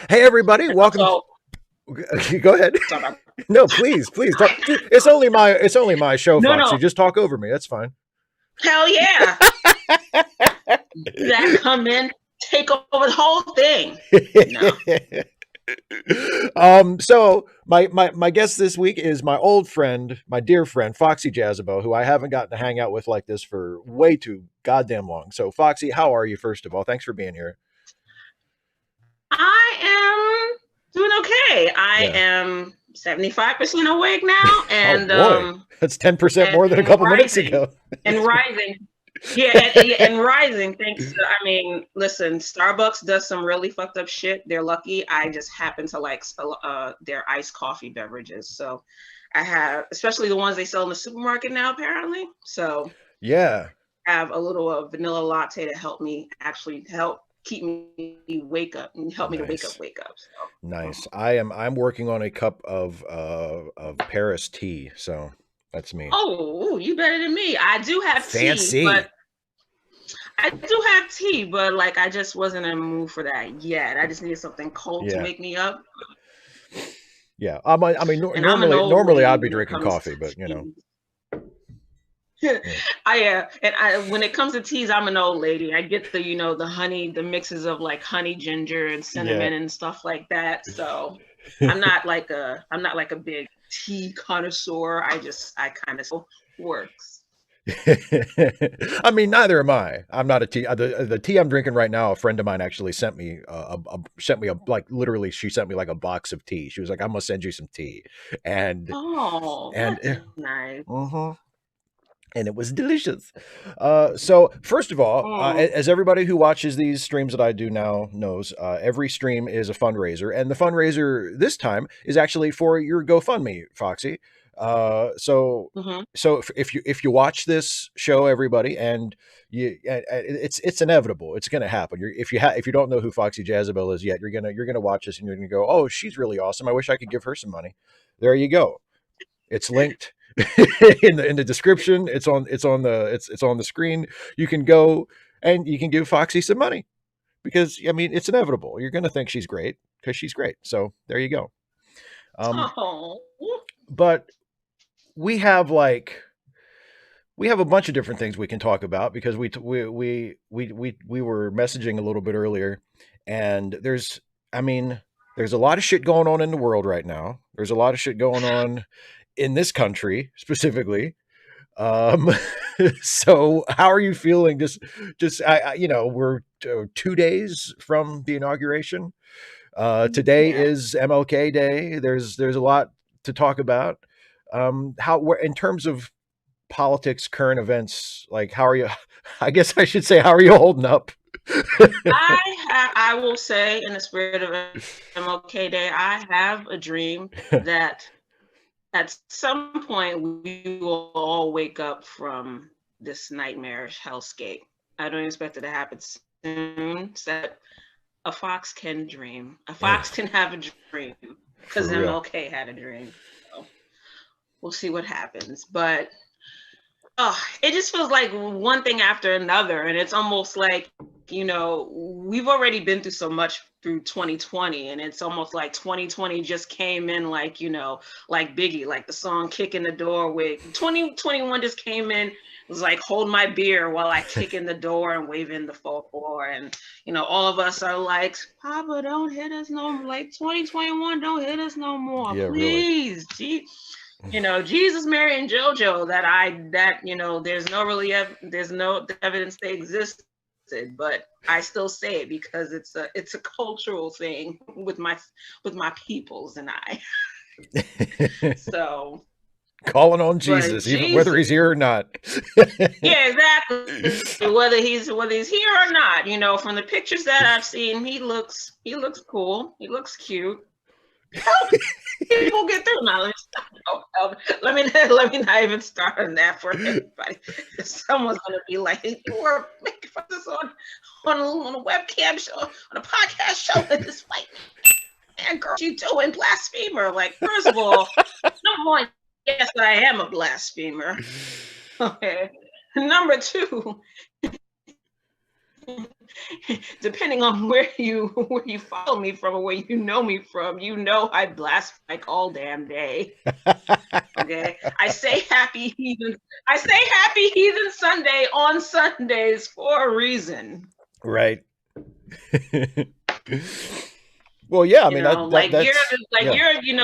Hey, everybody, welcome. So, Go ahead. sorry about No, please talk. It's only my show, no, Foxy. no, Just talk over me. That's fine. hell yeah. Do that, come in, take over the whole thing. No. So my guest this week is my old friend, my dear friend, Foxy Jazzabelle, who I haven't gotten to hang out with like this for way too goddamn long. So, Foxy, how are you? First of all, thanks for being here. I am doing okay. I Yeah. am 75% awake now Oh boy, that's 10% more than a and couple minutes rising. ago. And rising. Yeah, and rising. Thanks. I mean, listen, Starbucks does some really fucked up shit. They're lucky. I just happen to like their iced coffee beverages. So I have, especially the ones they sell in the supermarket now, apparently. So Yeah. have a little vanilla latte to help me actually help keep me wake up and help me to Nice. wake up. So Nice. I'm working on a cup of Paris tea, so that's me. oh, you better than me. Fancy. I do have tea, but like I just wasn't in the mood for that yet. I just needed something cold to Yeah. wake me up. Yeah. I mean, And I'm an normally old normally I'd lady be when it drinking comes coffee, but to tea. yeah. I when it comes to teas, I'm an old lady. I get the the honey, the mixes of like honey, ginger, and Yeah. cinnamon and stuff like that. So I'm not like a big tea connoisseur. I kind of works. I mean, neither am I. I'm not a tea. The tea I'm drinking right now, a friend of mine actually sent me like literally she sent me like a box of tea. She was like, "I'm gonna send you some tea," and Oh, and that's nice. mhm. And it was delicious. So first of all, Mm. as everybody who watches these streams that I do now knows, every stream is a fundraiser, and the fundraiser this time is actually for your GoFundMe, Foxy. So Hmm. if you watch this show, everybody, and it's inevitable, it's going to happen. If you don't know who Foxy Jazzabelle is yet, you're gonna watch this and you're gonna go, oh, she's really awesome. I wish I could give her some money. There you go. It's linked in the description. It's on the screen. You can go and you can give Foxy some money because I mean it's inevitable. You're going to think she's great because she's great. So there you go. Um, Oh, but we have like we have a bunch of different things we can talk about because we were messaging a little bit earlier, and I mean there's a lot of shit going on in the world right now. There's a lot of shit going on in this country specifically. Um, so how are you feeling? We're 2 days from the inauguration. Today yeah. is MLK Day. There's a lot to talk about. In terms of politics, current events, like how are you? I guess I should say, how are you holding up? I will say, in the spirit of MLK Day, I have a dream that at some point we will all wake up from this nightmarish hellscape. I don't expect it to happen soon. So a fox can dream. A fox can have a dream For because real. MLK had a dream. So we'll see what happens. But oh, it just feels like one thing after another. And it's almost like, we've already been through so much through 2020. And it's almost like 2020 just came in like, like Biggie, like the song Kick in the Door with 2021 just came in. It was like hold my beer while I kick in the door and wave in the 4-4. And, all of us are like, Papa, don't hit us no more. Like 2021, don't hit us no more. Yeah, really. Please. Gee, Jesus, Mary, and JoJo there's no there's no evidence they existed, but I still say it because it's a cultural thing with my peoples and I. So, Calling on but Jesus, even whether he's Jesus, here or not. yeah, exactly. Whether he's here or not, from the pictures that I've seen, he looks cool. He looks cute. Help people get through. Now, let me not even start on that for everybody. Someone's gonna be like, "You were making fun of this on a webcam show, on a podcast show with this white man, girl, you doing blasphemer?" Like, first of all, number one, yes, I am a blasphemer. Okay. Number two, depending on where you follow me from or where you know me from, you know I blast like all damn day. Okay, I say happy heathen. I say happy heathen Sunday on Sundays for a reason. Right. Well, yeah, I You mean know, like that's yeah.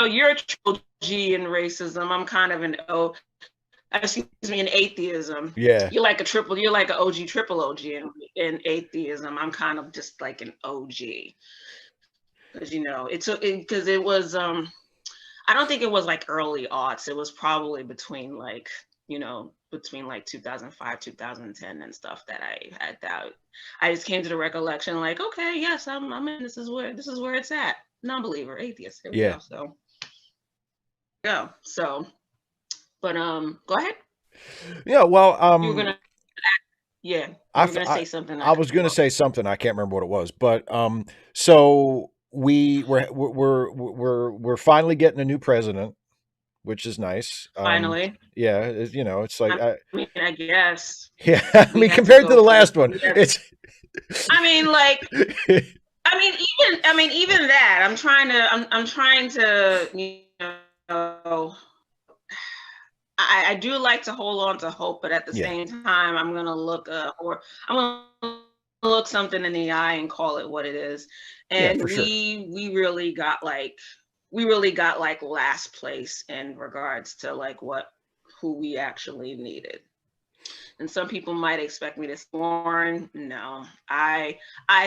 you're a triple G in racism. I'm kind of an excuse me, in atheism. Yeah. You're like an OG, triple OG in atheism. I'm kind of just like an OG. Because it was I don't think it was like early aughts. It was probably between like 2005, 2010 and stuff that I had that. I just came to the recollection like, okay, yes, I'm in. This is where it's at. Non-believer, atheist. Here we Yeah. go. So, but go ahead. Yeah, well, You were gonna, yeah, you I, were gonna say something. I was going to say something. I can't remember what it was, but so we're finally getting a new president, which is nice. Finally. Yeah, it's like I mean, I guess yeah. I we mean, had to compared to go the through. last one, it's. I mean, like, even that. I'm trying to, I do like to hold on to hope, but at the Yeah. same time, I'm gonna look something in the eye and call it what it is. Yeah, And for sure. we really got like last place in regards to like who we actually needed. And some people might expect me to scorn. No, I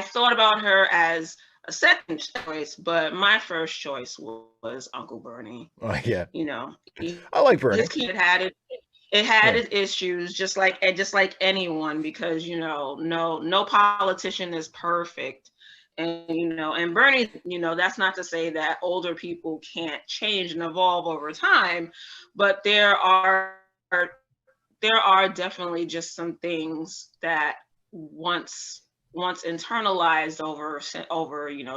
thought about her as a second choice, but my first choice was Uncle Bernie. Yeah. You know, I like Bernie. his kid had it. It had Yeah. its issues, just like anyone, because no politician is perfect. And Bernie, that's not to say that older people can't change and evolve over time, but there are definitely just some things that once internalized over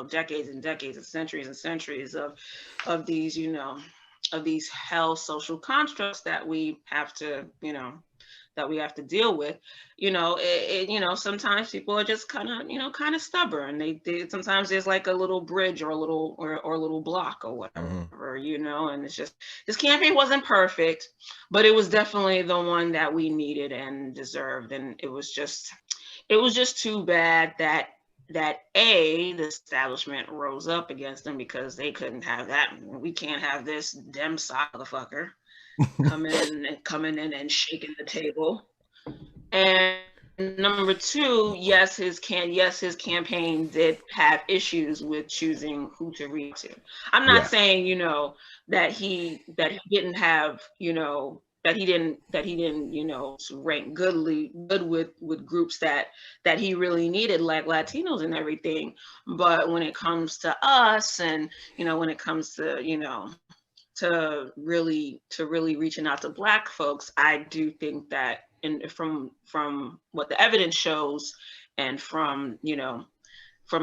decades and decades and centuries of these hell social constructs that we have to deal with. Sometimes people are just kind of stubborn. They sometimes there's like a little bridge or a little block or whatever. Mm-hmm. And it's just, this campaign wasn't perfect, but it was definitely the one that we needed and deserved. And it was just too bad that the establishment rose up against them, because they couldn't have that. We can't have this dem motherfucker coming in and shaking the table. And number two, yes, his campaign did have issues with choosing who to read to. I'm not saying that he didn't have that he didn't rank good with groups that he really needed, like Latinos and everything. But when it comes to us, and when it comes to to really reaching out to Black folks, I do think that, and from what the evidence shows, and from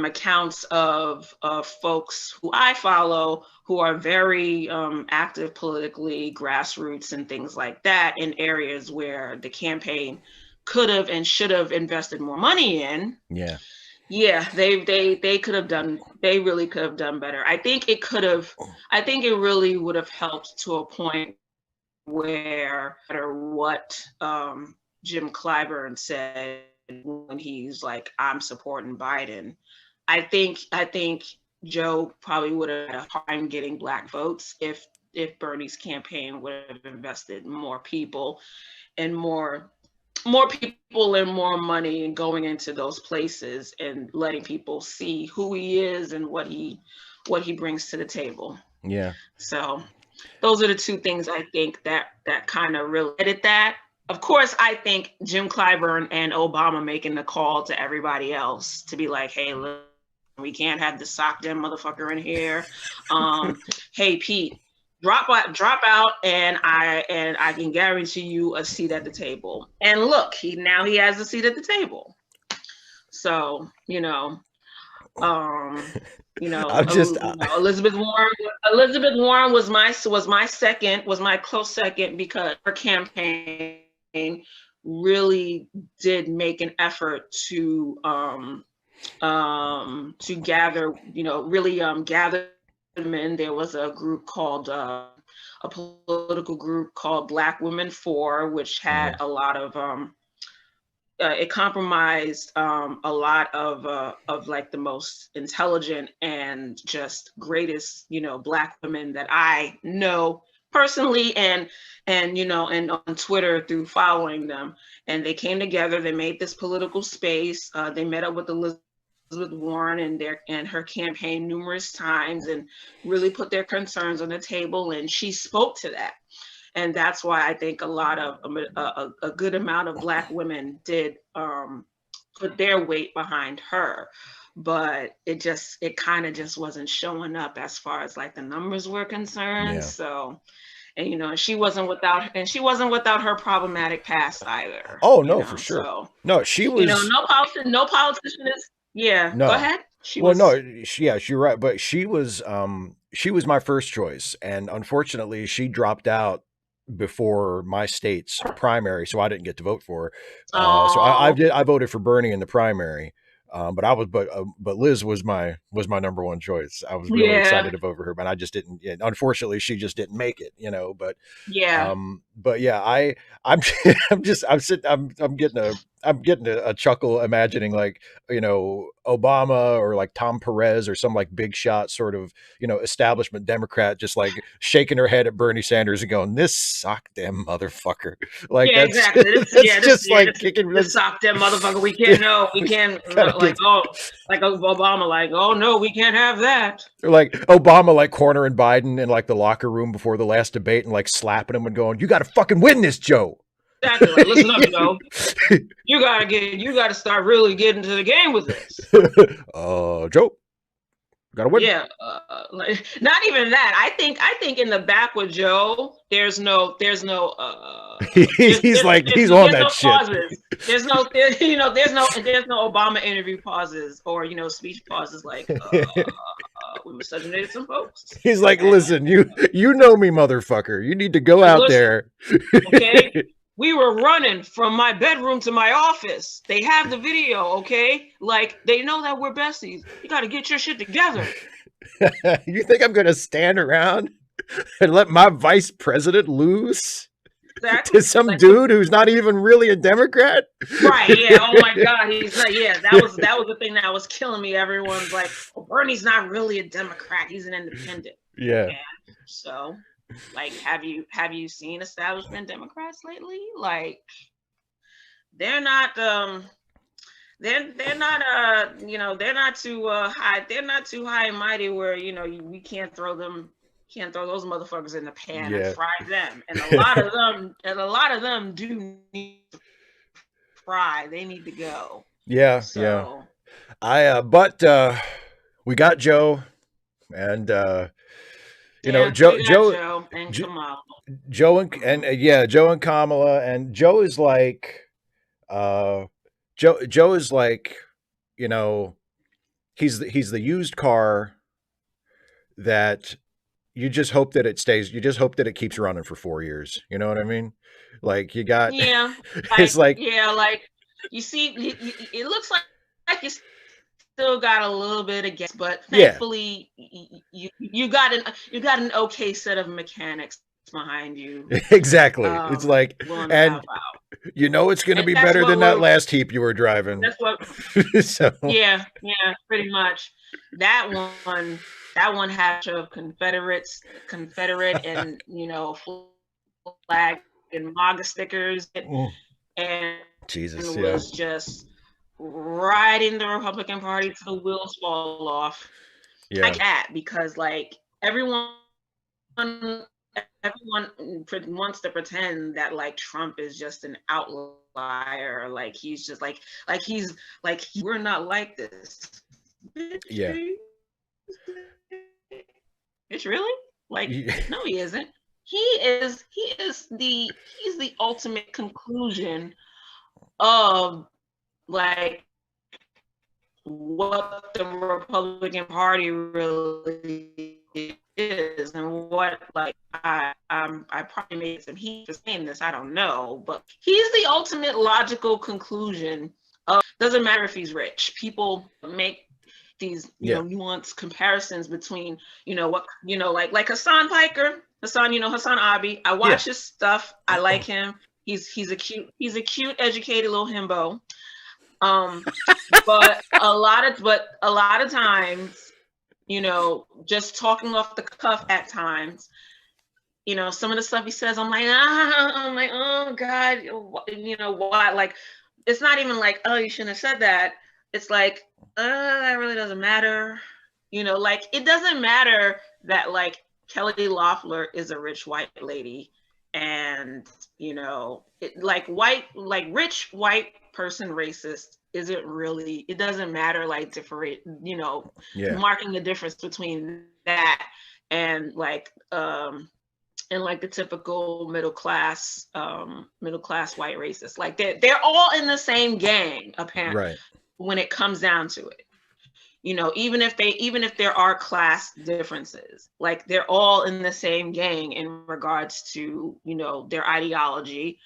accounts of folks who I follow, who are very active politically, grassroots and things like that, in areas where the campaign could have and should have invested more money in. Yeah, they could have done. They really could have done better. I think it really would have helped to a point where, no matter what Jim Clyburn said when he's like, I'm supporting Biden, I think Joe probably would have had a hard time getting Black votes if Bernie's campaign would have invested more people and more people and more money and going into those places and letting people see who he is and what he brings to the table. Yeah. So those are the two things I think that kind of related that. Of course, I think Jim Clyburn and Obama making the call to everybody else to be like, hey, look, we can't have the sock dem motherfucker in here. Hey, Pete, drop out, and I can guarantee you a seat at the table. And look, he has a seat at the table. So Elizabeth Warren was my close second, because her campaign really did make an effort to gather, really gather them in. There was a group called a political group called Black Women For, which had a lot of it compromised a lot of like the most intelligent and just greatest, Black women that I know personally, and and on Twitter through following them. And they came together. They made this political space. They met up with Elizabeth Warren and her campaign numerous times, and really put their concerns on the table. And she spoke to that. And that's why I think a lot of a good amount of Black women did put their weight behind her, but it kind of just wasn't showing up as far as like the numbers were concerned. Yeah. So, and she wasn't without her problematic past either. Oh no, for sure. So, no, she was. No politician is. Yeah. No. Go ahead. You're right. But she was my first choice, and unfortunately, she dropped out before my state's primary, so I didn't get to vote for her. So I voted for Bernie in the primary, but Liz was my number one choice. I was really excited to vote for her, but I just didn't. Unfortunately, she just didn't make it. But I'm getting a chuckle imagining like Obama or like Tom Perez or some like big shot sort of establishment Democrat just like shaking her head at Bernie Sanders and going, "This sock them motherfucker." Like yeah, that's, exactly. Kicking this sock them motherfucker. We can't like Obama, like, oh no, we can't have that. Or like Obama like cornering Biden in like the locker room before the last debate and like slapping him and going, "You got to fucking win this, Joe." Exactly. Like, listen up, Joe. You gotta start really getting to the game with this. Joe, gotta win. Yeah, like, not even that. I think in the back with Joe, there's no he's on that shit. Pauses. There's no Obama interview pauses or speech pauses like we miscegenated some folks. He's like, listen, you know me, motherfucker. You need to go out there. Okay. We were running from my bedroom to my office. They have the video, okay? Like, they know that we're besties. You got to get your shit together. You think I'm going to stand around and let my vice president lose to some dude who's not even really a Democrat? Right, yeah. Oh, my God. He's like, yeah, that was the thing that was killing me. Everyone's like, oh, Bernie's not really a Democrat. He's an independent. Yeah. And so... like, have you seen establishment Democrats lately? Like, they're not they're not too high. They're not too high and mighty where we can't throw those motherfuckers in the pan and fry them. And a lot of them do need to fry. They need to go. Yeah, so. Yeah. But we got Joe, and Joe and Kamala. Joe and Kamala, and Joe is like, Joe is like, he's the used car that you just hope that it stays. You just hope that it keeps running for 4 years. You know what I mean? Like you got, it's like, like you see, it looks like you still got a little bit of gas, but thankfully you got an okay set of mechanics behind you. Exactly. It's like, and it's going to be better than that last heap you were driving. That's what. So. Yeah, pretty much. That one had of Confederate and flag and MAGA stickers and Jesus, was just riding the Republican Party till the wheels fall off. Like that, because like everyone wants to pretend that like Trump is just an outlier, like he's just like we're not like this. Yeah. It's really like no, he isn't. He's the ultimate conclusion of like what the Republican Party really is. and what, like, I probably made some heat for saying this, I don't know, but he's the ultimate logical conclusion of, doesn't matter if he's rich. People make these, nuanced comparisons between, what, like Hassan Piker, Hassan Abi. I watch his stuff. I like him. He's a cute, educated little himbo. But a lot of times, just talking off the cuff at times, some of the stuff he says, I'm like, oh God, why? Like, it's not even like, oh, you shouldn't have said that. It's like, that really doesn't matter. Like, it doesn't matter that, like, Kelly Loeffler is a rich white lady, and rich white person racist isn't really, it doesn't matter, like, different, marking the difference between that and like the typical middle class white racist. Like, they're all in the same gang, apparently, right, when it comes down to it. Even if there are class differences, like, they're all in the same gang in regards to, their ideology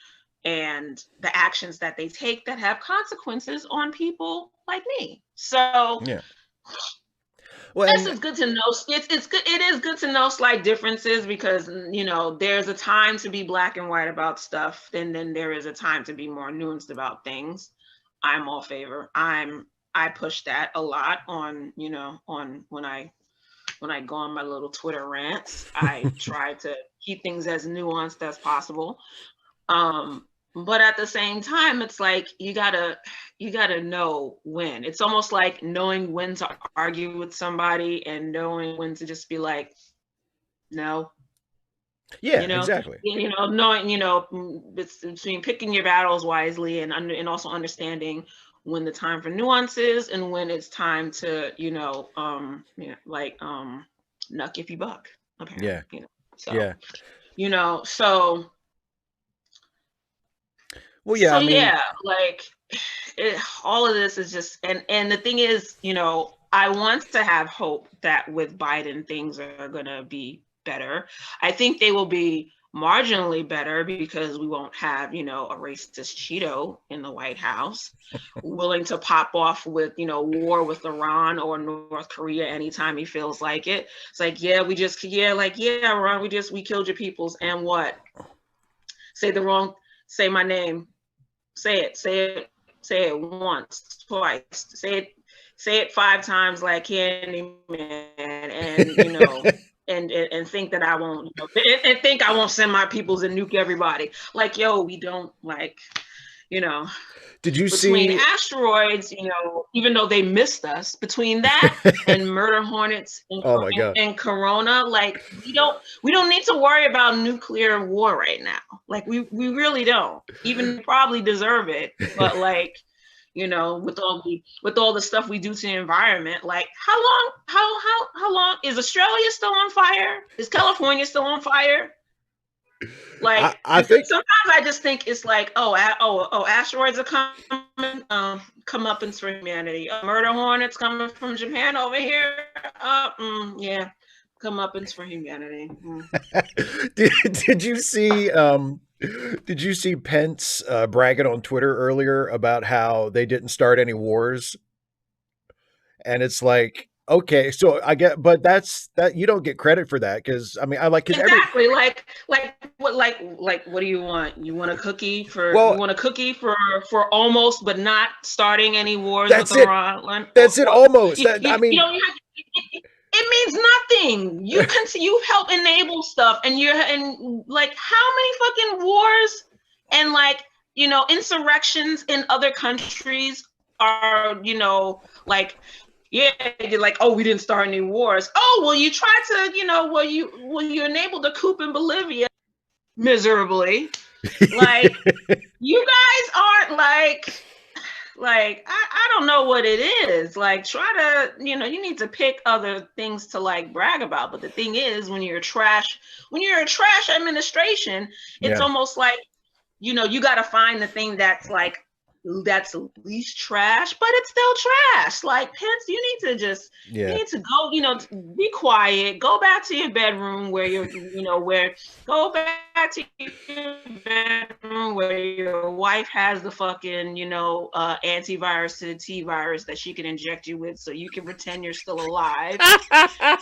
and the actions that they take that have consequences on people like me. So well, this is good to know. It's good. It is good to know slight differences, because there's a time to be black and white about stuff, and then there is a time to be more nuanced about things. I'm all favor. I push that a lot on when I go on my little Twitter rants. I try to keep things as nuanced as possible. But at the same time, it's like, you gotta know when. It's almost like knowing when to argue with somebody and knowing when to just be like, no. Yeah, exactly. Knowing, it's between picking your battles wisely and also understanding when the time for nuance is and when it's time to, nuck if you buck, apparently. So well, yeah, all of this is just, and the thing is, I want to have hope that with Biden things are gonna be better. I think they will be marginally better because we won't have, a racist Cheeto in the White House willing to pop off with, war with Iran or North Korea anytime he feels like it. It's like, Iran, we killed your peoples, and what? Say my name. Say it once, twice. Say it 5 times like Candyman, and and think that I won't, and think I won't send my peoples and nuke everybody. Like, we don't, like, Did you between see asteroids, even though they missed us, between that and murder hornets and corona, like, we don't need to worry about nuclear war right now. Like, we really don't. Even probably deserve it, but like, with all the stuff we do to the environment, like, how long is Australia still on fire? Is California still on fire? Like, I think sometimes I just think it's like, asteroids are coming, comeuppance for humanity. Murder hornets coming from Japan over here. Comeuppance for humanity. Did you see? Did you see Pence bragging on Twitter earlier about how they didn't start any wars? And it's like, okay, so I get, but that's you don't get credit for that, because I mean, I like, exactly like what do you want? You want a cookie for almost, but not starting any wars with Iran? That's it, almost. It means nothing. You help enable stuff, and like, how many fucking wars and, like, insurrections in other countries are, like, you're like, oh, we didn't start any wars. Oh, well, you tried to, you enabled a coup in Bolivia miserably. Like, you guys aren't like, I don't know what it is. Like, try to, you need to pick other things to, like, brag about. But the thing is, when you're a trash administration, it's almost like, you got to find the thing that's like that's least trash, but it's still trash. Like, Pence, you need to just, you need to go, you know, be quiet, go back to your bedroom where you're, you know, go back to your bedroom where your wife has the fucking, you know, antivirus to the T virus that she can inject you with so you can pretend you're still alive,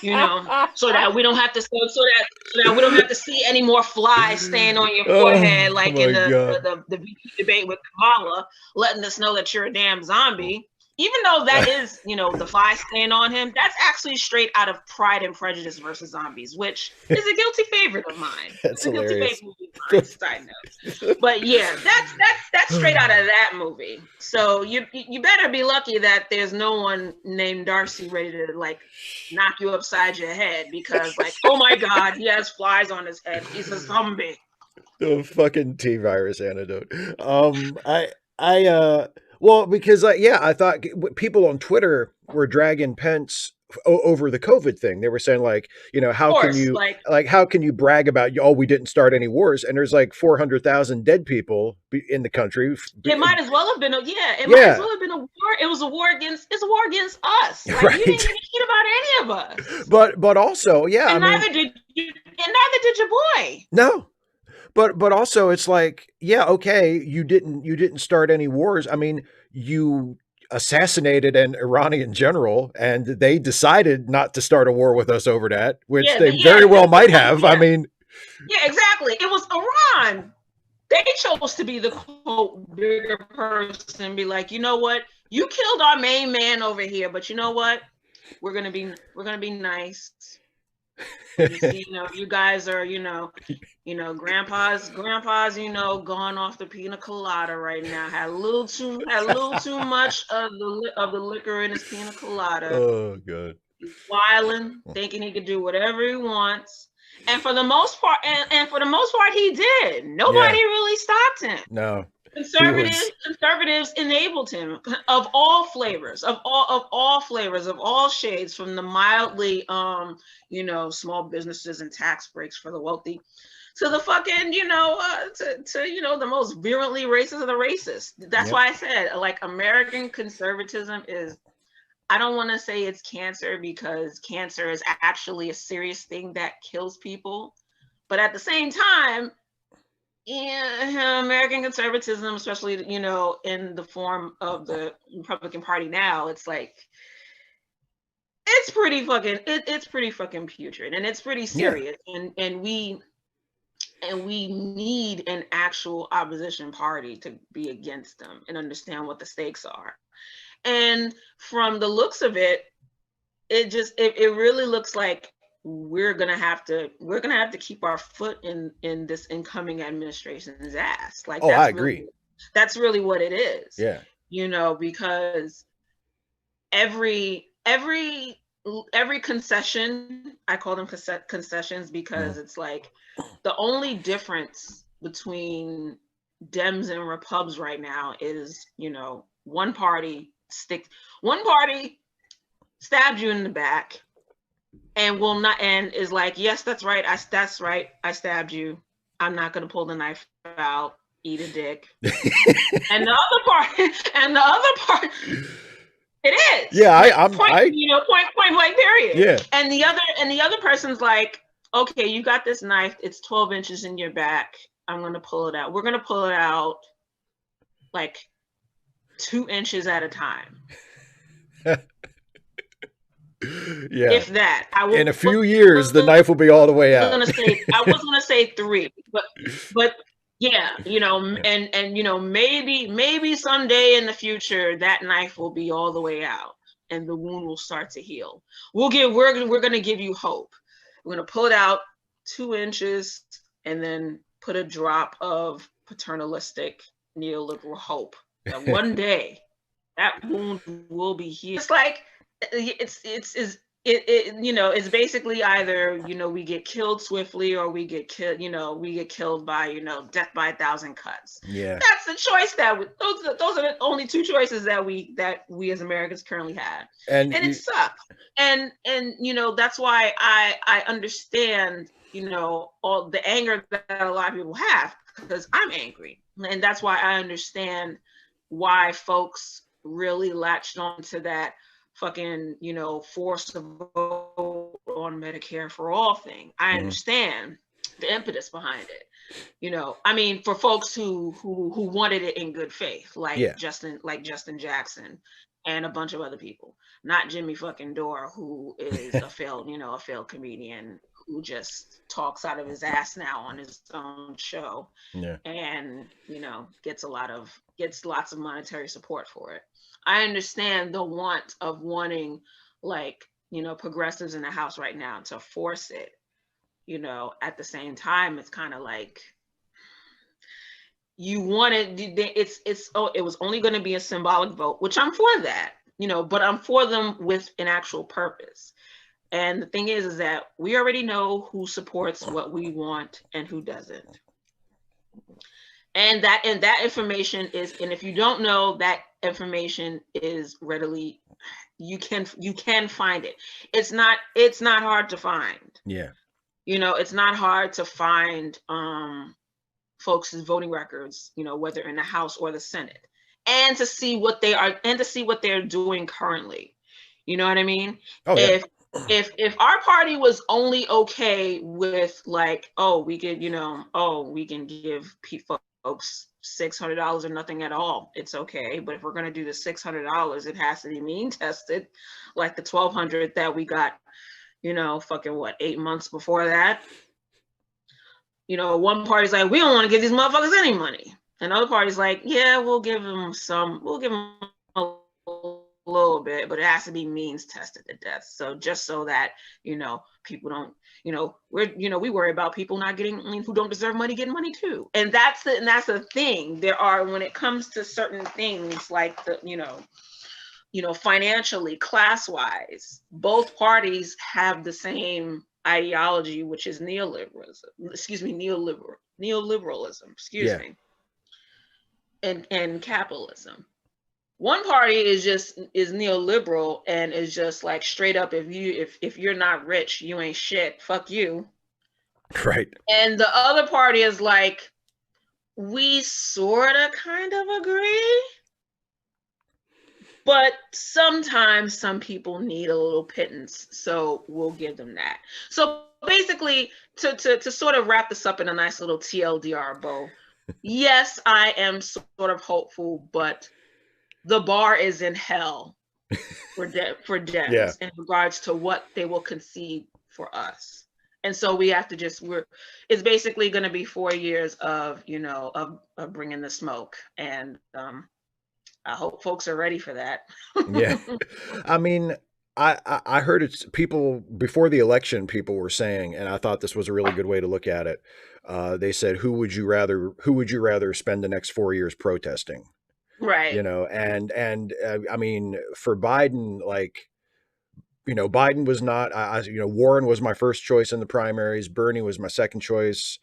you know, so that we don't have to, so that we don't have to see any more flies staying on your forehead, like in the VP debate with Kamala, letting us know that you're a damn zombie. Even though that is, you know, the fly staying on him, that's actually straight out of Pride and Prejudice versus Zombies, which is a guilty favorite of mine. That's it's a hilarious. guilty favorite of mine, side note. But yeah, that's straight out of that movie. So you better be lucky that there's no one named Darcy ready to like knock you upside your head, because like, oh my God, he has flies on his head. He's a zombie. The fucking T virus antidote. Well, because I thought people on Twitter were dragging Pence over the COVID thing. They were saying like, you know, how can you brag about, oh, we didn't start any wars, and there's like 400,000 dead people in the country. It might as well have been might as well have been a war. It was a war against us. Like, right. You didn't give a shit about any of us. But also, and neither did your boy. No. But also it's like, yeah, okay, you didn't start any wars. I mean, you assassinated an Iranian general and they decided not to start a war with us over that, which they very well might have. Yeah. I mean, yeah, exactly. It was Iran. They chose to be the quote bigger person, be like, you know what? You killed our main man over here, but you know what? We're gonna be nice. You know, you guys are, you know, grandpa's, you know, gone off the pina colada right now. Had a little too much of the liquor in his pina colada. Oh God. He's wilding, thinking he could do whatever he wants. And for the most part, he did. Nobody really stopped him. No. Conservatives enabled him, of all flavors, of all shades, from the mildly you know, small businesses and tax breaks for the wealthy, to the fucking, you know, to you know, the most virulently racist of the racists. That's why I said, like, American conservatism is, I don't want to say it's cancer, because cancer is actually a serious thing that kills people, but at the same time, American conservatism, especially, you know, in the form of the Republican Party now, it's like, it's pretty fucking putrid, and it's pretty serious. And we need an actual opposition party to be against them and understand what the stakes are. And from the looks of it, it really looks like we're gonna have to keep our foot in this incoming administration's ass. Like, I agree. That's really what it is. Yeah. You know, because every concession, I call them concessions, because it's like the only difference between Dems and Repubs right now is, you know, one party stabbed you in the back and will not, and is like, yes, that's right, I stabbed you, I'm not gonna pull the knife out, eat a dick. and the other part it is. Yeah, point blank period. Yeah. And the other person's like, okay, you got this knife, it's 12 inches in your back, I'm gonna pull it out. We're gonna pull it out like 2 inches at a time. Yeah. If that. In a few years, the knife will be all the way out. I was gonna say 3, but yeah, you know, and you know, maybe someday in the future that knife will be all the way out and the wound will start to heal. We're gonna give you hope. We're gonna pull it out 2 inches and then put a drop of paternalistic neoliberal hope that one day that wound will be healed. It's like you know, it's basically either, you know, we get killed swiftly or we get killed by, you know, death by 1,000 cuts. Yeah, that's the choice those are the only 2 choices that we as Americans currently have, and it sucks. And you know, that's why I understand, you know, all the anger that a lot of people have, because I'm angry, and that's why I understand why folks really latched on to that fucking, force to vote on Medicare for all thing. I understand the impetus behind it. I mean, for folks who wanted it in good faith, like Justin Jackson and a bunch of other people, not Jimmy fucking Dore, who is a failed comedian who just talks out of his ass now on his own show, and gets lots of monetary support for it. I understand the want of wanting, like, progressives in the House right now to force it. At the same time, it's kind of like, you wanted, it was only going to be a symbolic vote, which I'm for that, but I'm for them with an actual purpose. And the thing is that we already know who supports what we want and who doesn't. And that information is, and if you don't know, that information is readily, you can find it. It's not hard to find. Yeah. It's not hard to find folks' voting records, whether in the House or the Senate, and to see what they are, and to see what they're doing currently. You know what I mean? Oh, yeah. If our party was only okay with, like, we can give folks $600 or nothing at all, it's okay. But if we're going to do the $600, it has to be mean tested, like the $1,200 that we got, 8 months before that. One party's like, we don't want to give these motherfuckers any money. Another party's like, yeah, we'll give them a little bit, but it has to be means tested to death. So just so that, people don't, we worry about people not getting, who don't deserve money, getting money too. And that's the thing. There are, when it comes to certain things like the, financially, class-wise, both parties have the same ideology, which is neoliberalism, and capitalism. One party is neoliberal and is just like, straight up, if you're not rich, you ain't shit, fuck you. Right. And the other party is like, we sort of kind of agree, but sometimes some people need a little pittance, so we'll give them that. So basically, to sort of wrap this up in a nice little TLDR bow, yes, I am sort of hopeful, but the bar is in hell for Dems in regards to what they will concede for us. And so we have to it's basically going to be 4 years of, of bringing the smoke. And I hope folks are ready for that. Yeah. I mean, I heard it's people before the election, people were saying, and I thought this was a really good way to look at it. They said, who would you rather spend the next 4 years protesting? Right. And I mean, for Biden, like, Biden was not, Warren was my first choice in the primaries. Bernie was my second choice.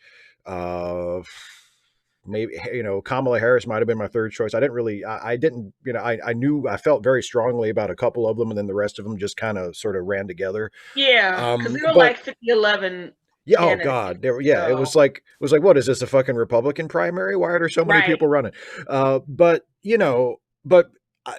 Maybe, Kamala Harris might've been my third choice. I didn't, I felt very strongly about a couple of them, and then the rest of them just kind of sort of ran together. Yeah. Cause they were like 50-11. Yeah. Oh God. It was like, what is this, a fucking Republican primary? Why are there so many people running? But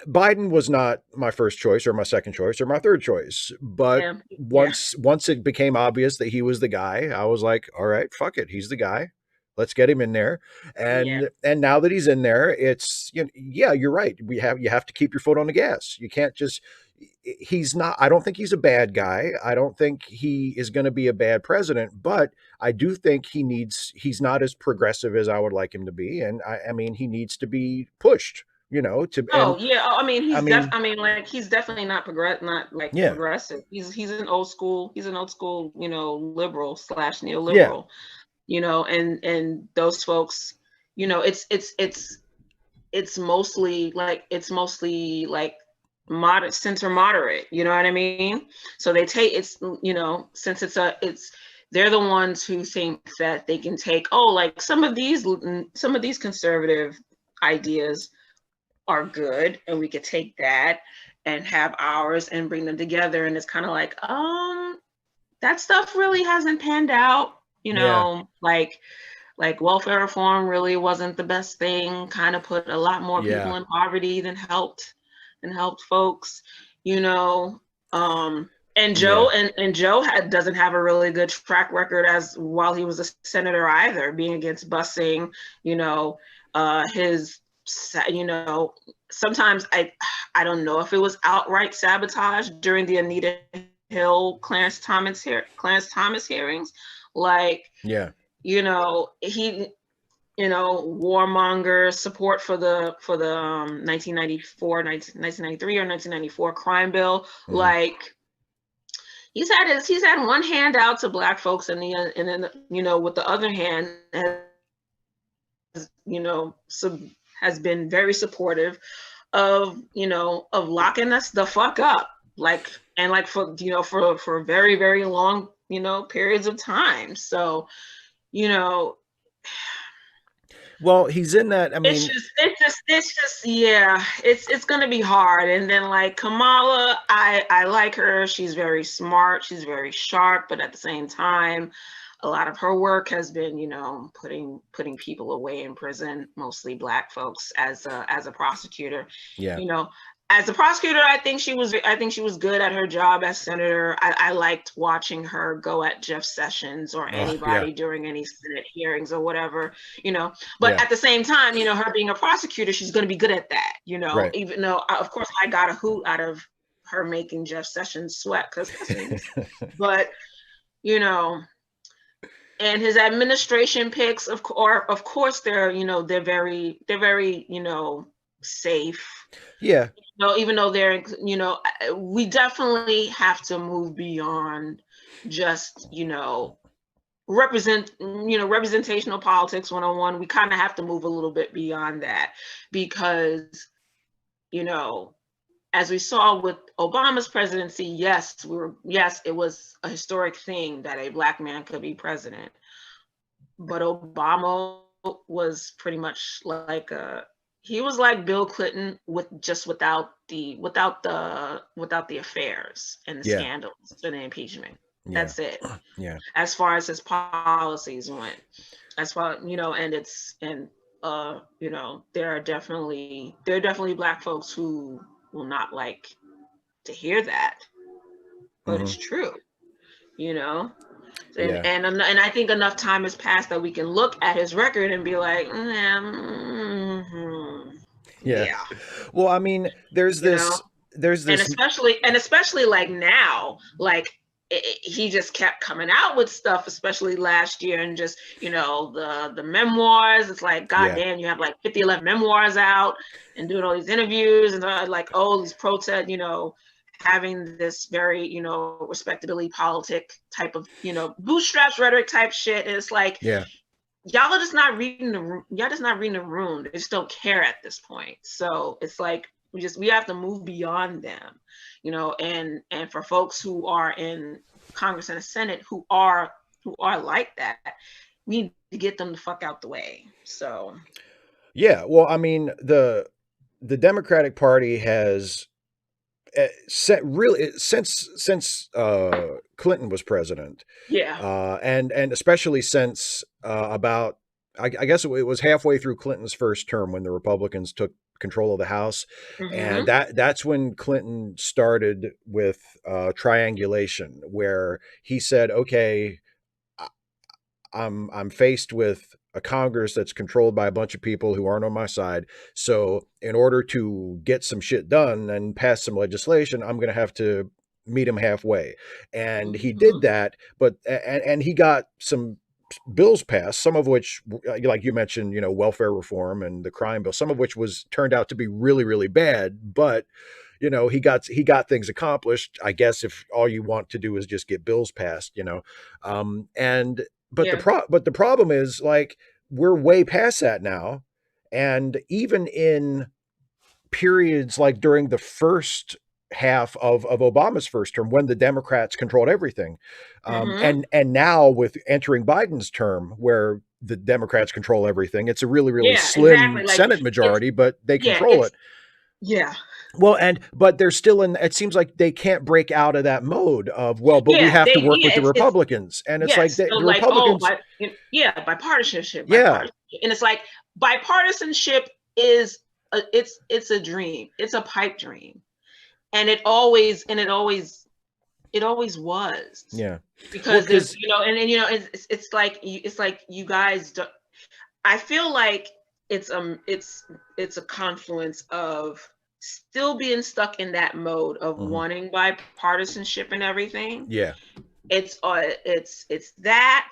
Biden was not my first choice or my second choice or my third choice. But once it became obvious that he was the guy, I was like, all right, fuck it. He's the guy. Let's get him in there. And now that he's in there, it's, you're right. You have to keep your foot on the gas. You can't just, I don't think he's a bad guy. I don't think he is going to be a bad president, but I do think he's not as progressive as I would like him to be. And I mean, he needs to be pushed, he's definitely not progressive. He's an old school, liberal / neoliberal, and those folks, it's mostly like moderate, center moderate, you know what I mean? So they take, since they're the ones who think that they can take, like some of these conservative ideas are good, and we could take that and have ours and bring them together. And it's kind of like, that stuff really hasn't panned out, like like welfare reform really wasn't the best thing, kind of put a lot more Yeah. people in poverty than helped folks, you know. And Yeah. Joe doesn't have a really good track record as while he was a senator either, being against busing, you know, his, you know, sometimes I don't know if it was outright sabotage during the Anita Hill Clarence Thomas hearings, like, Yeah. you know, he, you know, warmonger support for the 1993 or 1994 crime bill, Mhm. like he's had one hand out to black folks, and then, you know, with the other hand has, you know, has been very supportive of, you know, of locking us the fuck up, like, and like for, you know, for very, very long, you know, periods of time. So, you know, Well, he's in that. I mean, yeah, it's gonna be hard. And then like Kamala, I like her. She's very smart, she's very sharp, but at the same time, a lot of her work has been, you know, putting people away in prison, mostly black folks, as a prosecutor. yeah. You know, as a prosecutor, I think she was good at her job as senator. I liked watching her go at Jeff Sessions or Oh, yeah. anybody during any Senate hearings or whatever, you know. But Yeah. at the same time, you know, her being a prosecutor, she's going to be good at that, you know, Right. even though, of course, I got a hoot out of her making Jeff Sessions sweat cussings. But, you know, and his administration picks, of course, they're, you know, they're very, you know, safe. Yeah. You know, even though they're, you know, we definitely have to move beyond just, you know, representational politics 101. We kind of have to move a little bit beyond that, because, you know, as we saw with Obama's presidency, yes, it was a historic thing that a black man could be president, but Obama was pretty much like he was like Bill Clinton, without the affairs and the Yeah. scandals and the impeachment. Yeah. That's it. Yeah. As far as his policies went, as far, you know, you know, there are definitely black folks who will not like to hear that, but Hmm. it's true, you know. Yeah. And I think enough time has passed that we can look at his record and be like, Yeah. yeah, Well, I mean, you know. there's And this, especially like now, like he just kept coming out with stuff, especially last year, and just, you know, the memoirs. It's like, yeah. goddamn, you have like 50, 11 memoirs out, and doing all these interviews, and like, oh, these protests, you know, having this very, you know, respectability politic type of, you know, bootstraps rhetoric type shit. And it's like, Yeah. y'all are just not reading the room. Y'all just not reading the room. They just don't care at this point. So it's like, we have to move beyond them, you know. And for folks who are in Congress and the Senate who are like that, we need to get them the fuck out the way. So Yeah. Well, I mean, the Democratic Party has really since Clinton was president, yeah. and especially since about I guess it was halfway through Clinton's first term when the Republicans took control of the House, and Mm-hmm. that's when Clinton started with triangulation, where he said, "Okay, I'm faced with a Congress that's controlled by a bunch of people who aren't on my side. So in order to get some shit done and pass some legislation, I'm going to have to meet him halfway." And he Mm-hmm. did that, but and he got some bills passed, some of which, like you mentioned, you know, welfare reform and the crime bill, some of which was turned out to be really, really bad, but you know, he got things accomplished, I guess, if all you want to do is just get bills passed, you know. And Yeah. but the problem is, like, we're way past that now, and even in periods like during the first half of Obama's first term, when the Democrats controlled everything, Mm-hmm. and now with entering Biden's term, where the Democrats control everything, it's a really, really Yeah, exactly. slim Like Senate it's majority, but they yeah, control it. yeah. But they're still in. It seems like they can't break out of that mode of, well, but we have to work with the It's Republicans, and it's like yes. So the like, oh, Republicans. bipartisanship, Yeah, and it's like bipartisanship is it's a dream. It's a pipe dream, and it always was, yeah. Well, because there's because it's like you guys do, I feel like it's a confluence of still being stuck in that mode of wanting bipartisanship and everything. yeah, It's that.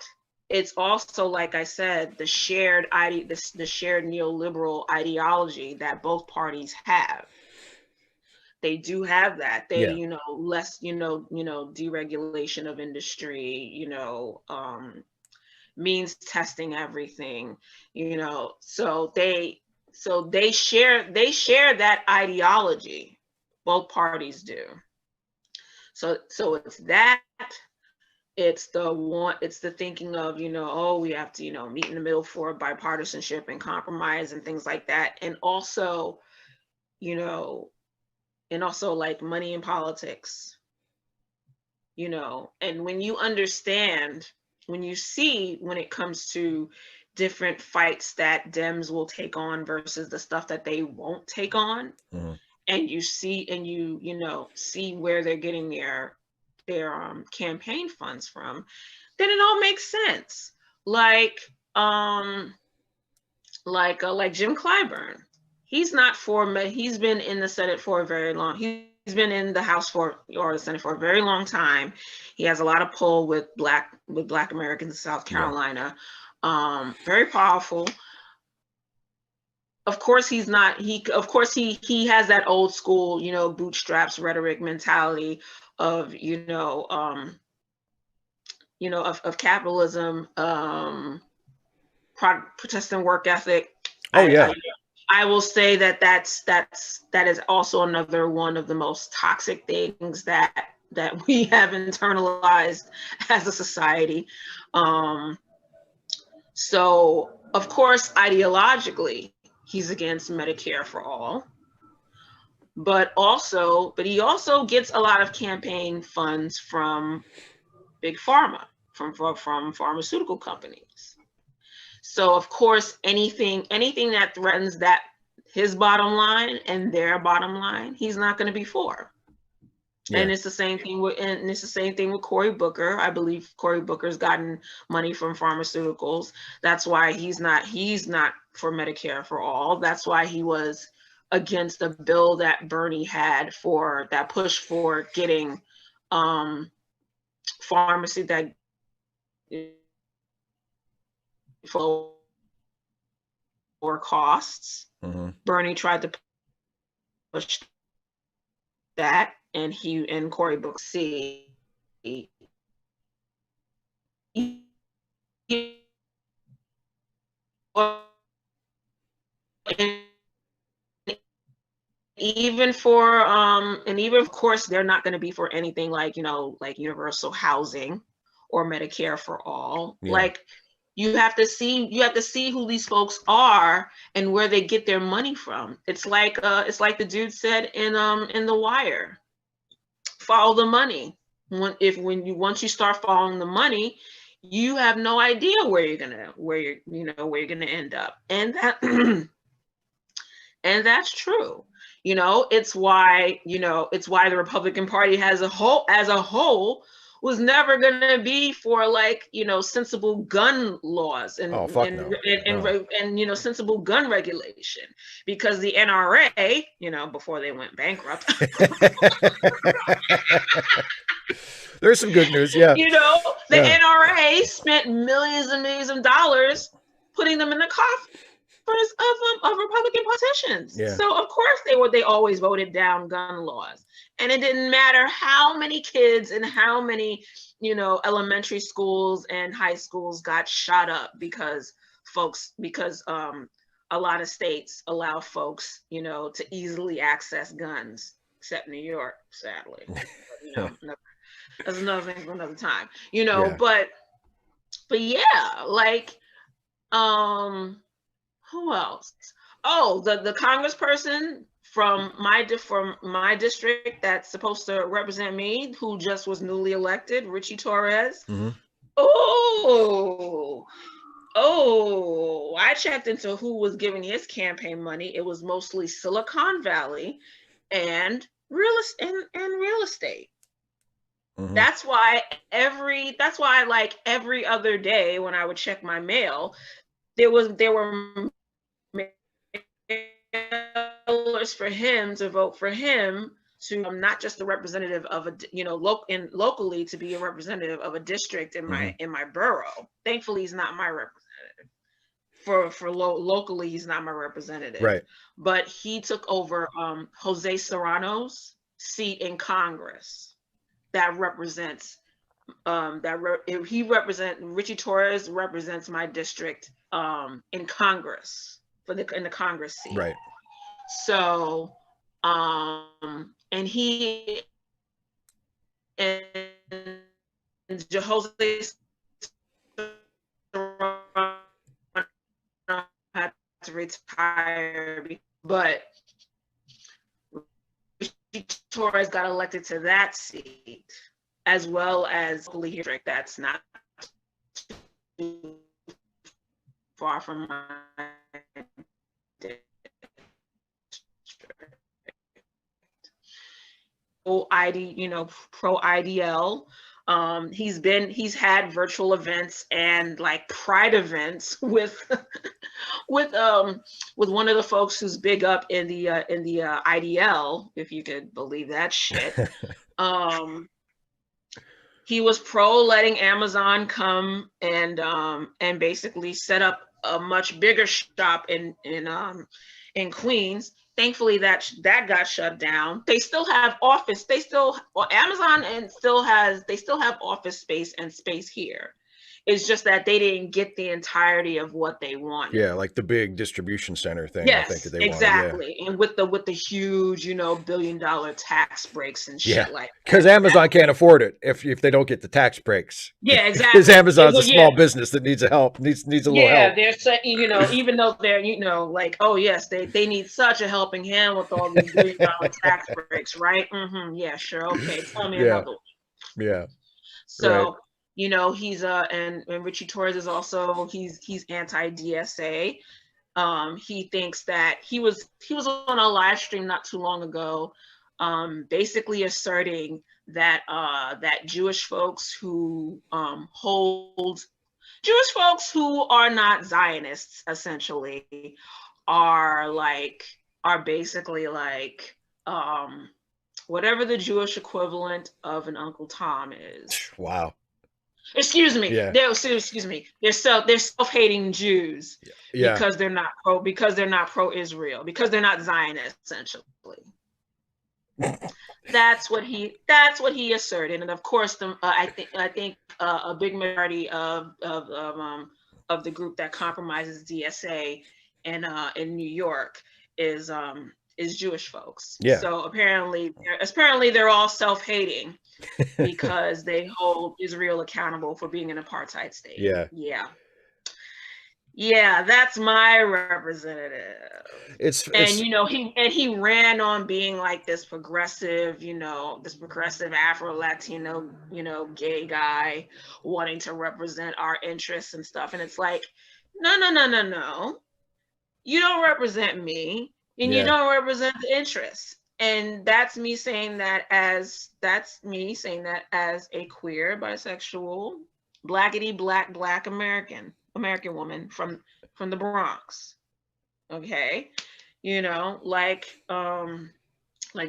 It's also, like I said, the shared the shared neoliberal ideology that both parties have. They do have that. They, yeah, less, deregulation of industry, means testing everything, so they share that ideology. Both parties do. So it's that. It's the thinking of, oh, we have to, meet in the middle for bipartisanship and compromise and things like that. And also, you know, like money in politics, and when you understand, when you see, when it comes to different fights that Dems will take on versus the stuff that they won't take on, and you see, and see where they're getting their campaign funds from, then it all makes sense. Like Jim Clyburn, he's been in the Senate for a very long. He's been in the House or the Senate for a very long time. He has a lot of pull with Black Americans in South Carolina. Very powerful. Of course, he's not. He has that old school, bootstraps rhetoric mentality of, of capitalism, Protestant work ethic. oh yeah, I will say that is also another one of the most toxic things that we have internalized as a society. So of course, ideologically, he's against Medicare for all, but he also gets a lot of campaign funds from big pharma, from pharmaceutical companies. So of course, anything that threatens that his bottom line and their bottom line, he's not going to be for. Yeah. And it's the same thing with Cory Booker. I believe Cory Booker's gotten money from pharmaceuticals. That's why he's not for Medicare for all. That's why he was against the bill that Bernie had for that push for getting pharmacy that for costs. Bernie tried to push that, and Cory Booker see. Even of course, they're not going to be for anything like, like universal housing or Medicare for all. Yeah. Like, you have to see who these folks are and where they get their money from. It's like the dude said in The Wire, follow the money. Once you start following the money, you have no idea where you're gonna end up. And that and that's true. It's why the Republican Party as a whole was never going to be for sensible gun laws and sensible gun regulation, because the NRA, before they went bankrupt. There's some good news, yeah. The NRA spent millions and millions of dollars putting them in the coffers of Republican politicians. Yeah. So of course they always voted down gun laws, and it didn't matter how many kids and how many elementary schools and high schools got shot up because a lot of states allow folks to easily access guns, except New York, sadly. That's another thing for another time. Yeah. But yeah, like who else? Oh, the congressperson from my district that's supposed to represent me, who just was newly elected, Richie Torres. Mm-hmm. I checked into who was giving his campaign money. It was mostly Silicon Valley and real estate. Mm-hmm. That's why like every other day when I would check my mail, there were mailers for him to vote for him, to not just a representative of a, you know, locally, to be a representative of a district in my Mm-hmm. in my borough. Thankfully, he's not my representative. Locally, he's not my representative. Right. But he took over Jose Serrano's seat in Congress. That represents Richie Torres represents my district in Congress, in the Congress seat. Right. So and he and Jose had to retire, but Torres got elected to that seat, as well as the district that's not too far from my district. Pro IDL. He's had virtual events and like pride events with with one of the folks who's big up in the IDL, if you could believe that shit. He was pro letting Amazon come and basically set up a much bigger shop in Queens. Thankfully, that got shut down. They still have office. Amazon they still have office space and space here. It's just that they didn't get the entirety of what they wanted. Yeah, like the big distribution center thing. Yes, I think that they exactly. wanted, And with the huge, $1 billion tax breaks and shit like that. Because Amazon can't afford it if they don't get the tax breaks. Yeah, exactly. Because Amazon's a small business that needs help. Needs a little help. Yeah, they're even though they're like, oh yes, they need such a helping hand with all these $1 billion tax breaks, right? Mm-hmm. Yeah, sure. Okay, tell me another one. Yeah. So. Right. He's and Richie Torres is also he's anti-DSA. He thinks that he was on a live stream not too long ago, basically asserting that Jewish folks who are not Zionists, essentially, are basically like whatever the Jewish equivalent of an Uncle Tom is. Wow. Excuse me. Yeah. They're self-hating Jews. Yeah. Because they're not pro-Israel, because they're not Zionists, essentially. That's what he asserted, and of course, I think a big majority of the group that compromises DSA in New York is Jewish folks. Yeah. So apparently they're all self-hating because they hold Israel accountable for being an apartheid state. Yeah. Yeah, that's my representative. He ran on being like this progressive, Afro-Latino, gay guy wanting to represent our interests and stuff. And it's like, no. You don't represent me, and you don't represent the interests. And that's me saying that as a queer, bisexual, blackity black American woman from the Bronx. Okay, like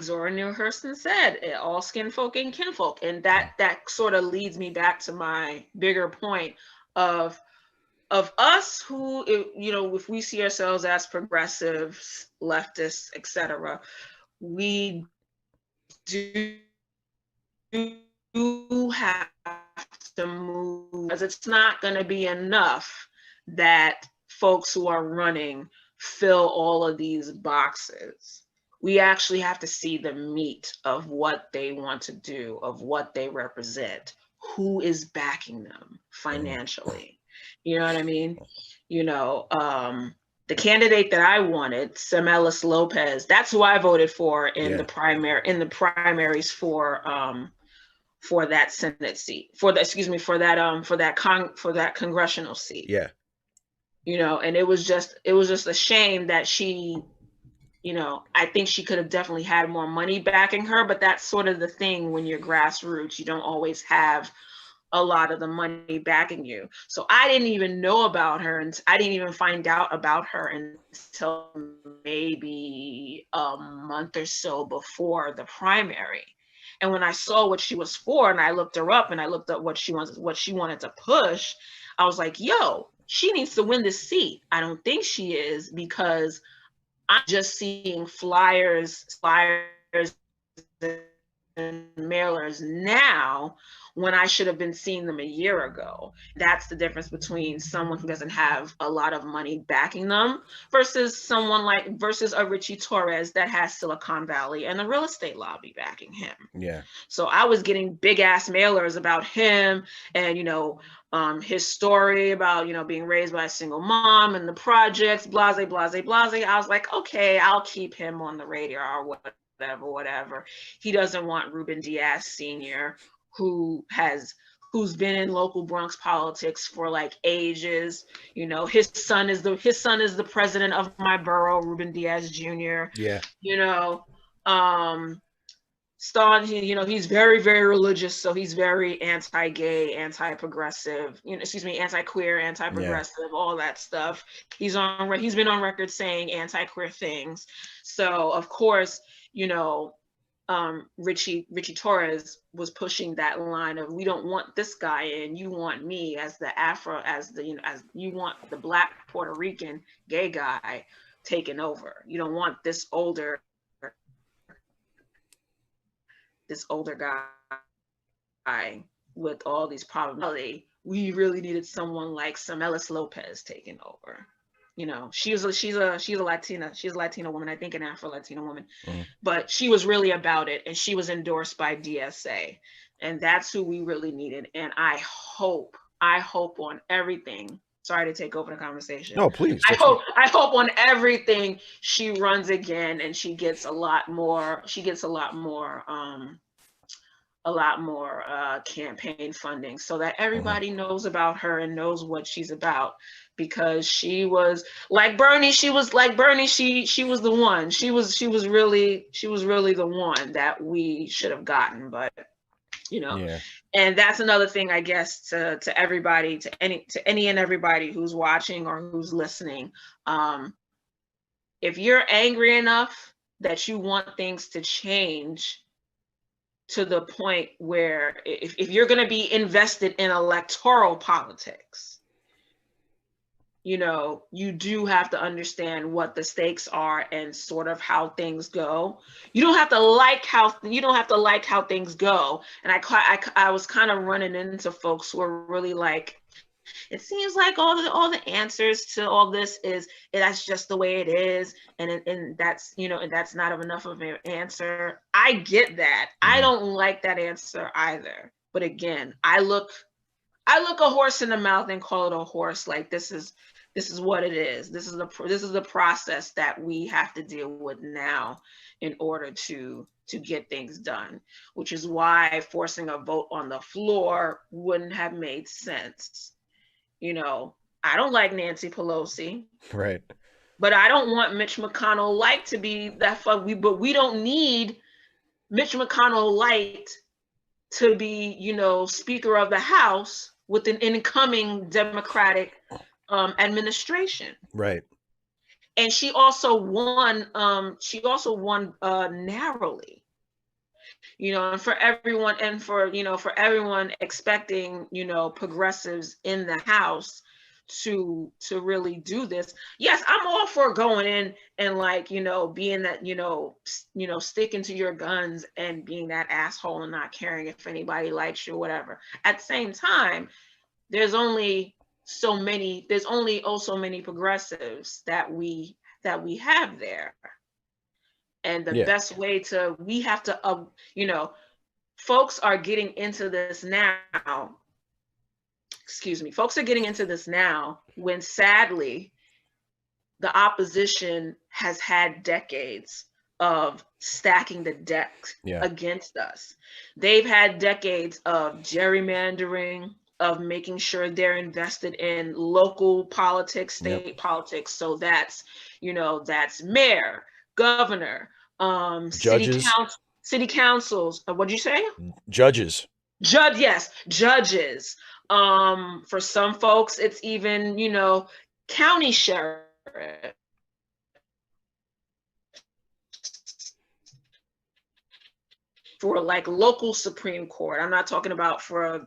Zora Neale Hurston said, all skin folk and kinfolk, and that sort of leads me back to my bigger point of us who, if we see ourselves as progressives, leftists, etc., we do have to move, because it's not going to be enough that folks who are running fill all of these boxes. We actually have to see the meat of what they want to do, of what they represent, who is backing them financially. You know what I mean? the candidate that I wanted, Semelis Lopez, that's who I voted for in the primaries for that Senate seat, for that congressional seat. Yeah. You know, and it was just a shame that she, you know, I think she could have definitely had more money backing her, but that's sort of the thing when you're grassroots, you don't always have a lot of the money backing you. So I didn't even know about her, and I didn't even find out about her until maybe a month or so before the primary. And when I saw what she was for, and I looked her up, and I looked up what she wanted to push, I was like, yo, she needs to win this seat. I don't think she is, because I'm just seeing flyers and mailers now when I should have been seeing them a year ago. That's the difference between someone who doesn't have a lot of money backing them versus a Richie Torres that has Silicon Valley and the real estate lobby backing him. Yeah. So I was getting big ass mailers about him and, you know, his story about, you know, being raised by a single mom and the projects, blase, blase, blase. I was like, okay, I'll keep him on the radar or whatever. He doesn't want Ruben Diaz Sr., who's been in local Bronx politics for like ages. You know, his son is the president of my borough, Ruben Diaz Jr. Yeah. You know, you know, he's very, very religious, so he's very anti-gay, anti-progressive, anti-queer, anti-progressive, all that stuff. He's been on record saying anti-queer things. So of course, you know, Richie Torres was pushing that line of, we don't want this guy in, you want me as you want the Black Puerto Rican gay guy taking over. You don't want this older guy with all these problems. We really needed someone like Semelis Lopez taking over. You know, she's a Latina. She's a Latina woman, I think an Afro-Latina woman, but she was really about it, and she was endorsed by DSA, and that's who we really needed. And I hope on everything. Sorry to take over the conversation. No, please. I hope on everything she runs again, and she gets a lot more campaign funding, so that everybody knows about her and knows what she's about. Because she was like Bernie. She was the one. She was really the one that we should have gotten. But you know, and that's another thing, I guess, to everybody, to any and everybody who's watching or who's listening. If you're angry enough that you want things to change to the point where if you're going to be invested in electoral politics, you know, you do have to understand what the stakes are and sort of how things go. You don't have to like how things go. And I was kind of running into folks who are really like, it seems like all the answers to all this is that's just the way it is, and that's, you know, and that's not enough of an answer. I get that. I don't like that answer either. But again, I look a horse in the mouth and call it a horse. Like, this is what it is. This is the process that we have to deal with now in order to get things done, which is why forcing a vote on the floor wouldn't have made sense. You know, I don't like Nancy Pelosi. Right. But I don't want Mitch McConnell light to be that but we don't need Mitch McConnell light to be, you know, Speaker of the House with an incoming Democratic administration. Right. And she also won narrowly. You know, and for everyone expecting, you know, progressives in the House to really do this. Yes, I'm all for going in and, like, you know, being that, you know, sticking to your guns and being that asshole and not caring if anybody likes you or whatever. At the same time, there's only so many progressives that we have there. And the best way we have to, you know, folks are getting into this now. Folks are getting into this now when, sadly, the opposition has had decades of stacking the deck against us. They've had decades of gerrymandering, of making sure they're invested in local politics, state politics. So that's, that's mayor, governor, Judges. city councils. What'd you say? Judges. Yes, judges. For some folks, it's even, county sheriff, for like local Supreme Court. I'm not talking about for,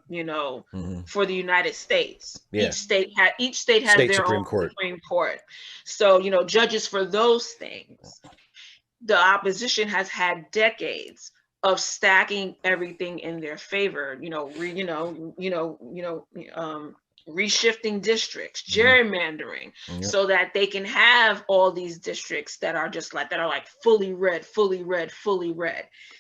for the United States. Yeah. Each state has their Supreme own Court. Supreme Court. So, judges for those things. The opposition has had decades of stacking everything in their favor, reshifting districts, gerrymandering, so that they can have all these districts that are just like, fully red.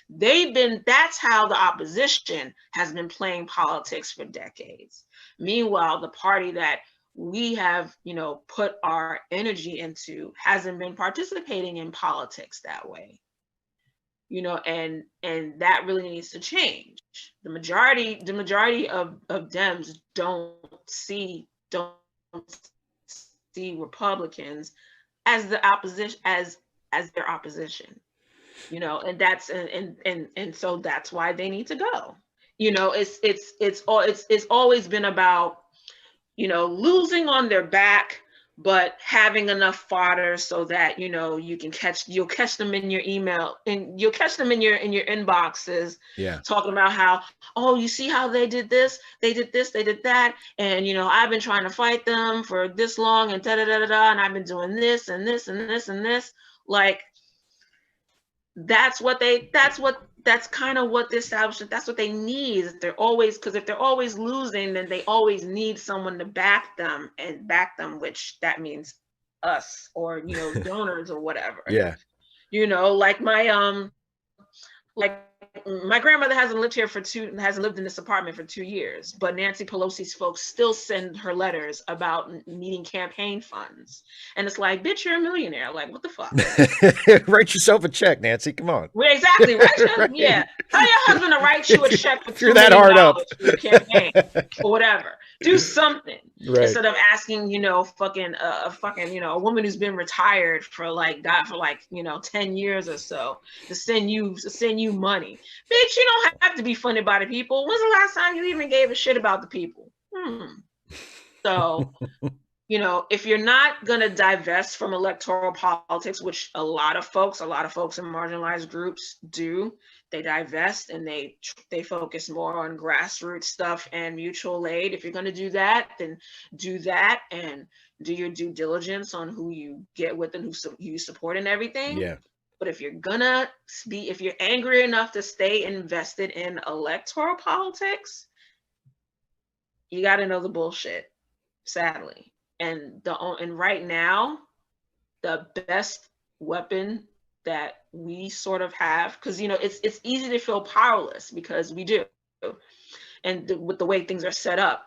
That's how the opposition has been playing politics for decades. Meanwhile, the party that we have, put our energy into hasn't been participating in politics that way. And that really needs to change. The majority of Dems don't see Republicans as the opposition, as their opposition. And that's and so that's why they need to go. It's always been about, losing on their back, but having enough fodder so that, you'll catch them in your email, and you'll catch them in your inboxes, talking about how, oh, you see how they did this, they did that, and I've been trying to fight them for this long, and and I've been doing this and this and this and this. Like, that's kind of what the establishment, that's what they need. If they're always losing, then they always need someone to back them, which that means us, or donors or whatever. My grandmother hasn't lived in this apartment for 2 years, but Nancy Pelosi's folks still send her letters about needing campaign funds. And it's like, bitch, you're a millionaire. Like, what the fuck? Write yourself a check, Nancy. Come on. Exactly. Right? Yeah. Tell your husband to write you a check for $2 that hard up for your campaign or whatever. Do something instead of asking, a woman who's been retired for 10 years or so to send you money. Bitch, you don't have to be funded by the people. When's the last time you even gave a shit about the people? So, if you're not going to divest from electoral politics, which a lot of folks in marginalized groups do, they divest and they focus more on grassroots stuff and mutual aid. If you're going to do that, then do that, and do your due diligence on who you get with and who you support and everything. Yeah. But if you're angry enough to stay invested in electoral politics, you got to know the bullshit, sadly. And right now, the best weapon that we sort of have, because it's easy to feel powerless, because we do, and with the way things are set up,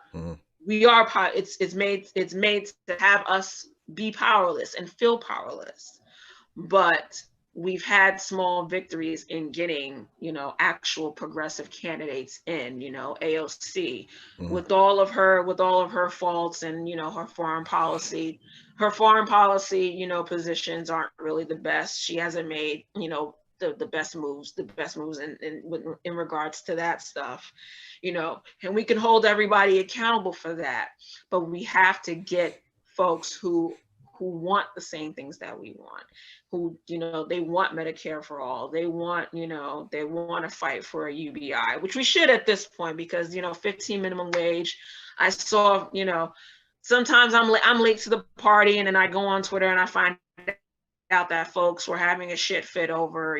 we are it's made to have us be powerless and feel powerless. But we've had small victories in getting, actual progressive candidates in, AOC, with all of her faults and, her foreign policy positions aren't really the best. She hasn't made, the best moves in regards to that stuff, and we can hold everybody accountable for that. But we have to get folks who want the same things that we want, who, they want Medicare for all. They want, they want to fight for a UBI, which we should at this point, because, 15 minimum wage. I saw, sometimes I'm late to the party, and then I go on Twitter and I find out that folks were having a shit fit over,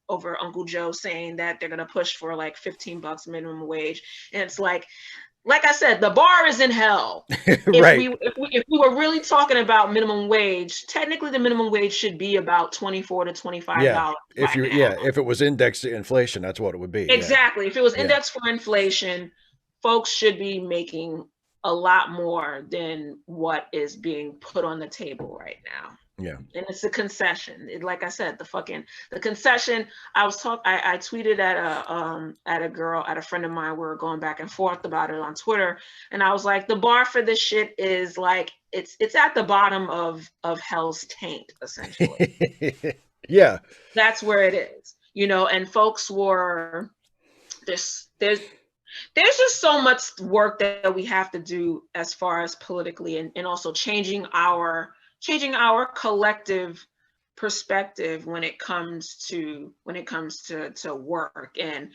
over Uncle Joe saying that they're going to push for like $15 minimum wage. And it's like I said, the bar is in hell. If we were really talking about minimum wage, technically the minimum wage should be about $24 to $25. If it was indexed to inflation, that's what it would be. Exactly. If it was indexed for inflation, folks should be making a lot more than what is being put on the table right now. Yeah. And it's a concession. Like I said, the concession. I tweeted at a girl, at a friend of mine. We were going back and forth about it on Twitter, and I was like, the bar for this shit is like it's at the bottom of hell's taint, essentially. Yeah. That's where it is, and folks were there's just so much work that we have to do as far as politically, and also changing our collective perspective when it comes to work. And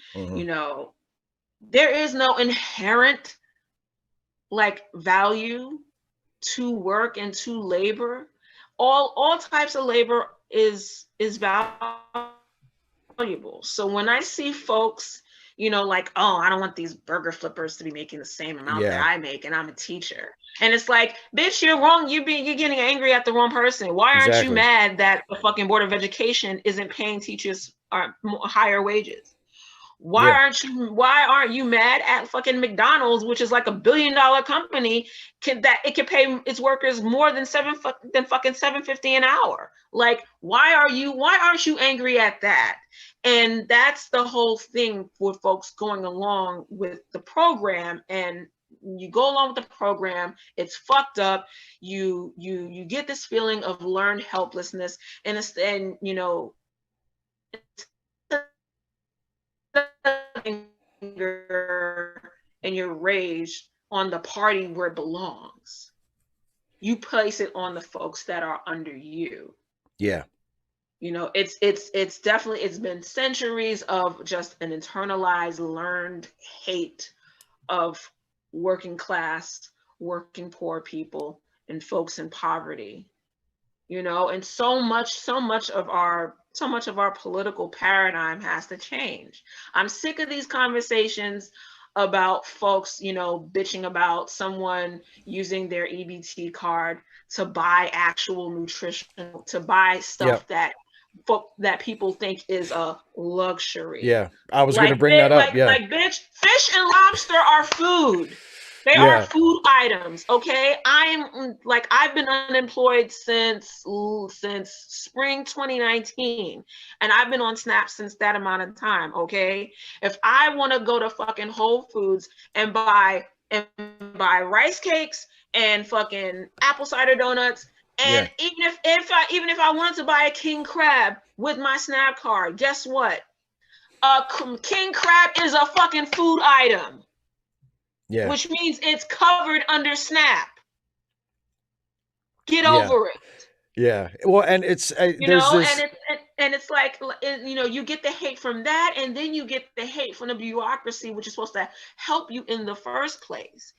there is no inherent like value to work and to labor. All types of labor is valuable. So when I see folks, like, oh, I don't want these burger flippers to be making the same amount that I make, and I'm a teacher. And it's like, bitch, you're wrong. You're getting angry at the wrong person. Why aren't you mad that the fucking Board of Education isn't paying teachers higher wages? Why aren't you mad at fucking McDonald's, which is like $1 billion company, that it can pay its workers more than fucking $7.50 an hour? Like, why aren't you angry at that? And that's the whole thing with folks going along with the program. And you go along with the program, it's fucked up. You get this feeling of learned helplessness, and anger and your rage on the party where it belongs. You place it on the folks that are under you. Yeah. It's definitely, it's been centuries of just an internalized, learned hate of working class, working poor people, and folks in poverty. And so much of our political paradigm has to change. I'm sick of these conversations about folks, bitching about someone using their EBT card to buy actual nutrition, to buy stuff that people think is a luxury. Yeah, I was going to bring that up. Like, bitch, fish and lobster are food. They are food items, okay? I've been unemployed since spring 2019, and I've been on SNAP since that amount of time, okay? If I want to go to fucking Whole Foods and buy rice cakes and fucking apple cider donuts, and even if I wanted to buy a king crab with my SNAP card, guess what? King crab is a fucking food item. Yeah. Which means it's covered under SNAP. Get over it. Yeah. Well, and it's and it's like, you get the hate from that, and then you get the hate from the bureaucracy, which is supposed to help you in the first place.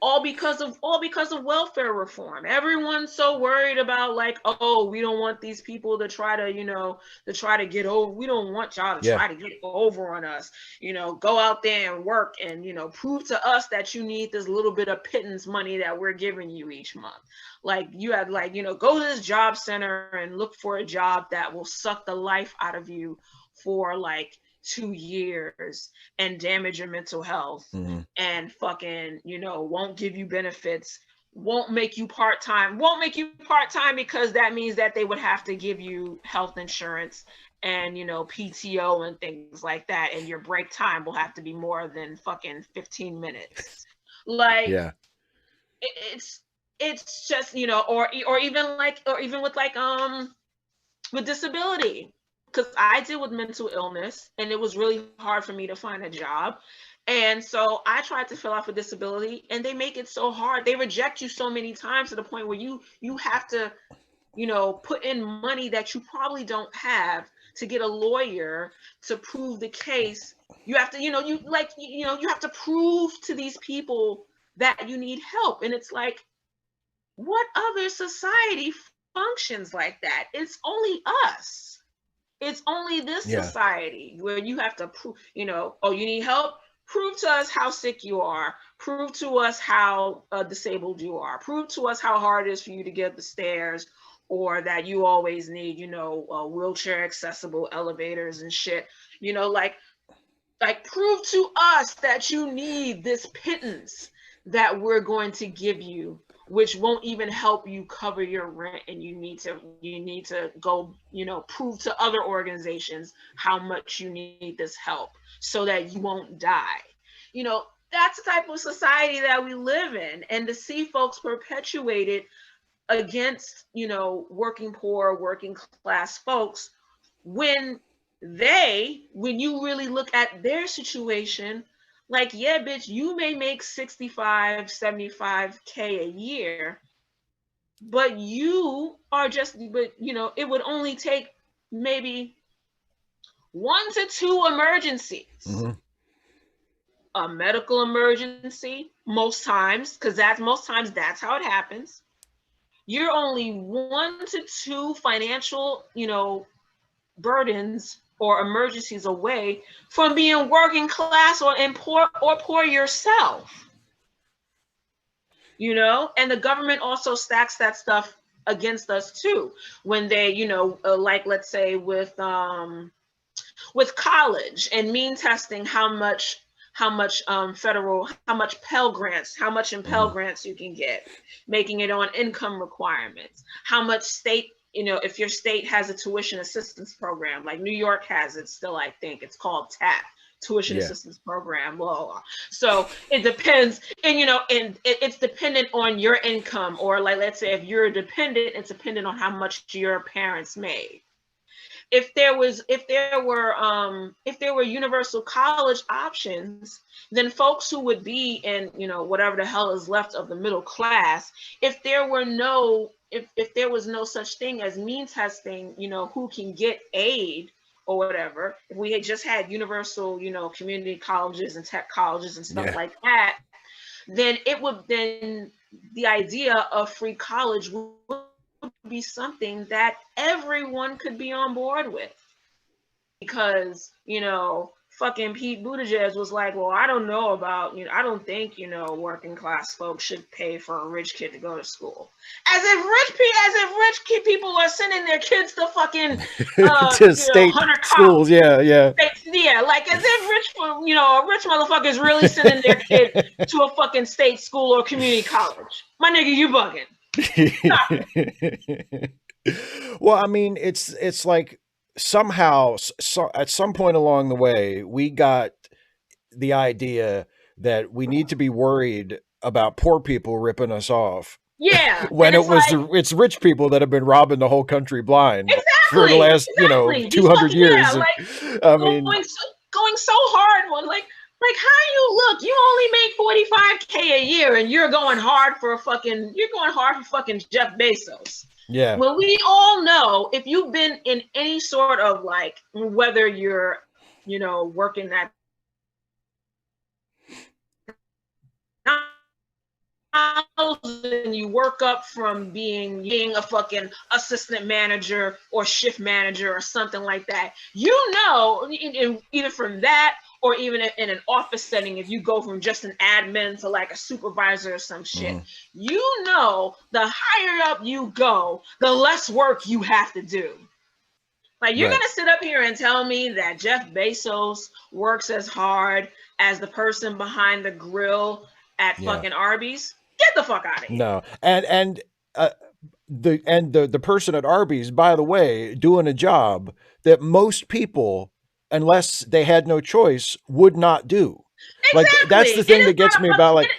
All because of welfare reform. Everyone's so worried about, like, oh, we don't want these people to try to get over. We don't want y'all to try to get over on us. Go out there and work and, prove to us that you need this little bit of pittance money that we're giving you each month. Like, you had, like, go to this job center and look for a job that will suck the life out of you for like 2 years and damage your mental health, and fucking, won't give you benefits, won't make you part-time because that means that they would have to give you health insurance and, PTO and things like that. And your break time will have to be more than fucking 15 minutes. Like, it's just, or even with disability. Because I deal with mental illness, and it was really hard for me to find a job. And so I tried to fill out for disability, and they make it so hard. They reject you so many times to the point where you have to, put in money that you probably don't have to get a lawyer to prove the case. You have to, you have to prove to these people that you need help. And it's like, what other society functions like that? It's only us. It's only this society where you have to prove, oh, you need help? Prove to us how sick you are. Prove to us how disabled you are. Prove to us how hard it is for you to get up the stairs, or that you always need, wheelchair accessible elevators and shit. Like prove to us that you need this pittance that we're going to give you, which won't even help you cover your rent, and you need to go, prove to other organizations how much you need this help so that you won't die. That's the type of society that we live in. And to see folks perpetuate it against, working poor, working class folks, when you really look at their situation, like, yeah, bitch, you may make 65, 75K a year, but it would only take maybe 1 to 2 emergencies. Mm-hmm. A medical emergency, most times, because that's how it happens. You're only 1 to 2 financial, burdens or emergencies away from being working class or poor yourself. And the government also stacks that stuff against us too, when they, like, let's say with college and mean testing, how much federal, how much Pell Grants, how much in Pell Grants you can get, making it on income requirements, how much state, if your state has a tuition assistance program, like New York has it still, I think it's called TAP, tuition assistance program, blah, blah, blah. So it depends, and it's dependent on your income, or like, let's say if you're a dependent, it's dependent on how much your parents made. If there were universal college options, then folks who would be in, whatever the hell is left of the middle class, if there was no such thing as mean testing, who can get aid or whatever, if we had just had universal, community colleges and tech colleges and stuff like that, then the idea of free college would be something that everyone could be on board with. Because, fucking Pete Buttigieg was like, well, I don't know about, I don't think, working class folks should pay for a rich kid to go to school. As if rich kid people are sending their kids to fucking to state schools, yeah. Yeah, like as if rich motherfuckers really sending their kid to a fucking state school or community college. My nigga, you bugging. Well, I mean, it's like somehow, at some point along the way, we got the idea that we need to be worried about poor people ripping us off. Yeah. When it's rich people that have been robbing the whole country blind for the last 200 years. Yeah, like, I mean, going so hard one, like how you look, you only make 45K a year and you're going hard for fucking Jeff Bezos. Yeah. Well, we all know, if you've been in any sort of, like, whether you're, working at and you work up from being a fucking assistant manager or shift manager or something like that, either from that or even in an office setting, if you go from just an admin to like a supervisor or some shit, the higher up you go, the less work you have to do. Like, you're gonna sit up here and tell me that Jeff Bezos works as hard as the person behind the grill at fucking Arby's? Get the fuck out of here. No, and the person at Arby's, by the way, doing a job that most people, unless they had no choice, would not do. Exactly. Like, that's the thing that gets me about, like,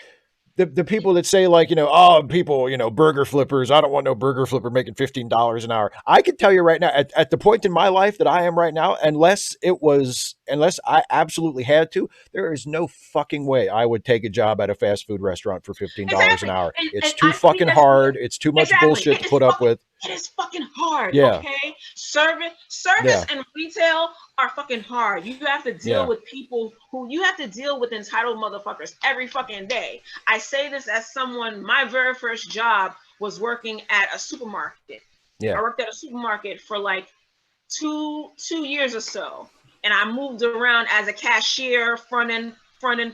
the people that say, like, people, burger flippers, I don't want no burger flipper making $15 an hour. I can tell you right now, at the point in my life that I am right now, unless I absolutely had to, there is no fucking way I would take a job at a fast food restaurant for $15 an hour. It's too fucking hard. It's too much bullshit to put up with. It is fucking hard. Yeah. Okay. Service and retail are fucking hard. You have to deal with people you have to deal with entitled motherfuckers every fucking day. I say this as someone, my very first job was working at a supermarket. Yeah. I worked at a supermarket for like two years or so. And I moved around as a cashier, front end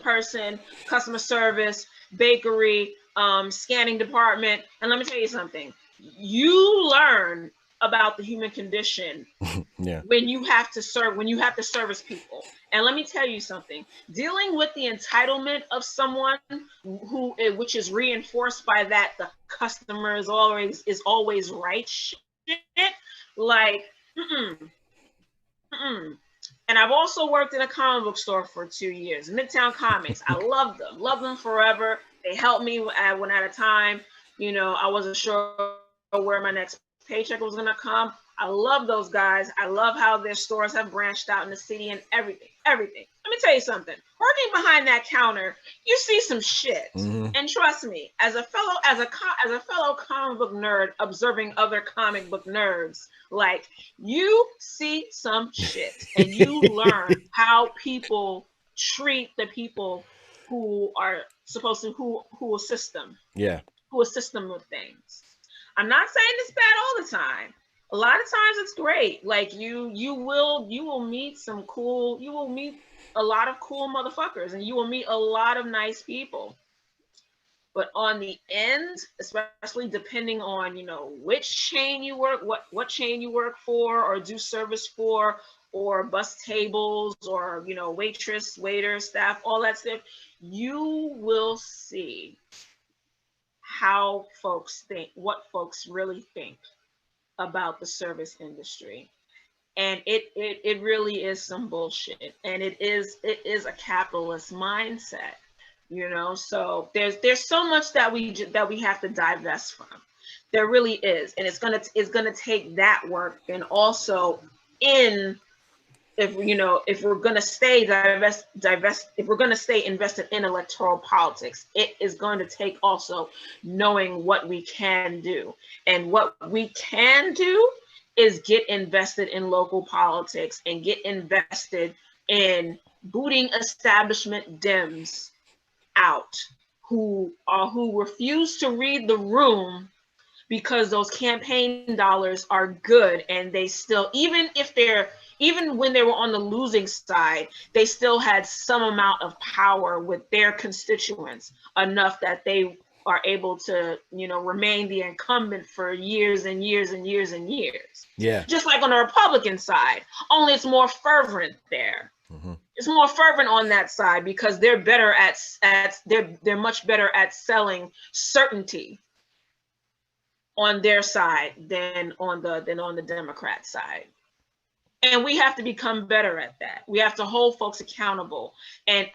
person, customer service, bakery, scanning department. And let me tell you something. You learn about the human condition Yeah. when you have to service people. And let me tell you something, dealing with the entitlement of someone who, which is reinforced by that the customer is always right shit, like, And I've also worked in a comic book store for 2 years, Midtown Comics. I love them forever. They helped me when at a time, I wasn't sure where my next paycheck was gonna come. I love those guys. I love how their stores have branched out in the city and everything. Let me tell you something. Working behind that counter, you see some shit. And trust me, as a fellow comic book nerd observing other comic book nerds, like, you see some shit and you learn how people treat the people who are supposed to who assist them. Yeah. Who assist them with things. I'm not saying it's bad all the time. A lot of times it's great. Like, you will meet a lot of cool motherfuckers, and you will meet a lot of nice people. But on the end, especially depending on, which chain you work, what chain you work for or do service for, or bus tables, or, waitress, waiter, staff, all that stuff, you will see how folks think, what folks really think about the service industry. And it really is some bullshit. And it is a capitalist mindset, so there's so much that we have to divest from. There really is. And it's gonna take that work. And also, if we're gonna stay if we're gonna stay invested in electoral politics, it is going to take also knowing what we can do. And what we can do is get invested in local politics and get invested in booting establishment Dems out who refuse to read the room, because those campaign dollars are good, and they still, even when they were on the losing side, they still had some amount of power with their constituents, enough that they are able to, remain the incumbent for years and years and years and years. Yeah. Just like on the Republican side, only it's more fervent there. It's more fervent on that side because they're better they're much better at selling certainty on their side than on the Democrat side. And we have to become better at that. We have to hold folks accountable and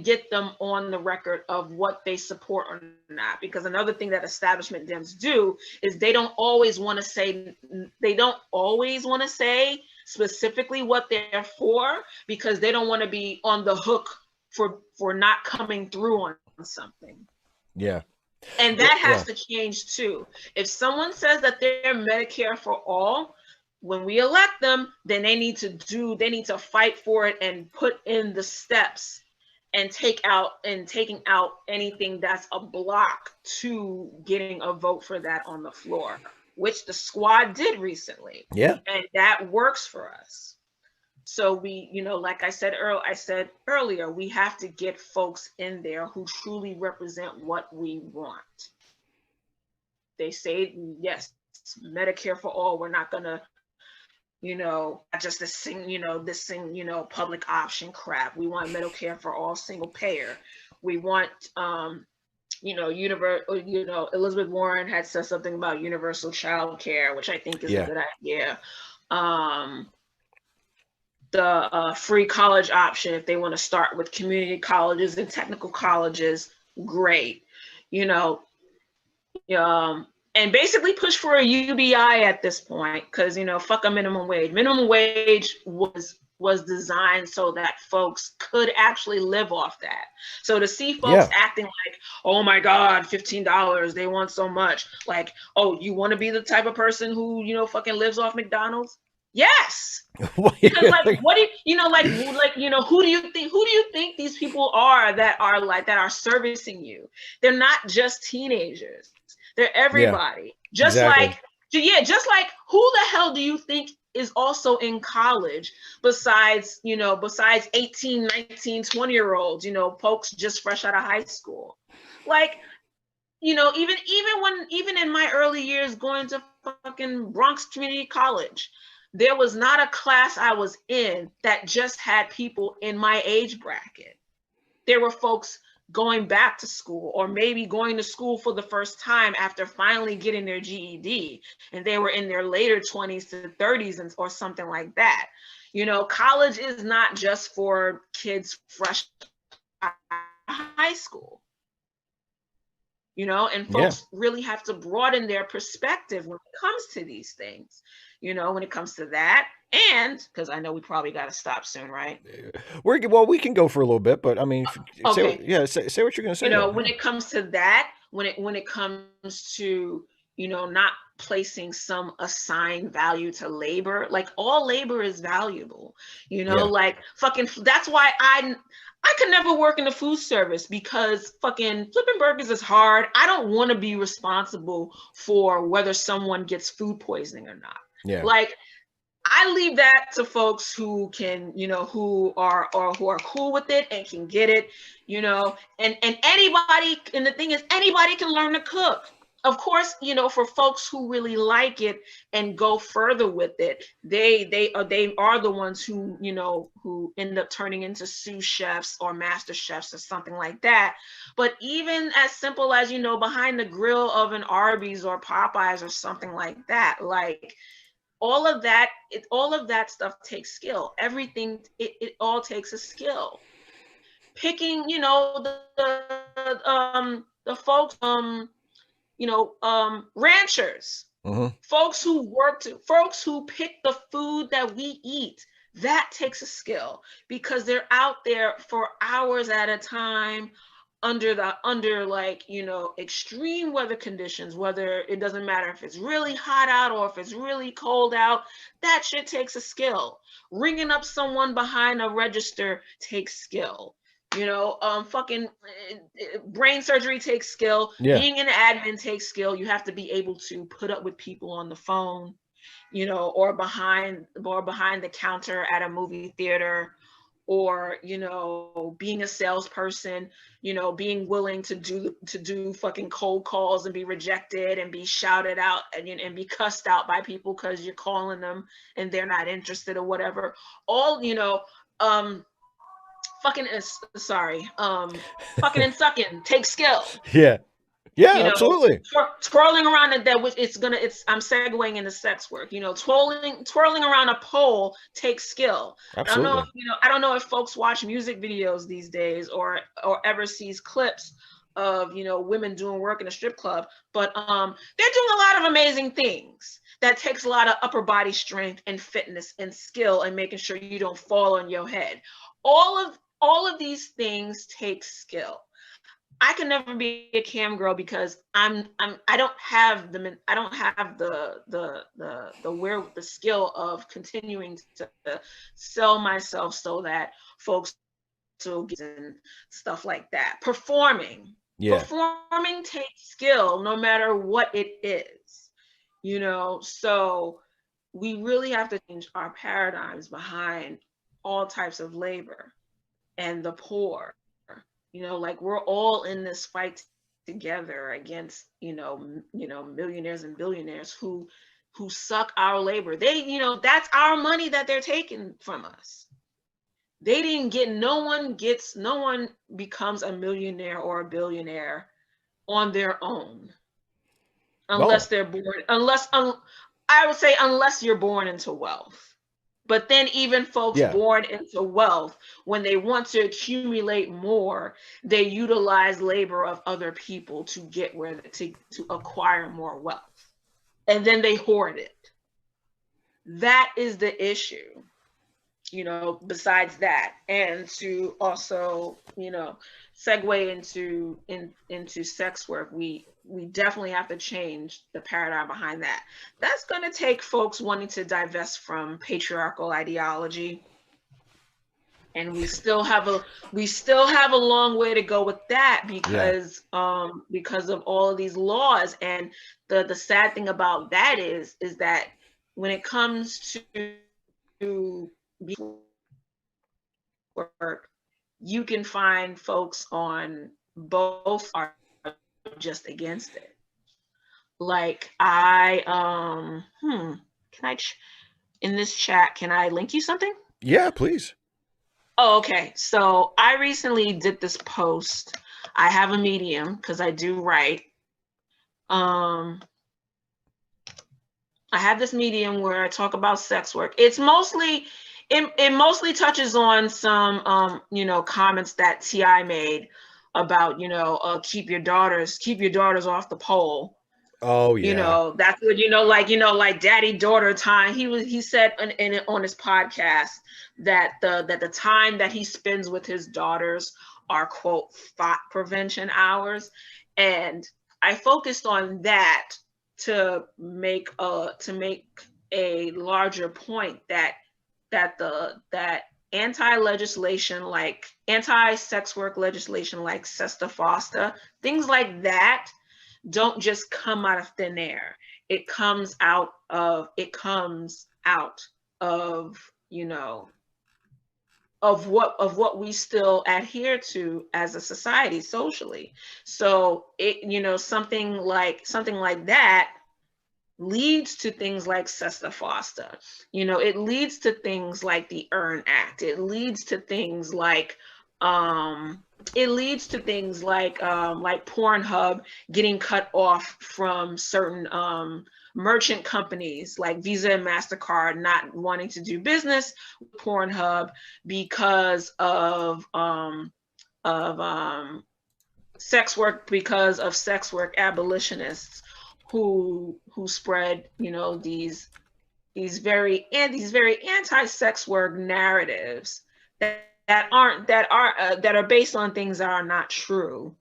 get them on the record of what they support or not. Because another thing that establishment Dems do is they don't always want to say specifically what they're for, because they don't want to be on the hook for not coming through on something. Yeah. And that has to change too. If someone says that they're Medicare for all, when we elect them, then they need to fight for it and put in the steps and taking out anything that's a block to getting a vote for that on the floor, which the squad did recently. Yeah. And that works for us. So we, like I said earlier, we have to get folks in there who truly represent what we want. They say, yes, Medicare for all. We're not gonna, just this public option crap. We want Medicare for all, single payer. We want, Elizabeth Warren had said something about universal child care, which I think is a good idea. The free college option, if they want to start with community colleges and technical colleges, great. And basically push for a UBI at this point, because fuck a minimum wage. Minimum wage was designed so that folks could actually live off that. So to see folks acting like, oh my God, $15, they want so much. Like, oh, you want to be the type of person who fucking lives off McDonald's? Yes. Because what do who do you think these people are that are servicing you? They're not just teenagers. They're everybody. Just like who the hell do you think is also in college besides 18, 19, 20-year-olds, folks just fresh out of high school? Like, you know, even in my early years going to fucking Bronx Community College, there was not a class I was in that just had people in my age bracket. There were folks going back to school, or maybe going to school for the first time after finally getting their GED, and they were in their later 20s to 30s or something like that. You know, college is not just for kids fresh out of high school. You know, and Yeah. folks really have to broaden their perspective when it comes to these things, you know, when it comes to that. And because I know we probably got to stop soon, right? Well, we can go for a little bit, but I mean, Okay. say what you're going to You say know, though. when it comes to that, when it comes to, you know, not placing some assigned value to labor, like all labor is valuable, you know, Yeah. like fucking, that's why I could never work in the food service, because fucking flipping burgers is hard. I don't want to be responsible for whether someone gets food poisoning or not. Yeah. Like, I leave that to folks who can, you know, who are, or who are cool with it and can get it, you know, and anybody, and the thing is, anybody can learn to cook. Of course, you know, for folks who really like it and go further with it, they are the ones who, you know, who end up turning into sous chefs or master chefs or something like that. But even as simple as, you know, behind the grill of an Arby's or Popeyes or something like that, like, all of that stuff takes skill. Everything, it all takes a skill. Picking, you know, the folks, you know, ranchers, Mm-hmm. folks who pick the food that we eat, that takes a skill, because they're out there for hours at a time, under like, you know, extreme weather conditions, whether it doesn't matter if it's really hot out or if it's really cold out. That shit takes a skill. Ringing up someone behind a register takes skill. You know, fucking brain surgery takes skill. Yeah. Being an admin takes skill. You have to be able to put up with people on the phone, you know, or behind the counter at a movie theater, or, you know, being a salesperson, you know, being willing to do fucking cold calls and be rejected and be shouted out and be cussed out by people because you're calling them and they're not interested or whatever. All, you know, fucking is sorry, fucking and sucking takes skill. Yeah. Yeah. You know, Absolutely. twirling around that, which it's I'm segueing into sex work. You know, twirling around a pole takes skill. I don't know if, Absolutely. you know, I don't know if folks watch music videos these days, or ever sees clips of, you know, women doing work in a strip club, but they're doing a lot of amazing things that takes a lot of upper body strength and fitness and skill, and making sure you don't fall on your head. All of these things take skill. I can never be a cam girl because I don't have the skill of continuing to sell myself so that folks will get and stuff like that. Yeah. Performing takes skill no matter what it is, you know. So we really have to change our paradigms behind all types of labor and the poor. You know, like, we're all in this fight together against, you know, millionaires and billionaires who suck our labor. They, you know, that's our money that they're taking from us. They didn't get, no one becomes a millionaire or a billionaire on their own, unless No. they're born, I would say, unless you're born into wealth. But then even folks Yeah. born into wealth, when they want to accumulate more, they utilize labor of other people to get to acquire more wealth. And then they hoard it. That is the issue, you know, besides that. And to also, you know, segue into sex work, we definitely have to change the paradigm behind that. That's going to take folks wanting to divest from patriarchal ideology, and we still have a long way to go with that, Yeah. because of all of these laws. And the sad thing about that is that when it comes to work, you can find folks on both are just against it. Like I can I in this chat, can I link you something? Yeah, please. Oh, okay. So I recently did this post. I have a Medium because I do write. I have this Medium where I talk about sex work. It's mostly it mostly touches on some comments that T.I. made about keep your daughters off the pole. Oh yeah. That's what like daddy daughter time. He said on his podcast that the time that he spends with his daughters are quote thought prevention hours, and I focused on that to make a larger point that anti-sex work legislation like SESTA FOSTA, things like that don't just come out of thin air. It comes out of what we still adhere to as a society socially. So something like that leads to things like SESTA FOSTA. It leads to things like the EARN Act. It leads to things like Pornhub getting cut off from certain merchant companies like Visa and MasterCard not wanting to do business with Pornhub because of sex work, because of sex work abolitionists who spread these very anti-sex work narratives that are based on things that are not true.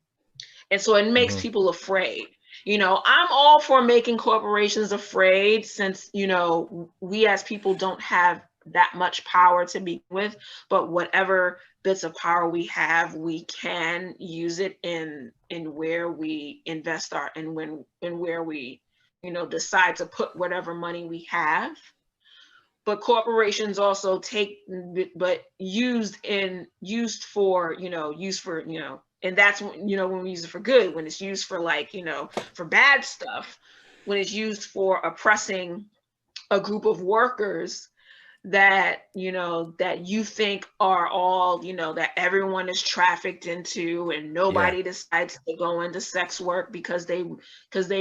And so it makes people afraid. I'm all for making corporations afraid, since we as people don't have that much power to begin with, but whatever bits of power we have, we can use it in where we invest where we decide to put whatever money we have. But corporations also used for and that's when we use it for good. When it's used for for bad stuff, when it's used for oppressing a group of workers that you think are all that everyone is trafficked into, and nobody decides to go into sex work because they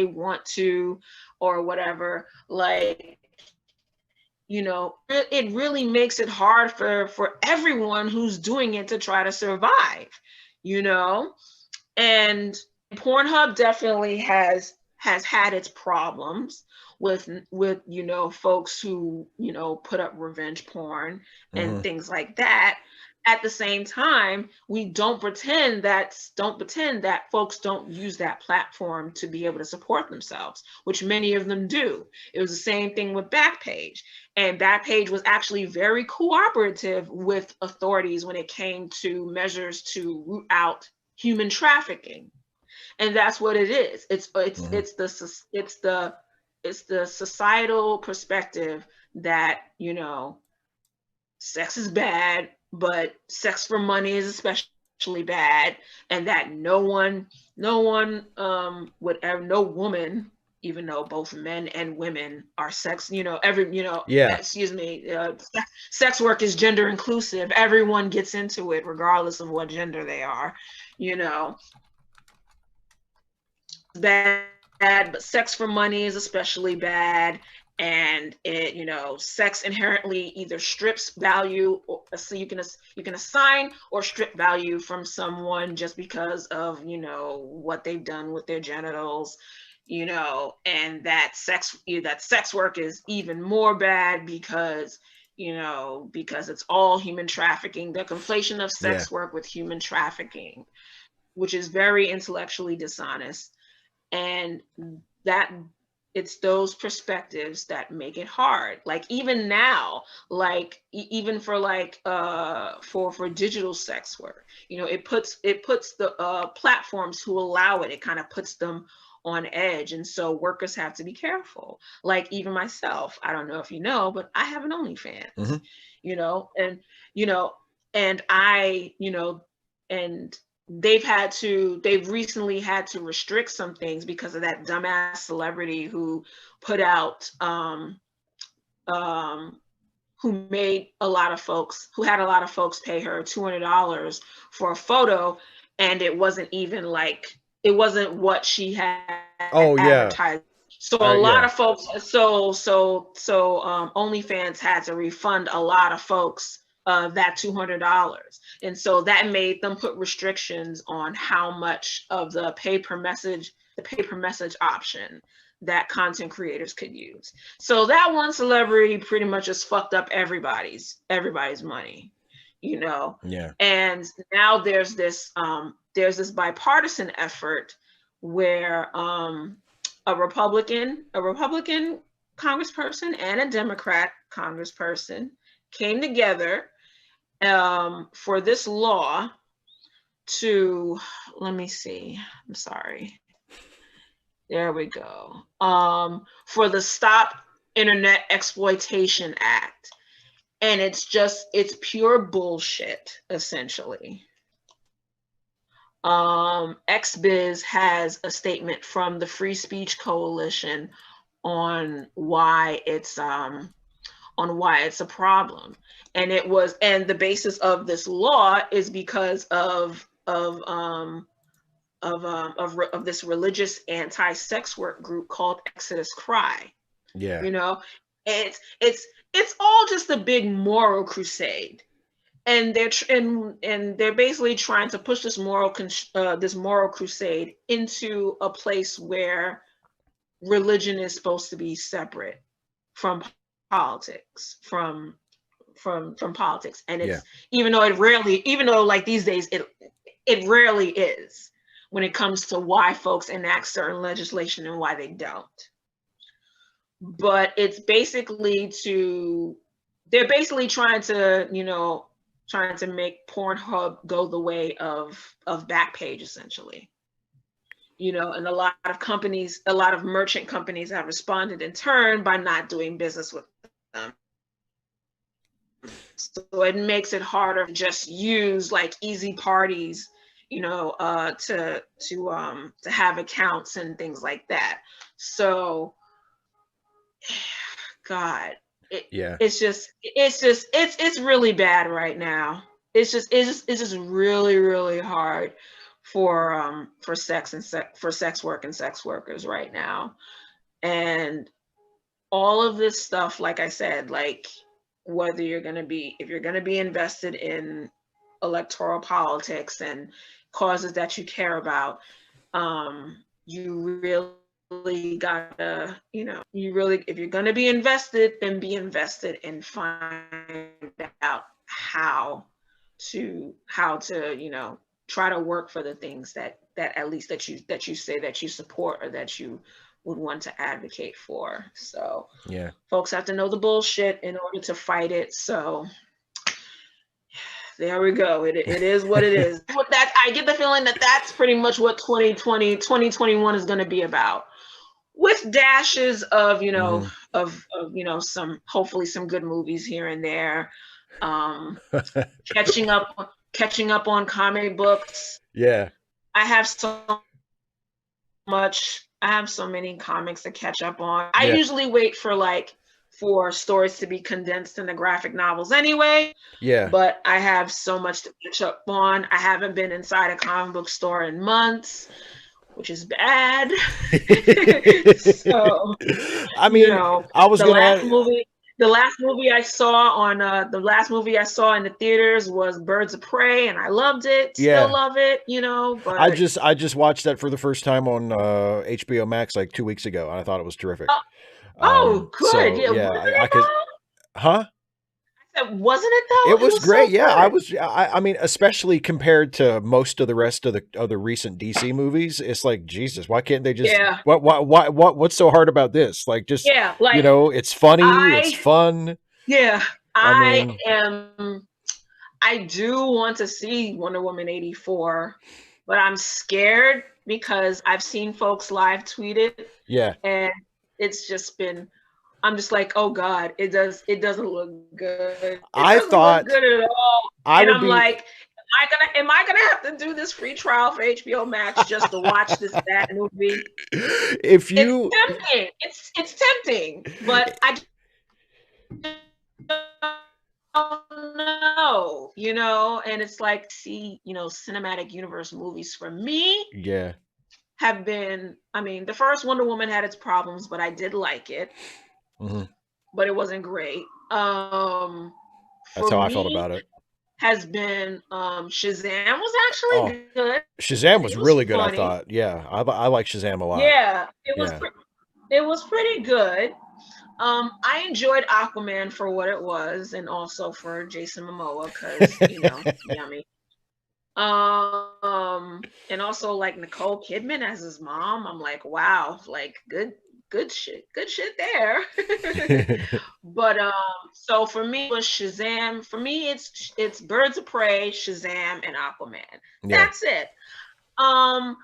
want to or whatever, it really makes it hard for everyone who's doing it to try to survive, and Pornhub definitely has had its problems with folks who put up revenge porn and things like that. At the same time, we don't pretend that folks don't use that platform to be able to support themselves, which many of them do. It was the same thing with Backpage, and Backpage was actually very cooperative with authorities when it came to measures to root out human trafficking. And that's what it is. It's the societal perspective that sex is bad, but sex for money is especially bad, and that no woman, even though both men and women are sex, sex work is gender inclusive. Everyone gets into it regardless of what gender they are, bad, but sex for money is especially bad. And it, sex inherently either strips value, so you can assign or strip value from someone just because of what they've done with their genitals, and that sex work is even more bad because it's all human trafficking. The conflation of sex work with human trafficking, which is very intellectually dishonest, and that it's those perspectives that make it hard. Like even now, even for for digital sex work, it puts the platforms who allow it kind of puts them on edge. And so workers have to be careful. Like even myself, I don't know if you know, but I have an OnlyFans, and I, and they've recently had to restrict some things because of that dumbass celebrity who put out who made a lot of folks who had a lot of folks pay her $200 for a photo, and it wasn't even like it wasn't what she had Oh yeah. advertised. So a lot Yeah. of folks, OnlyFans had to refund a lot of folks that $200, and so that made them put restrictions on how much of the pay per message option that content creators could use. So that one celebrity pretty much just fucked up everybody's money, you know. Yeah. And now there's this bipartisan effort where a Republican congressperson and a Democrat congressperson came together for this law to, let me see, I'm sorry. There we go. For the Stop Internet Exploitation Act. And it's pure bullshit, essentially. XBiz has a statement from the Free Speech Coalition on why it's a problem. And the basis of this law is because of this religious anti-sex work group called Exodus Cry. Yeah. You know, it's all just a big moral crusade, and they're basically trying to push this moral crusade into a place where religion is supposed to be separate from politics, from politics, and it's even though like these days it rarely is when it comes to why folks enact certain legislation and why they don't. But it's basically they're basically trying to make Pornhub go the way of Backpage, essentially. You know, and a lot of merchant companies have responded in turn by not doing business with them. So it makes it harder to just use like easy parties, you know, to have accounts and things like that. So, God, it's really bad right now. It's just really, really hard for sex work and sex workers right now. And all of this stuff, like I said, like if you're going to be invested in electoral politics and causes that you care about, you really gotta, if you're gonna be invested, then be invested and find out how to, try to work for the things that at least that you say that you support or that you would want to advocate for. So yeah, folks have to know the bullshit in order to fight it. So there we go. It is what it is. I get the feeling that that's pretty much what 2021 is going to be about, with dashes of some, hopefully some good movies here and there, catching up on comic books. Yeah, I have so many comics to catch up on. I usually wait for stories to be condensed into graphic novels anyway. Yeah. But I have so much to catch up on. I haven't been inside a comic book store in months, which is bad. So, I mean, I was the last movie I saw in the theaters was Birds of Prey, and I loved it. Still love it, but I just watched that for the first time on HBO Max like 2 weeks ago, and I thought it was terrific. Good. So, I could, huh? Wasn't it though? It was great. So I mean, especially compared to most of the rest of the recent DC movies, it's like, Jesus, why can't they just, what's so hard about this? Like, just, it's funny. It's fun. Yeah. I do want to see Wonder Woman 84, but I'm scared because I've seen folks live tweet it. Yeah. And it's just been, I'm just like, oh God, it doesn't look good. It doesn't look good at all. And I'm like, am I gonna have to do this free trial for HBO Max just to watch that movie? If It's you tempting. It's tempting, but I don't know, and it's like, see, cinematic universe movies for me yeah. have been, I mean, the first Wonder Woman had its problems, but I did like it, Mhm. but it wasn't great. That's For how I felt me about it. has been Shazam was Oh, actually good. Shazam was It was really good, I funny. thought. Yeah, I like Shazam a lot. Yeah, Yeah. it was pretty good. I enjoyed Aquaman for what it was, and also for Jason Momoa because yummy. And also like Nicole Kidman as his mom. I'm like, wow, like good shit there. But so for me it was Shazam. For me it's Birds of Prey, Shazam, and Aquaman. Yeah. That's it. Um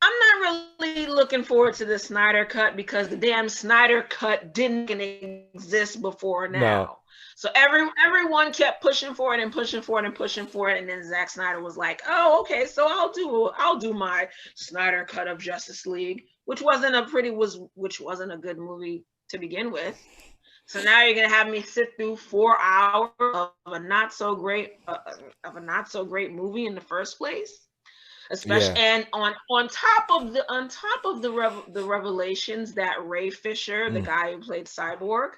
I'm not really looking forward to the Snyder Cut because the damn Snyder Cut didn't exist before No. now. So everyone kept pushing for it and pushing for it and pushing for it, and then Zack Snyder was like, "Oh, okay, so I'll do my Snyder Cut of Justice League," which wasn't a good movie to begin with. So now you're gonna have me sit through 4 hours of a not so great movie in the first place, especially, Yeah. and on top of the revelations that Ray Fisher, the Mm. guy who played Cyborg,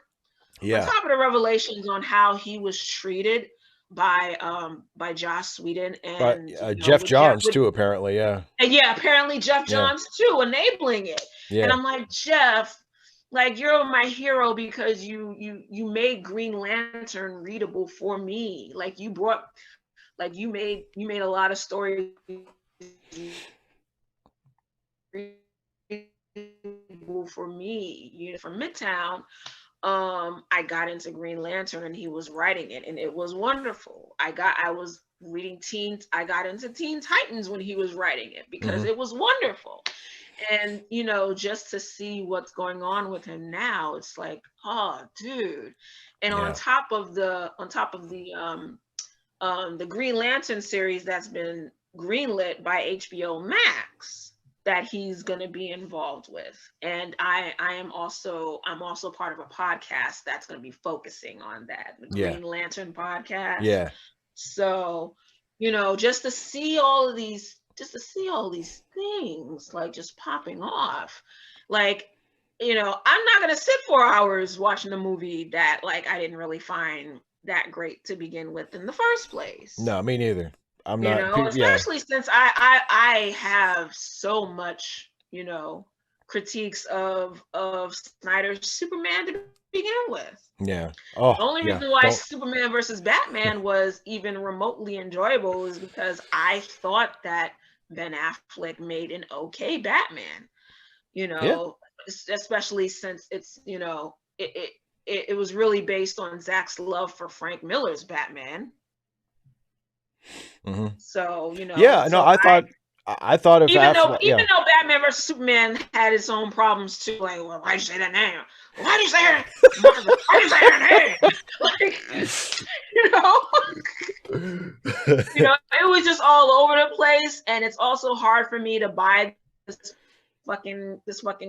on Yeah. top of the revelations on how he was treated by Joss Whedon, But and Jeff Johns too, apparently. Yeah. and yeah, apparently Jeff Yeah. Johns too, enabling it. And Yeah. I'm like, Jeff, like, you're my hero because you made Green Lantern readable for me. Like, you made a lot of stories for me, from Midtown. I got into Green Lantern and he was writing it, and it was wonderful. I was reading I got into Teen Titans when he was writing it because Hmm. it was wonderful. And just to see what's going on with him now, it's like, oh dude. And Yeah. on top of the Green Lantern series that's been greenlit by HBO Max that he's going to be involved with. And I'm also part of a podcast that's going to be focusing on that, the Yeah. Green Lantern podcast. Yeah. So, just to see all these things like just popping off. Like, I'm not going to sit 4 hours watching a movie that, like, I didn't really find that great to begin with in the first place. No, me neither. I'm not. Yeah. Especially since I have so much, critiques of Snyder's Superman to begin with. Yeah. The Oh, only yeah. reason why Don't. Superman versus Batman was even remotely enjoyable is because I thought that Ben Affleck made an okay Batman. Yeah. Especially since it was really based on Zack's love for Frank Miller's Batman. Hmm. So, Yeah. No, I thought if even though Affleck. Yeah. Batman versus Superman had its own problems too, like, well, why'd you say that name? Why'd you say that? Why'd you say that name? Like, it was just all over the place, and it's also hard for me to buy this fucking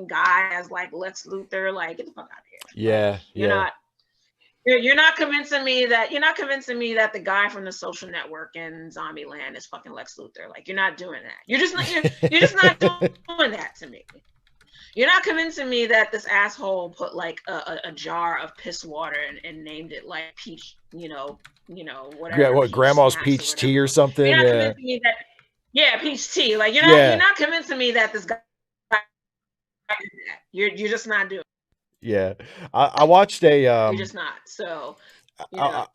guy as like Lex Luthor. Like, get the fuck out of here. Yeah. Like, Yeah. you're not convincing me that the guy from The Social Network in Zombieland is fucking Lex Luthor. Like, you're not doing that. You're just not doing that to me. You're not convincing me that this asshole put like a jar of piss water and named it like peach, whatever. What, grandma's Peach peach snacks tea or or something? You're not Yeah. convincing me that, yeah, peach tea. Like, you're Yeah. not convincing me that this guy did that. You're just not doing it. Yeah. I watched a You're just not. So, I,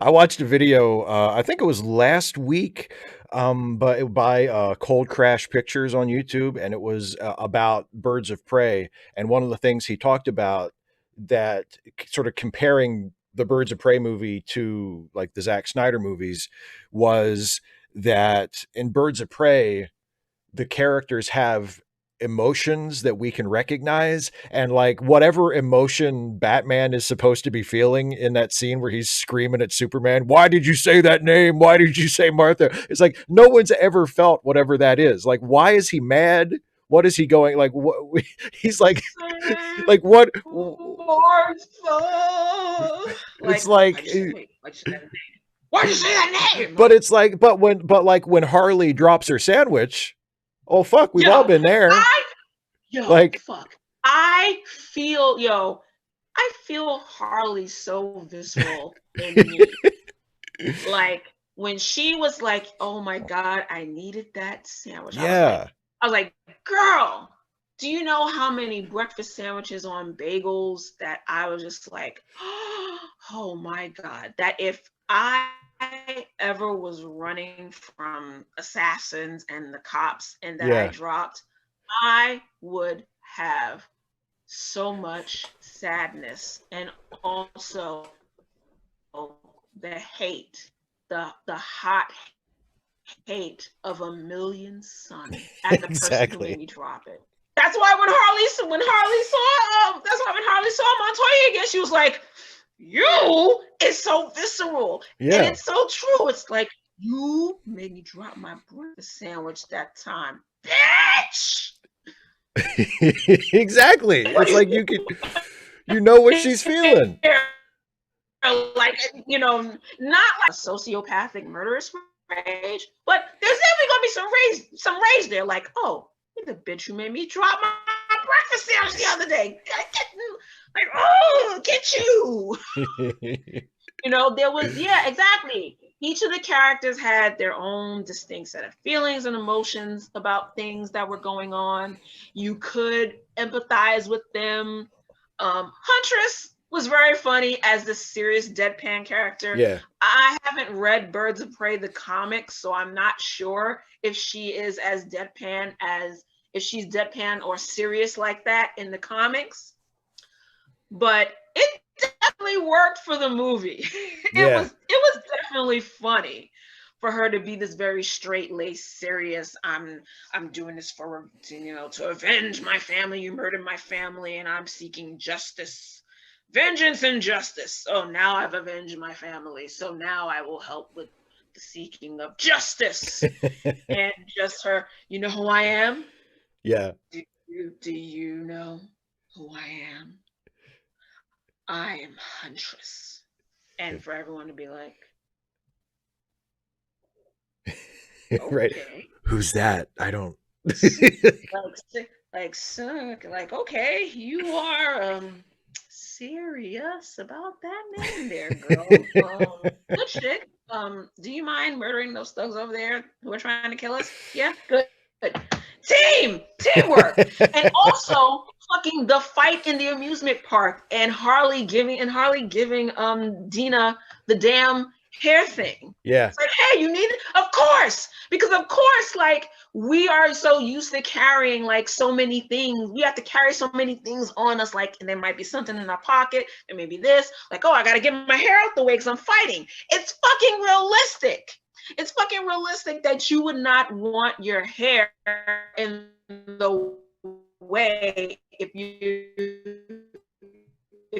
I watched a video. I think it was last week, but by Cold Crash Pictures on YouTube, and it was about Birds of Prey. And one of the things he talked about that sort of comparing the Birds of Prey movie to like the Zack Snyder movies was that in Birds of Prey, the characters have emotions that we can recognize, and like whatever emotion Batman is supposed to be feeling in that scene where he's screaming at Superman, why did you say that name? Why did you say Martha? It's like no one's ever felt whatever that is. Like, why is he mad? What is he going like? What he's like what? Martha. It's Like, like, why'd you say that name? but it's like, but when Harley drops her sandwich, oh fuck, we've all been there. Like, fuck. I feel Harley so visceral in me. Like when she was like, "Oh my god, I needed that sandwich." yeah. I was like, "Girl, do you know how many breakfast sandwiches on bagels that I was just like, oh my god, that if I ever was running from assassins and the cops and that I dropped, I would have so much sadness and also the hate, the hot hate of a million suns at the person who made me drop it. That's why when Harley saw Montoya again, she was like, "You is so visceral." Yeah. And it's so true. It's like, you made me drop my breakfast sandwich that time, bitch. Exactly. It's like you know what she's feeling. Like, not like a sociopathic murderous rage, but there's definitely gonna be some rage there. Like, oh, you're the bitch who made me drop my breakfast sandwich the other day. Like, oh, get you. There was, exactly. Each of the characters had their own distinct set of feelings and emotions about things that were going on. You could empathize with them. Huntress was very funny as the serious deadpan character. Yeah. I haven't read Birds of Prey, the comics, so I'm not sure if she is as deadpan if she's deadpan or serious like that in the comics. But it definitely worked for the movie. It was definitely funny for her to be this very straight-laced, serious, I'm doing this for, to avenge my family. You murdered my family and I'm seeking justice. Vengeance and justice. Oh, now I've avenged my family. So now I will help with the seeking of justice. And just her, you know who I am? Yeah. Do you know who I am? I am Huntress. And for everyone to be like, okay. Right. Who's that? I don't like, okay, you are serious about that name there, girl. Good shit. Do you mind murdering those thugs over there who are trying to kill us? Yeah, good. Teamwork. And also fucking the fight in the amusement park and Harley giving Dina the damn hair thing. Yeah. It's like, hey, you need it? Of course. Because of course, like, we are so used to carrying like so many things. We have to carry so many things on us, like, and there might be something in our pocket, and maybe this, like, oh, I gotta get my hair out the way because I'm fighting. It's fucking realistic. It's fucking realistic that you would not want your hair in the way if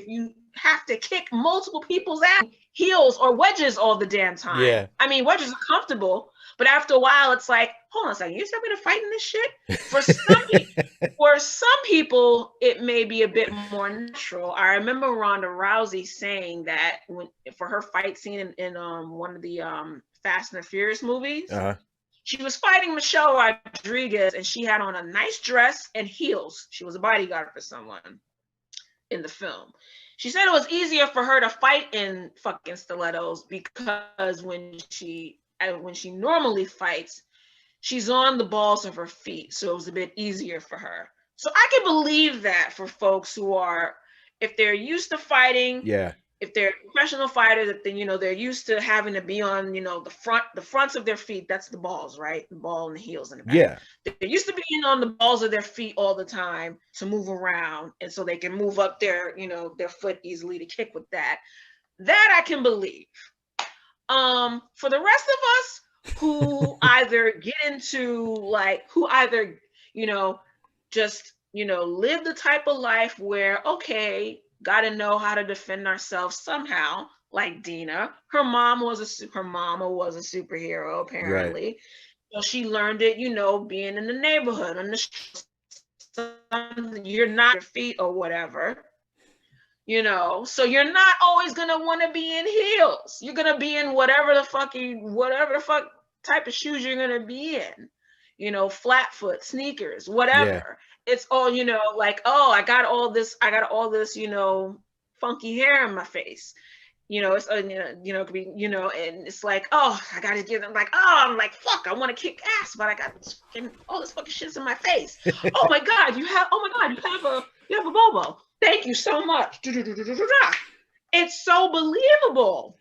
you have to kick multiple people's ass, heels or wedges all the damn time. Yeah. I mean, wedges are comfortable, but after a while, it's like, hold on a second, you expect me to fight in this shit? For some people, it may be a bit more natural. I remember Ronda Rousey saying that for her fight scene in one of the Fast and the Furious movies, she was fighting Michelle Rodriguez, and she had on a nice dress and heels. She was a bodyguard for someone in the film. She said it was easier for her to fight in fucking stilettos because when she normally fights, she's on the balls of her feet, so it was a bit easier for her. So I can believe that for folks who are, if they're used to fighting, if they're professional fighters, if they're used to having to be on, the fronts of their feet, that's the balls, right? The ball and the heels in the back. Yeah. They're used to being on the balls of their feet all the time to move around, and so they can move up their foot easily to kick with that. That I can believe. For the rest of us who either get into who either, just, live the type of life where, okay, got to know how to defend ourselves somehow. Like Dina, her mama was a superhero Right. apparently. So she learned it, being in the neighborhood, on the streets, you're not your feet or whatever. So you're not always gonna want to be in heels. You're gonna be in whatever the fuck type of shoes you're gonna be in. Flat foot, sneakers, Yeah. whatever. It's all, like, oh, I got all this, funky hair in my face. It's it could be, and it's like, oh, I gotta give them, like, oh, I'm like, fuck, I want to kick ass, but I got all this fucking shit's in my face. Oh my god, you have a bobo. Thank you so much. It's so believable.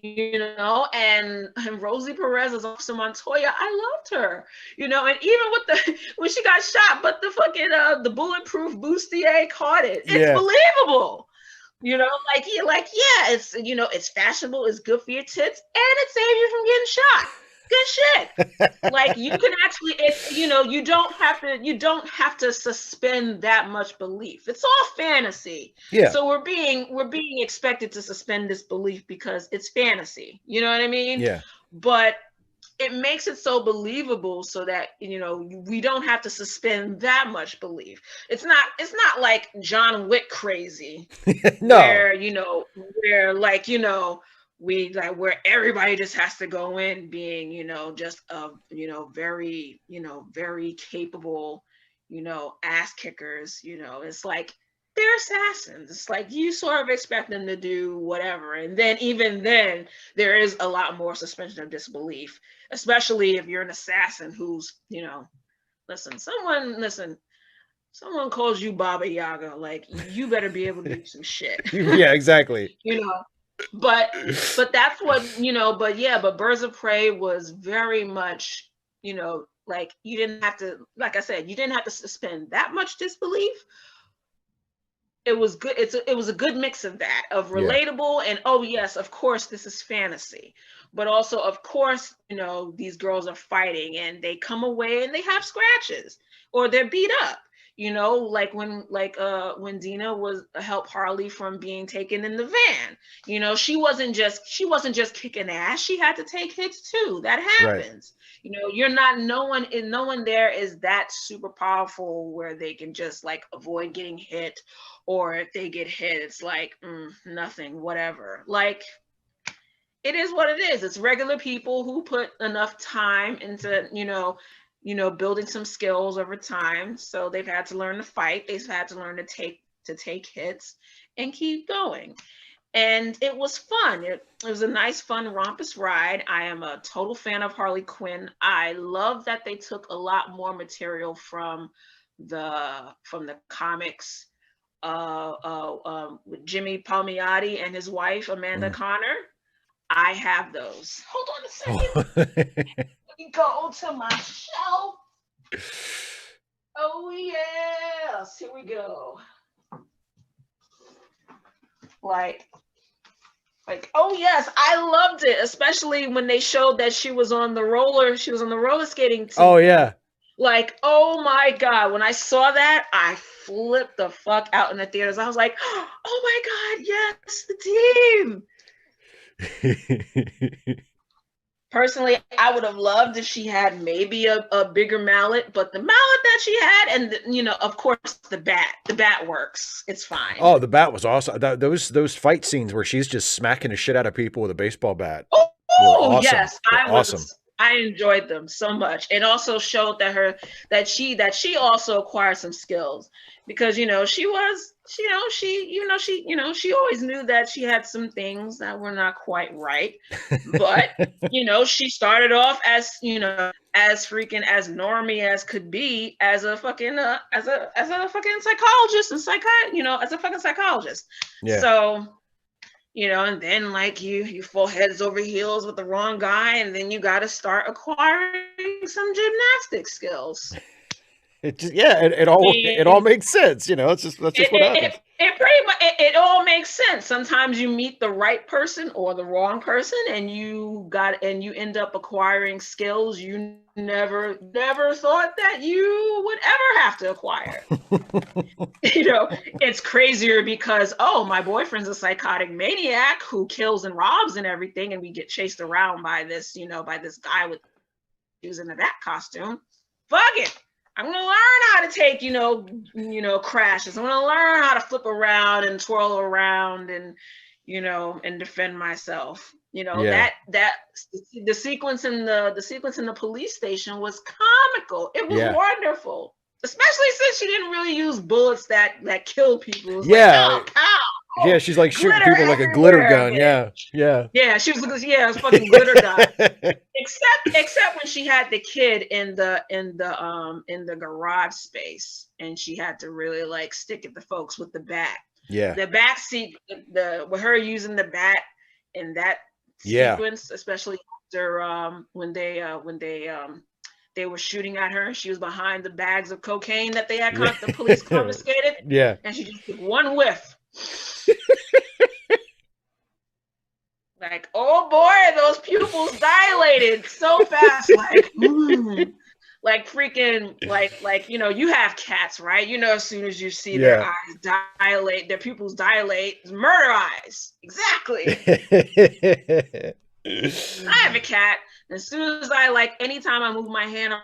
And Rosie Perez as Officer Montoya, I loved her. And even with when she got shot, but the fucking the bulletproof bustier caught it. It's believable. It's it's fashionable, it's good for your tits, and it saves you from getting shot. Good shit. Like, you can actually, you don't have to suspend that much belief. It's all fantasy. Yeah. So we're being expected to suspend this belief because it's fantasy. You know what I mean? Yeah. But it makes it so believable so that, we don't have to suspend that much belief. It's not like John Wick crazy. No. Where everybody just has to go in being, just a, very, very capable, ass kickers. It's like, they're assassins. It's like, you sort of expect them to do whatever. And then even then, there is a lot more suspension of disbelief, especially if you're an assassin who's, someone calls you Baba Yaga, like, you better be able to do some shit. Yeah, exactly. But that's what, but Birds of Prey was very much, like, you didn't have to, like I said, you didn't have to suspend that much disbelief. It was good. It was a good mix of that, of relatable and, oh yes, of course this is fantasy, but also, of course, these girls are fighting and they come away and they have scratches or they're beat up. Like when Dina was help Harley from being taken in the van. She wasn't just kicking ass. She had to take hits too. That happens. Right. You're not, no one there is that super powerful where they can just, like, avoid getting hit, or if they get hit, it's like nothing, whatever. Like, it is what it is. It's regular people who put enough time into, building some skills over time. So they've had to learn to fight. They've had to learn to take hits and keep going. And it was fun. It was a nice, fun, rompous ride. I am a total fan of Harley Quinn. I love that they took a lot more material from the comics with Jimmy Palmiotti and his wife, Amanda Connor. I have those. Hold on a second. Let me go to my shelf. Oh, yes. Here we go. Like, oh yes, I loved it, especially when they showed that she was on the roller skating team. Oh yeah. Like, oh my God, when I saw that, I flipped the fuck out in the theaters. I was like, oh my God, yes, the team. Personally, I would have loved if she had maybe a bigger mallet, but the mallet that she had, and of course, the bat works. It's fine. Oh, the bat was awesome. Those fight scenes where she's just smacking the shit out of people with a baseball bat. Oh awesome. Yes, I enjoyed them so much. It also showed that she also acquired some skills, because she always knew that she had some things that were not quite right, but she started off as as freaking as normie as could be, as a fucking as a fucking psychologist and as a fucking psychologist. Yeah. So and then, like, you fall heads over heels with the wrong guy, and then you got to start acquiring some gymnastic skills. It just, it all makes sense. It's just, that's just what happens. It it all makes sense. Sometimes you meet the right person or the wrong person, and you end up acquiring skills you never thought that you would ever have to acquire. It's crazier because, oh, my boyfriend's a psychotic maniac who kills and robs and everything, and we get chased around by this guy with shoes in the bat costume. Fuck it. I'm gonna learn how to take, crashes. I'm gonna learn how to flip around and twirl around and, and defend myself. Yeah. That the sequence in the police station was comical. It was wonderful, especially since she didn't really use bullets that killed people. It was like, oh, pow. Yeah, she's like shooting people like a glitter gun. Yeah. Yeah, she was. Yeah, it was fucking glitter gun. Except when she had the kid in the garage space, and she had to really like stick at the folks with the bat. Yeah. The bat seat, with her using the bat in that sequence, especially after when they were shooting at her, she was behind the bags of cocaine that they had the police confiscated. Yeah. And she just took one whiff. Like, oh boy, those pupils dilated so fast, like freaking, like you have cats, right? As soon as you see their eyes dilate, their pupils dilate, murder eyes. Exactly. I have a cat. As soon as anytime I move my hand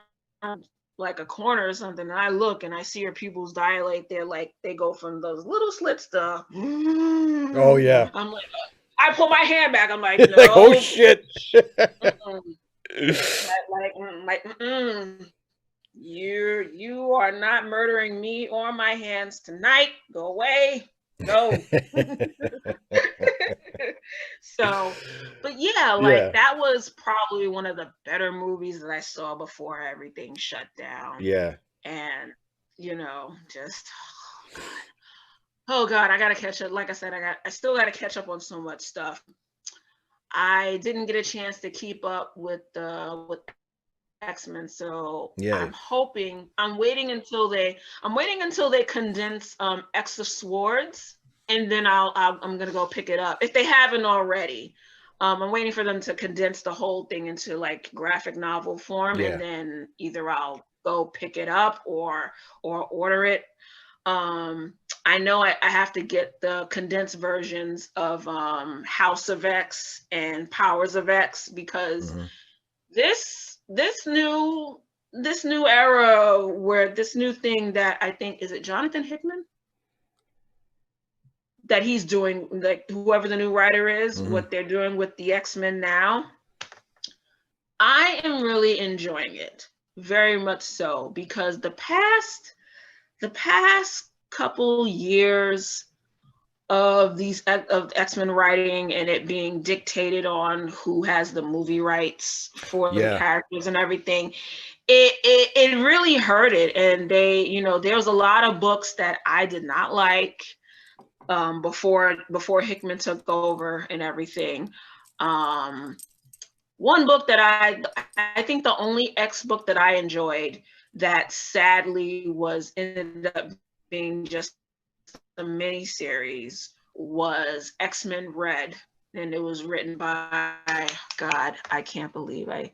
around like a corner or something, and I look and I see her pupils dilate, they go from those little slits to. Oh yeah. I'm like. I pull my hand back. I'm like, no. Like, oh shit. You are not murdering me or my hands tonight. Go away. No. So, but yeah, that was probably one of the better movies that I saw before everything shut down. Yeah. And, just, oh God, I gotta catch up. Like I said, I still gotta catch up on so much stuff. I didn't get a chance to keep up with X-Men, so I'm waiting until they condense X of Swords, and then I'm gonna go pick it up if they haven't already. I'm waiting for them to condense the whole thing into like graphic novel form, and then either I'll go pick it up or order it. I know I have to get the condensed versions of House of X and Powers of X, because this new era, where this new thing that I think, is it Jonathan Hickman that he's doing, like whoever the new writer is, what they're doing with the X-Men now, I am really enjoying it, very much so, because the past couple years of X-Men writing, and it being dictated on who has the movie rights for the characters and everything, it really hurt it. And they, there was a lot of books that I did not like before Hickman took over and everything. One book that I think the only X book that I enjoyed that sadly ended up being just a mini series was X-Men Red, and it was written by, God, I can't believe I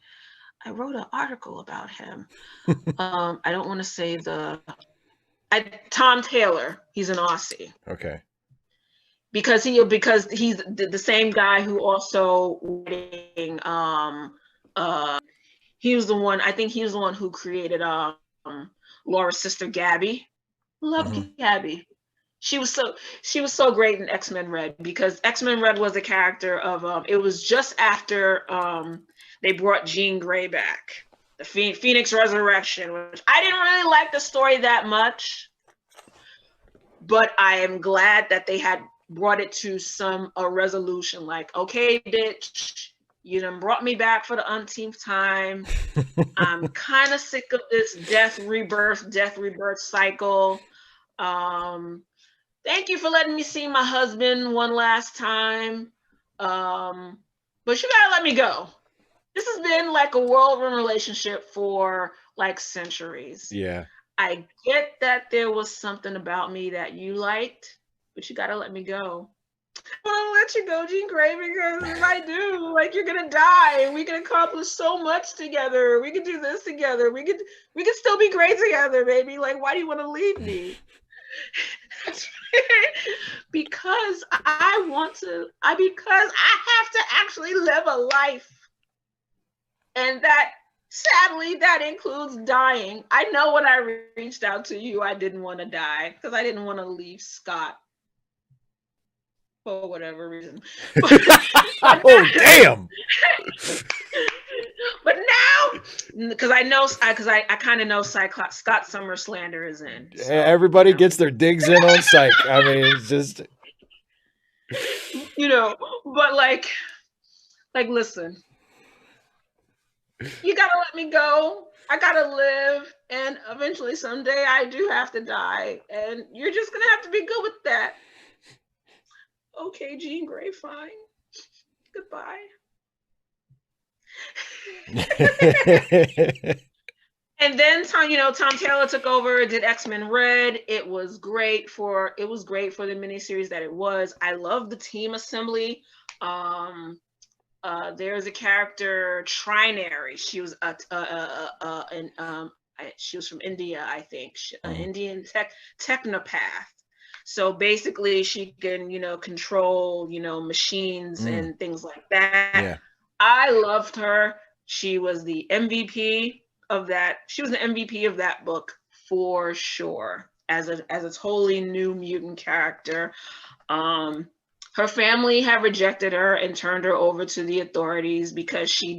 wrote an article about him. I don't want to say Tom Taylor. He's an Aussie. Okay. Because he's the same guy who also writing, he was the one, I think he was the one who created Laura's sister Gabby. Love Gabby. She was so great in X-Men Red, because X-Men Red was a character of it was just after they brought Jean Grey back, the Phoenix Resurrection, which I didn't really like the story that much, but I am glad that they had brought it to a resolution. Like, okay, bitch, you done brought me back for the umpteenth time. I'm kind of sick of this death rebirth cycle. Thank you for letting me see my husband one last time. But you gotta let me go. This has been like a whirlwind relationship for like centuries. Yeah. I get that there was something about me that you liked, but you gotta let me go. I want to let you go, Jean Grey, because if I do, like, you're gonna die, and we can accomplish so much together. We can do this together. We could still be great together, baby. Like, why do you want to leave me? Because I want to. Because I have to actually live a life, and that, sadly, that includes dying. I know when I reached out to you, I didn't want to die because I didn't want to leave Scott for whatever reason. Oh, damn. But now, because I kind of know Scott Summer slander is in. So, everybody gets their digs in on Psych. I mean, it's just, but like, listen, you gotta let me go. I gotta live, and eventually someday I do have to die, and you're just gonna have to be good with that. Okay, Jean Grey, fine. Goodbye. And then Tom Taylor took over, did X-Men Red. It was great for the miniseries that it was. I love the team assembly. There's a character, Trinary. She was she was from India, I think. An Indian technopath. So basically, she can control machines and things like that. Yeah. I loved her. She was the MVP of that. She was the MVP of that book for sure, as a totally new mutant character. Her family had rejected her and turned her over to the authorities because she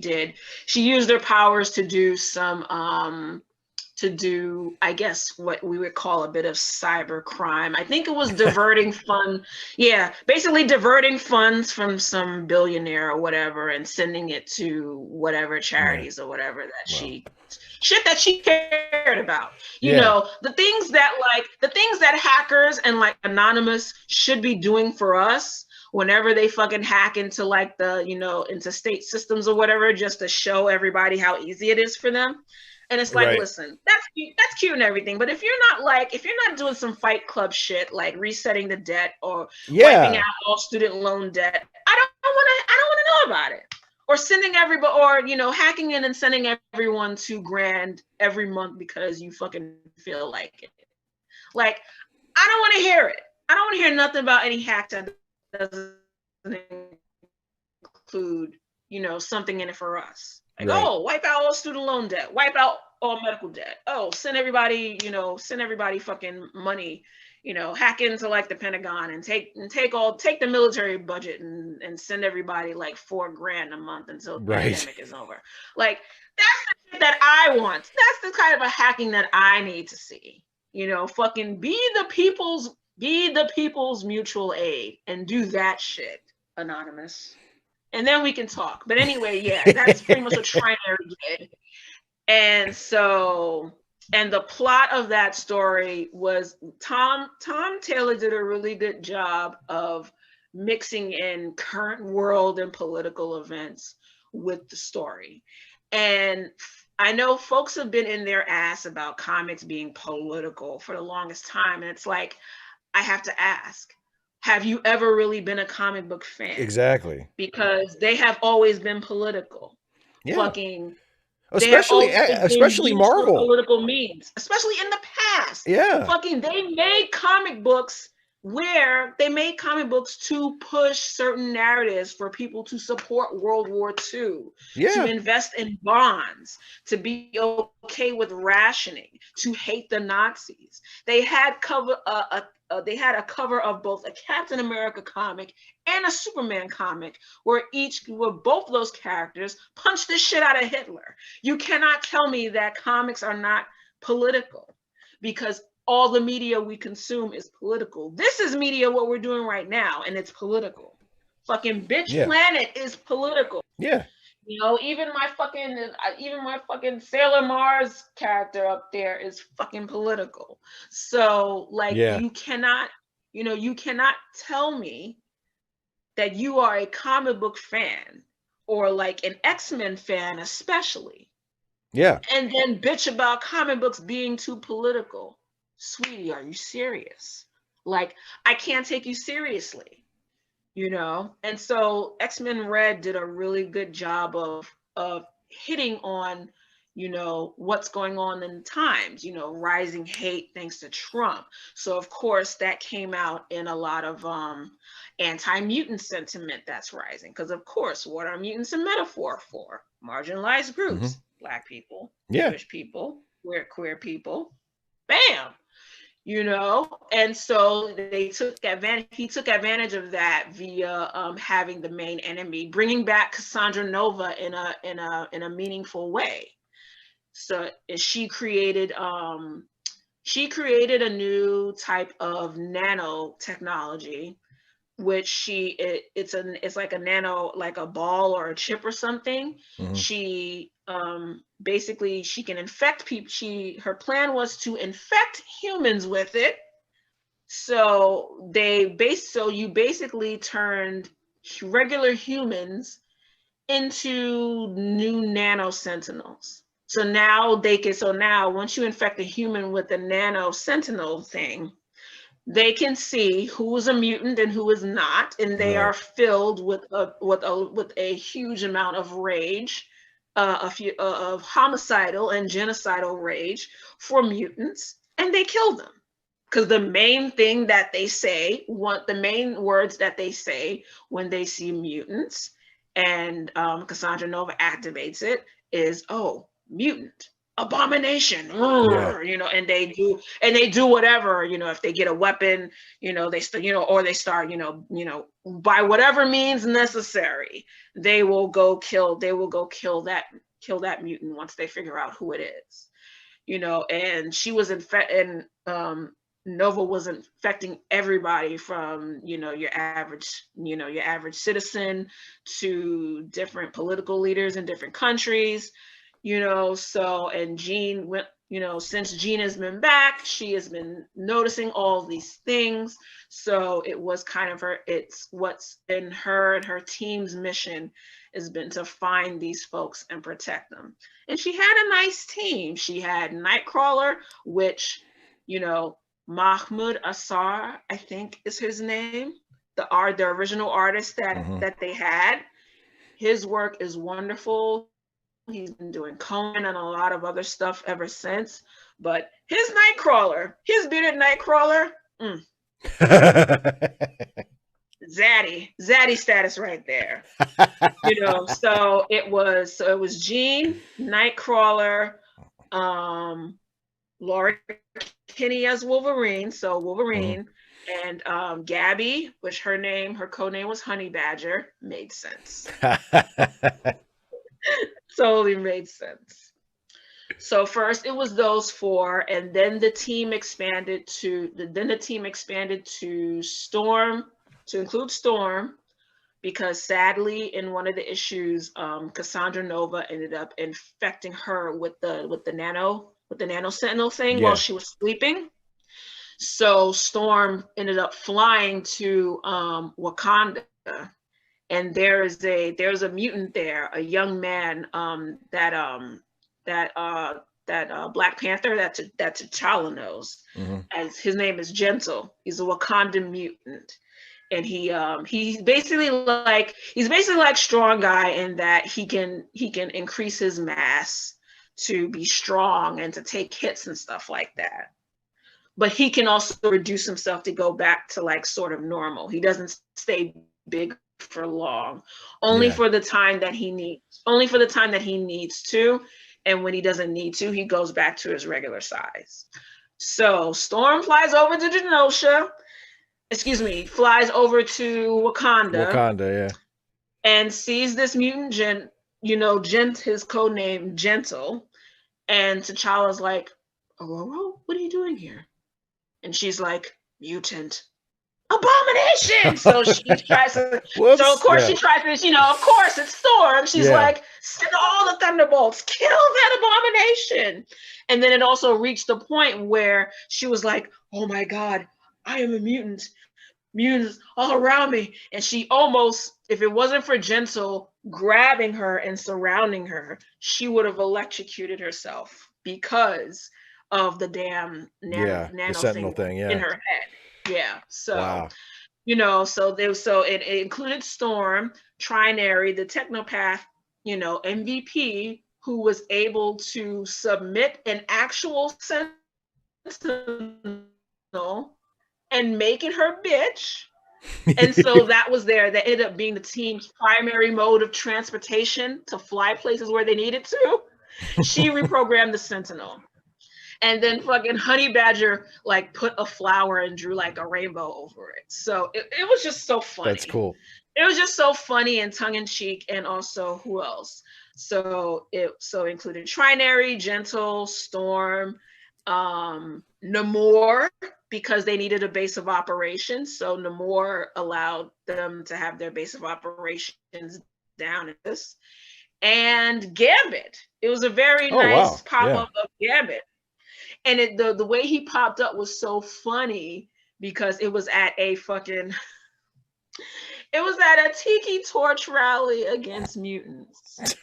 used her powers to do I guess what we would call a bit of cyber crime. I think it was diverting basically diverting funds from some billionaire or whatever and sending it to whatever charities or whatever that shit that she cared about. You know, the things that hackers and like Anonymous should be doing for us whenever they fucking hack into like the, into state systems or whatever, just to show everybody how easy it is for them. And it's like, listen, that's cute and everything, but if you're not doing some Fight Club shit like resetting the debt or wiping out all student loan debt, I don't want to know about it. Or sending everybody, or hacking in and sending everyone $2,000 every month because you fucking feel like it. Like, I don't want to hear it. I don't want to hear nothing about any hack that doesn't include, something in it for us. Like, wipe out all student loan debt, wipe out all medical debt. Oh, send everybody fucking money, hack into like the Pentagon and take the military budget and send everybody like $4,000 a month until the pandemic is over. Like, that's the shit that I want. That's the kind of a hacking that I need to see. Fucking be the people's mutual aid and do that shit, Anonymous. And then we can talk. But anyway, that's pretty much what Trinary did. And so, and the plot of that story was Tom Taylor did a really good job of mixing in current world and political events with the story. And I know folks have been in their ass about comics being political for the longest time. And it's like, I have to ask, have you ever really been a comic book fan? Exactly. Because they have always been political. Yeah. Fucking, especially Marvel. Political means, especially in the past. Yeah. Fucking, they made comic books to push certain narratives for people to support World War II, to invest in bonds, to be okay with rationing, to hate the Nazis. They had a cover of both a Captain America comic and a Superman comic where both of those characters punched the shit out of Hitler. You cannot tell me that comics are not political, because all the media we consume is political. This is media, what we're doing right now, and it's political. Fucking Bitch Planet is political. Yeah. Even my fucking Sailor Mars character up there is fucking political. So like, you cannot tell me that you are a comic book fan, or like an X-Men fan especially. Yeah. And then bitch about comic books being too political. Sweetie, are you serious? Like, I can't take you seriously, you know? And so X-Men Red did a really good job of hitting on, you know, what's going on in times, you know, rising hate thanks to Trump. So of course that came out in a lot of anti-mutant sentiment that's rising. Because of course, what are mutants a metaphor for? Marginalized Mm-hmm. groups, Black people, Yeah. Jewish people, queer people. Bam, you know. And so they took advantage, he took advantage of that via having the main enemy, bringing back Cassandra Nova in a meaningful way. So she created a new type of nanotechnology, which it's like a nano, like a ball or a chip or something. Mm-hmm. She basically she can infect people. Her plan was to infect humans with it. So you basically turned regular humans into new nano sentinels. So now once you infect a human with the nano sentinel thing, they can see who is a mutant and who is not, and they Right. are filled with a huge amount of rage, of homicidal and genocidal rage for mutants, and they kill them. Because the main thing that they say, the main words that they say when they see mutants, and Cassandra Nova activates it, is, "Oh, mutant, abomination," Yeah. you know, and they do whatever, you know, if they get a weapon, you know, or they start, by whatever means necessary, they will go kill that mutant once they figure out who it is, you know. And she was infected, and Nova was infecting everybody from, your average citizen to different political leaders in different countries, so, and Jean went, since Jean has been back, she has been noticing all these things. So it was kind of it's what's in her and her team's mission has been to find these folks and protect them. And she had a nice team. She had Nightcrawler, which, Mahmoud Assar, I think is his name, the original artist Mm-hmm. that they had. His work is wonderful. He's been doing Conan and a lot of other stuff ever since. But his Nightcrawler, his bearded Nightcrawler, Zaddy status right there. So it was Jean, Nightcrawler, Laura Kinney as Wolverine, so Wolverine, and Gabby, which her code name was Honey Badger, made sense. Totally made sense. So first it was those four, and then the team expanded to Storm, to include Storm, because sadly in one of the issues, Cassandra Nova ended up infecting her with the nano sentinel thing while she was sleeping. So Storm ended up flying to Wakanda, and there's a mutant there, a young man, that Black Panther that T'Challa knows, as his name is Gentle. He's a Wakandan mutant, and he's basically like Strong Guy in that he can increase his mass to be strong and to take hits and stuff like that. But he can also reduce himself to go back to like sort of normal. He doesn't stay big for long, only for the time that he needs to. And when he doesn't need to, he goes back to his regular size. So Storm flies over to Wakanda, and sees this mutant his code name Gentle. And T'Challa's like, "Aurora, what are you doing here?" And she's like, "Mutant. Abomination!" So she tries to, she tries to, of course it's Storm. She's like, "Send all the Thunderbolts, kill that abomination." And then it also reached the point where she was like, "Oh my God, I am a mutant. Mutants all around me." And she almost, if it wasn't for Gentle grabbing her and surrounding her, she would have electrocuted herself because of the damn nano the Sentinel thing thing, in her head. Yeah. So, Wow. so it included Storm, Trinary, the Technopath, MVP, who was able to submit an actual sentinel and make it her bitch. And so that ended up being the team's primary mode of transportation to fly places where they needed to. She reprogrammed the Sentinel. And then fucking Honey Badger like put a flower and drew like a rainbow over it. So it was just so funny. That's cool. It was just so funny and tongue in cheek. And also, who else? So it included Trinary, Gentle, Storm, Namor, because they needed a base of operations. So Namor allowed them to have their base of operations down in this. And Gambit. It was a very nice pop-up of Gambit. And the way he popped up was so funny because it was at a tiki torch rally against mutants.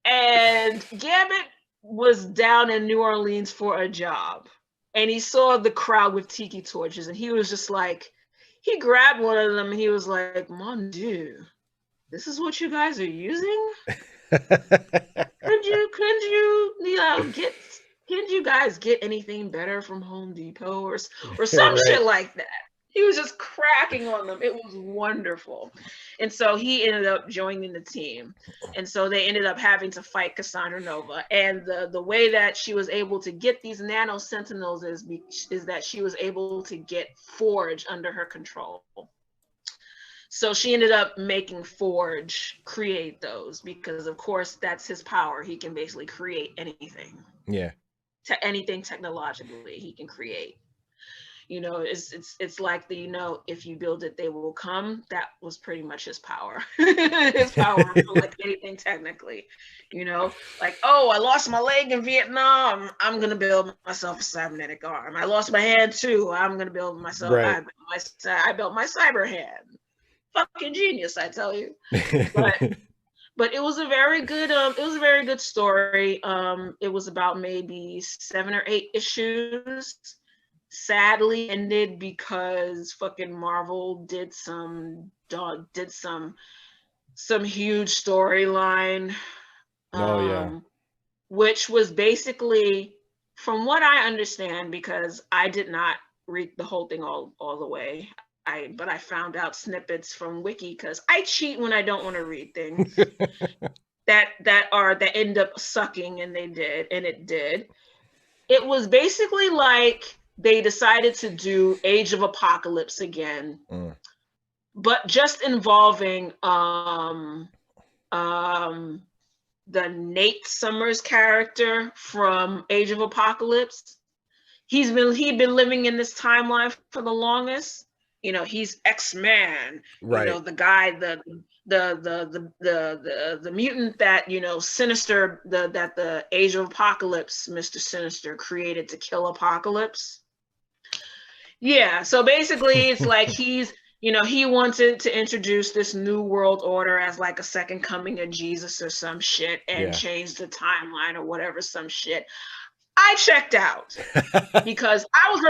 And Gambit was down in New Orleans for a job. And he saw the crowd with tiki torches. And he was just like, he grabbed one of them and he was like, Mon Dieu, this is what you guys are using? Could you guys get anything better from Home Depot or some shit like that? He was just cracking on them. It was wonderful. And so he ended up joining the team. And so they ended up having to fight Cassandra Nova. And the way that she was able to get these nano sentinels is that she was able to get Forge under her control. So she ended up making Forge create those because, of course, that's his power. He can basically create anything. Yeah. Anything technologically, he can create. It's like if you build it, they will come. That was pretty much his power. His power for like anything technically. Like, oh, I lost my leg in Vietnam. I'm gonna build myself a cybernetic arm. I lost my hand too. I'm gonna build myself. Right. I built my cyber hand. Fucking genius, I tell you. But it was a very good story. It was about maybe 7 or 8 issues. Sadly ended because fucking Marvel did some huge storyline. Which was basically, from what I understand, because I did not read the whole thing all the way. But I found out snippets from Wiki because I cheat when I don't want to read things that end up sucking, and it did. It was basically like they decided to do Age of Apocalypse again, but just involving the Nate Summers character from Age of Apocalypse. He'd been living in this timeline for the longest. He's X-Man, right? The guy, the mutant that Sinister, that the Age of Apocalypse, Mr. Sinister created to kill Apocalypse. Yeah, so basically, it's like he wanted to introduce this new world order as like a second coming of Jesus or some shit, and change the timeline or whatever, some shit. I checked out because I was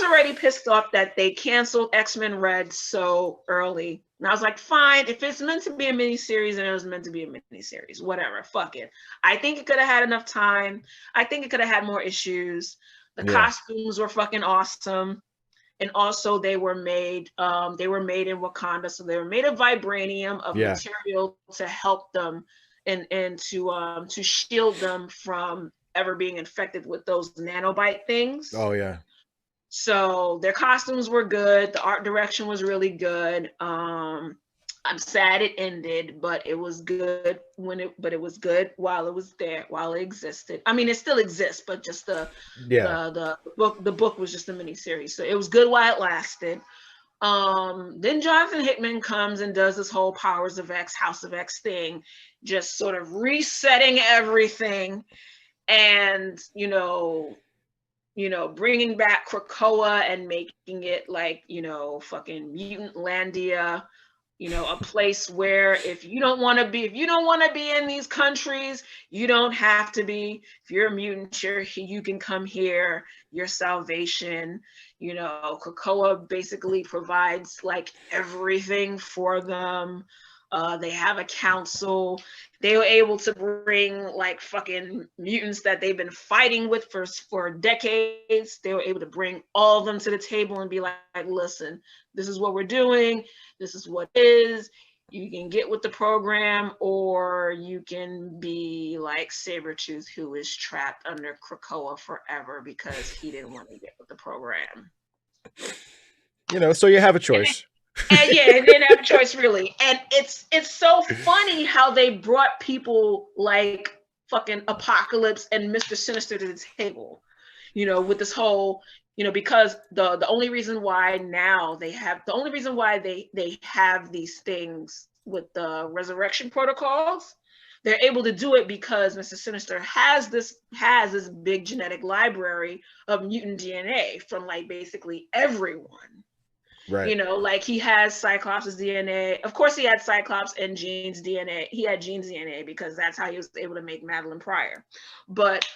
already pissed off that they canceled X-Men Red so early. And I was like, fine, if it's meant to be a miniseries, then it was meant to be a miniseries. Whatever, fuck it. I think it could have had enough time. I think it could have had more issues. The costumes were fucking awesome. And also they were made in Wakanda. So they were made of vibranium, of material to help them and to shield them from ever being infected with those nanobite things. Oh yeah. So their costumes were good. The art direction was really good. I'm sad it ended, but it was good it was good while it was there, while it existed. I mean, it still exists, but just the book was just a miniseries. So it was good while it lasted. Then Jonathan Hickman comes and does this whole Powers of X, House of X thing, just sort of resetting everything. And bringing back Krakoa and making it like fucking Mutantlandia, you know, a place where if you don't want to be in these countries, you don't have to be. If you're a mutant, you can come here. Your salvation. You know, Krakoa basically provides like everything for them. They have a council. They were able to bring like fucking mutants that they've been fighting with for decades. They were able to bring all of them to the table and be like, listen, this is what we're doing. This is what it is. You can get with the program, or you can be like Sabretooth, who is trapped under Krakoa forever because he didn't want to get with the program. You know, so you have a choice. And yeah, they didn't have a choice really. And it's so funny how they brought people like fucking Apocalypse and Mr. Sinister to the table, you know, with this whole, you know, because the only reason why now they have they have these things with the resurrection protocols, they're able to do it because Mr. Sinister has this big genetic library of mutant DNA from like basically everyone. Right. You know, like he has Cyclops' DNA. Of course, he had Cyclops and Jean's DNA. He had Jean's DNA because that's how he was able to make Madeline Pryor. But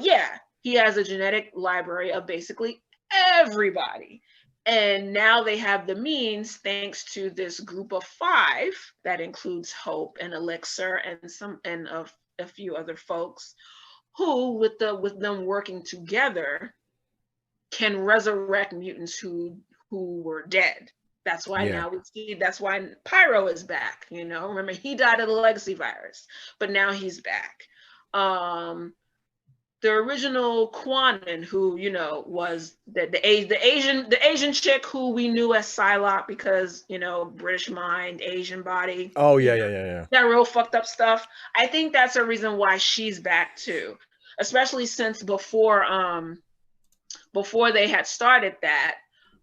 yeah, he has a genetic library of basically everybody. And now they have the means, thanks to this group of 5 that includes Hope and Elixir and a few other folks, who with them working together can resurrect mutants who were dead. That's why now we see, that's why Pyro is back. You know, remember he died of the legacy virus, but now he's back. The original Quanon, who, you know, was the Asian chick who we knew as Psylocke because, you know, British mind, Asian body. Oh yeah. That real fucked up stuff. I think that's a reason why she's back too, especially since before they had started that,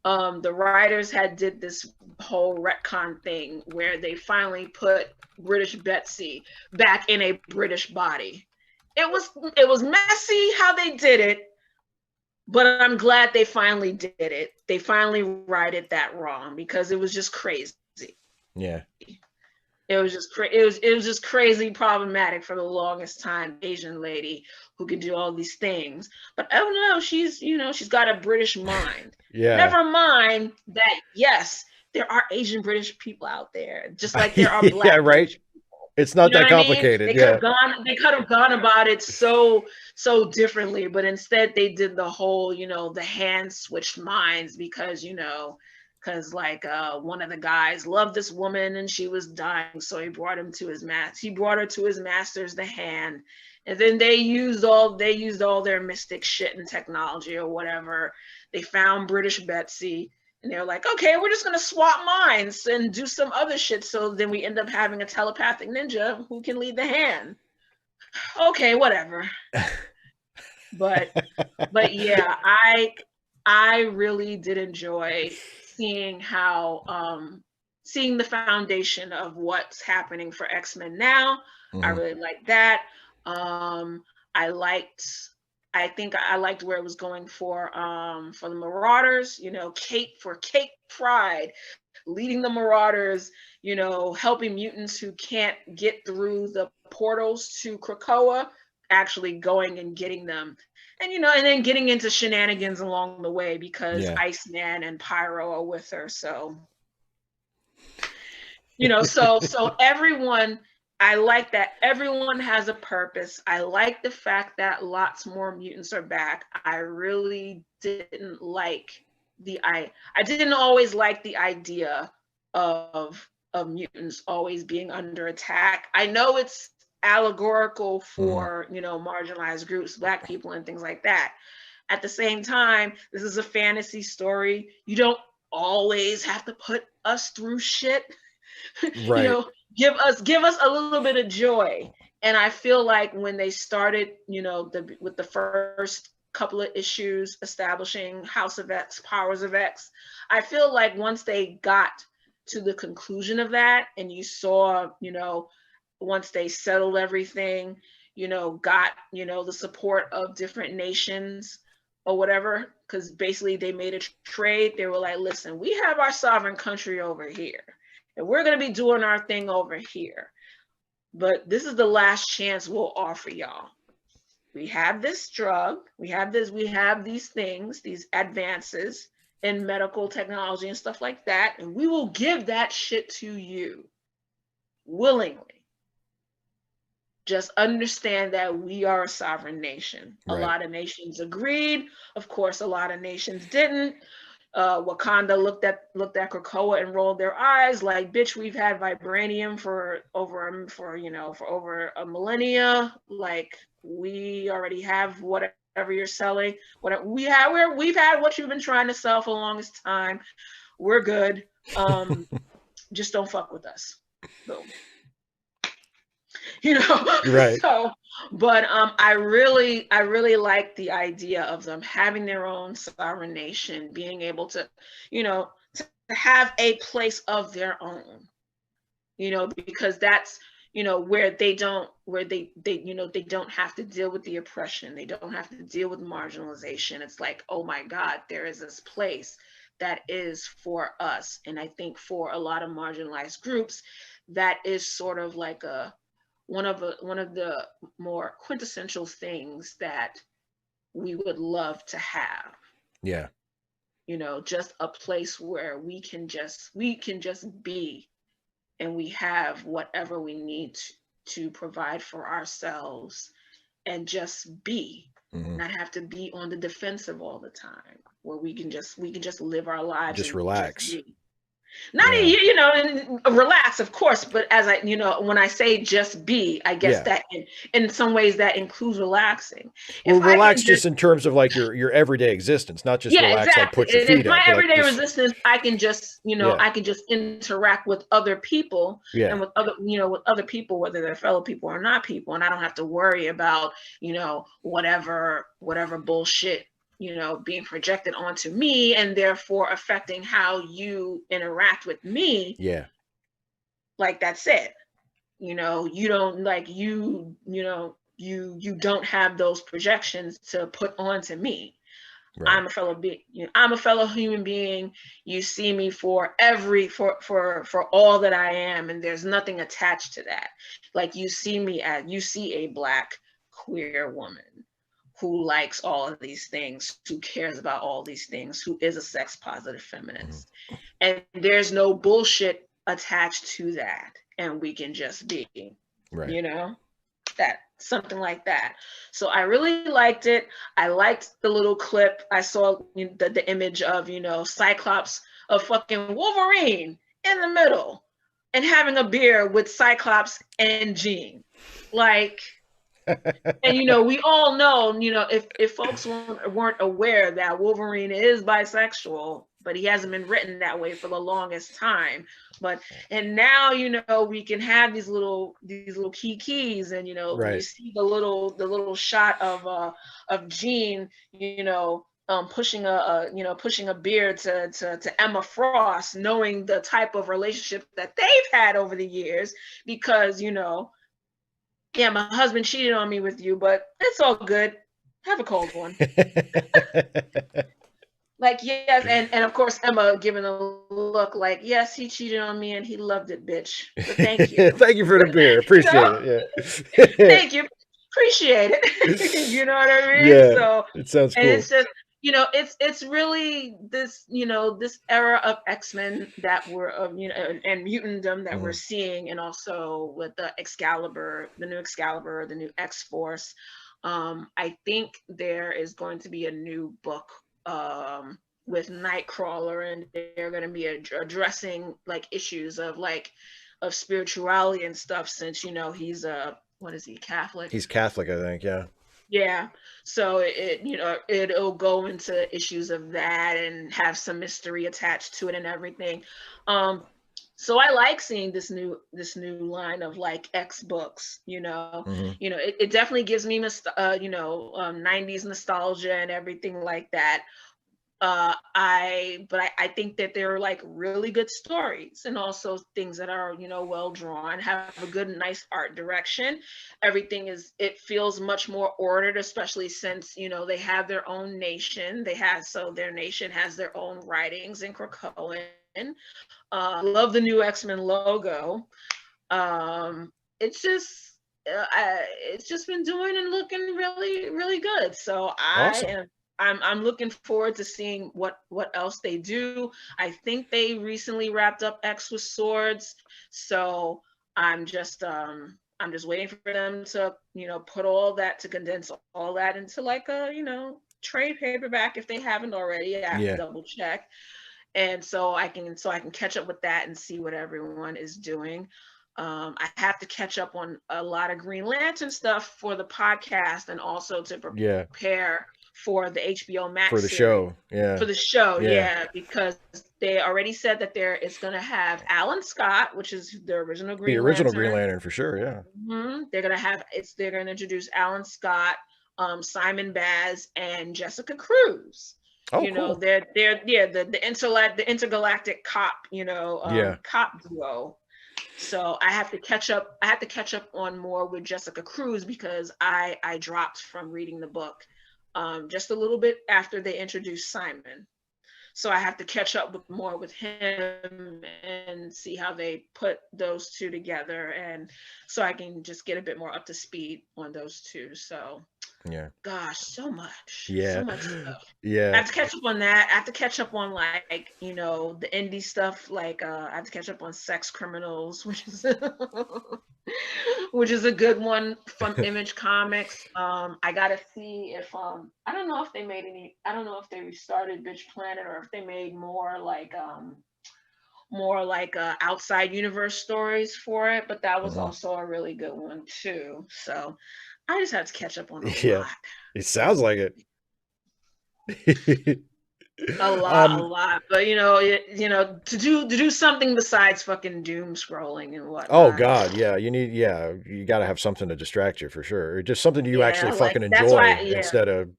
the writers had did this whole retcon thing where they finally put British Betsy back in a British body. It was messy how they did it, but I'm glad they finally did it. They finally righted that wrong because it was just crazy. Yeah. It was just crazy problematic for the longest time. Asian lady who can do all these things, but oh no, she's got a British mind. Yeah. Never mind that. Yes, there are Asian British people out there, just like there are Black. Yeah, right. British people. It's not that complicated. I mean? They could have gone about it so differently, but instead they did the whole, you know, the hand switched minds because, you know. Because like one of the guys loved this woman and she was dying, so he brought her to his master's, the hand, and then they used all their mystic shit and technology or whatever. They found British Betsy, and they're like, okay, we're just gonna swap minds and do some other shit. So then we end up having a telepathic ninja who can lead the hand. Okay, whatever. but yeah, I really did enjoy seeing how seeing the foundation of what's happening for X-Men now. Mm-hmm. I really liked that. I think I liked where it was going for the Marauders, you know, Kate Pride, leading the Marauders, you know, helping mutants who can't get through the portals to Krakoa, actually going and getting them. And, you know, and then getting into shenanigans along the way because Iceman and Pyro are with her. So, you know, so everyone, I like that everyone has a purpose. I like the fact that lots more mutants are back. I really didn't like I didn't always like the idea of mutants always being under attack. I know it's allegorical for, you know, marginalized groups, Black people and things like that. At the same time, this is a fantasy story. You don't always have to put us through shit. Right. You know, give us a little bit of joy. And I feel like when they started, you know, with the first couple of issues establishing House of X, Powers of X, I feel like once they got to the conclusion of that and you saw, you know, once they settled everything, you know, got, you know, the support of different nations or whatever, because basically they made a trade. They were like, listen, we have our sovereign country over here, and we're going to be doing our thing over here. But this is the last chance we'll offer y'all. We have this drug, we have these things, these advances in medical technology and stuff like that, and we will give that shit to you willingly. Just understand that we are a sovereign nation. A lot of nations agreed. Of course, a lot of nations didn't. Wakanda looked at Krakoa and rolled their eyes like, bitch, we've had vibranium for over a millennia. Like, we already have whatever you're selling. We've had what you've been trying to sell for the longest time. We're good. Just don't fuck with us. Boom. Right. So, but I really like the idea of them having their own sovereign nation, being able to to have a place of their own, because that's where they don't have to deal with the oppression, they don't have to deal with marginalization. It's like, oh my God, there is this place that is for us. And I think for a lot of marginalized groups, that is sort of like one of the more quintessential things that we would love to have. Yeah. Just a place where we can just be, and we have whatever we need to provide for ourselves, and just be, not have to be on the defensive all the time, where we can just live our lives, just and relax. just be. Not and relax, of course, but as I when I say just be, I guess that in some ways that includes relaxing. Well, relax just in terms of like your everyday existence, not just relax exactly. like put your feet up. My everyday resistance, I can just I can just interact with other people, and with other people, whether they're fellow people or not people, and I don't have to worry about whatever bullshit being projected onto me, and therefore affecting how you interact with me. Yeah. Like, that's it. You don't you don't have those projections to put onto me. Right. I'm a fellow human being. You see me for all that I am, and there's nothing attached to that. Like, you see a Black queer woman who likes all of these things, who cares about all these things, who is a sex positive feminist. And there's no bullshit attached to that. And we can just be, that something like that. So I really liked it. I liked the little clip. I saw the image of, Cyclops, of fucking Wolverine in the middle, and having a beer with Cyclops and Jean. Like, and we all know, if folks weren't aware that Wolverine is bisexual, but he hasn't been written that way for the longest time. And now we can have these little keys, and you see the little shot of Jean, pushing a beer to Emma Frost, knowing the type of relationship that they've had over the years, because yeah, my husband cheated on me with you, but it's all good. Have a cold one. Like, yes, and of course Emma giving a look like, yes, he cheated on me and he loved it, bitch. But thank you. Thank you for the beer. Appreciate it. Yeah. Thank you. Appreciate it. You know what I mean? Yeah. So it sounds cool. And it's just, it's really this, this era of X-Men that we're and mutantdom that we're seeing, and also with the Excalibur, the new Excalibur, the new X-Force. I think there is going to be a new book with Nightcrawler, and they're going to be addressing like issues of spirituality and stuff, since he's what is he, Catholic? He's Catholic, I think. Yeah. So it'll go into issues of that and have some mystery attached to it and everything. So I like seeing this new line of like X books. It definitely gives me 90s nostalgia and everything like that. I think that they're like really good stories, and also things that are well drawn, have a good, nice art direction. Everything it feels much more ordered, especially since they have their own nation. Their nation has their own writings in Krakoan, X-Men. Love the new X-Men logo. It's just it's just been doing and looking really, really good. So Awesome. I'm looking forward to seeing what else they do. I think they recently wrapped up X with Swords, so I'm just waiting for them to, put all that, to condense all that into like a, trade paperback if they haven't already. I have to Yeah. double check. And so I can catch up with that and see what everyone is doing. I have to catch up on a lot of Green Lantern stuff for the podcast, and also to Yeah. prepare for the HBO For Max the series. show. Yeah. For the show, Yeah. yeah, because they already said that it's going to have Alan Scott, which is the original The Green original Green Lantern. Lantern for sure. Yeah. They're going to introduce Alan Scott, Simon Baz, and Jessica Cruz. Oh, cool. They're the intergalactic cop, Yeah. cop duo. So I have to catch up. I have to catch up on more with Jessica Cruz, because I dropped from reading the book just a little bit after they introduced Simon. So I have to catch up more with him and see how they put those two together, and so I can just get a bit more up to speed on those two. So yeah. gosh, so much Yeah. stuff. I Yeah. have to catch up on that. I have to catch up on, like, the indie stuff. Like, I have to catch up on Sex Criminals, which is which is a good one from Image Comics. I gotta see if I don't know if they made any. I don't know if they restarted Bitch Planet, or if they made more like outside universe stories for it. But that was also a really good one too. So I just have to catch up on a Yeah. lot. It sounds like it. A lot. But to do something besides fucking doom scrolling and whatnot. Oh God, yeah. You got to have something to distract you for sure. Or just something you actually fucking that's why. enjoy instead of,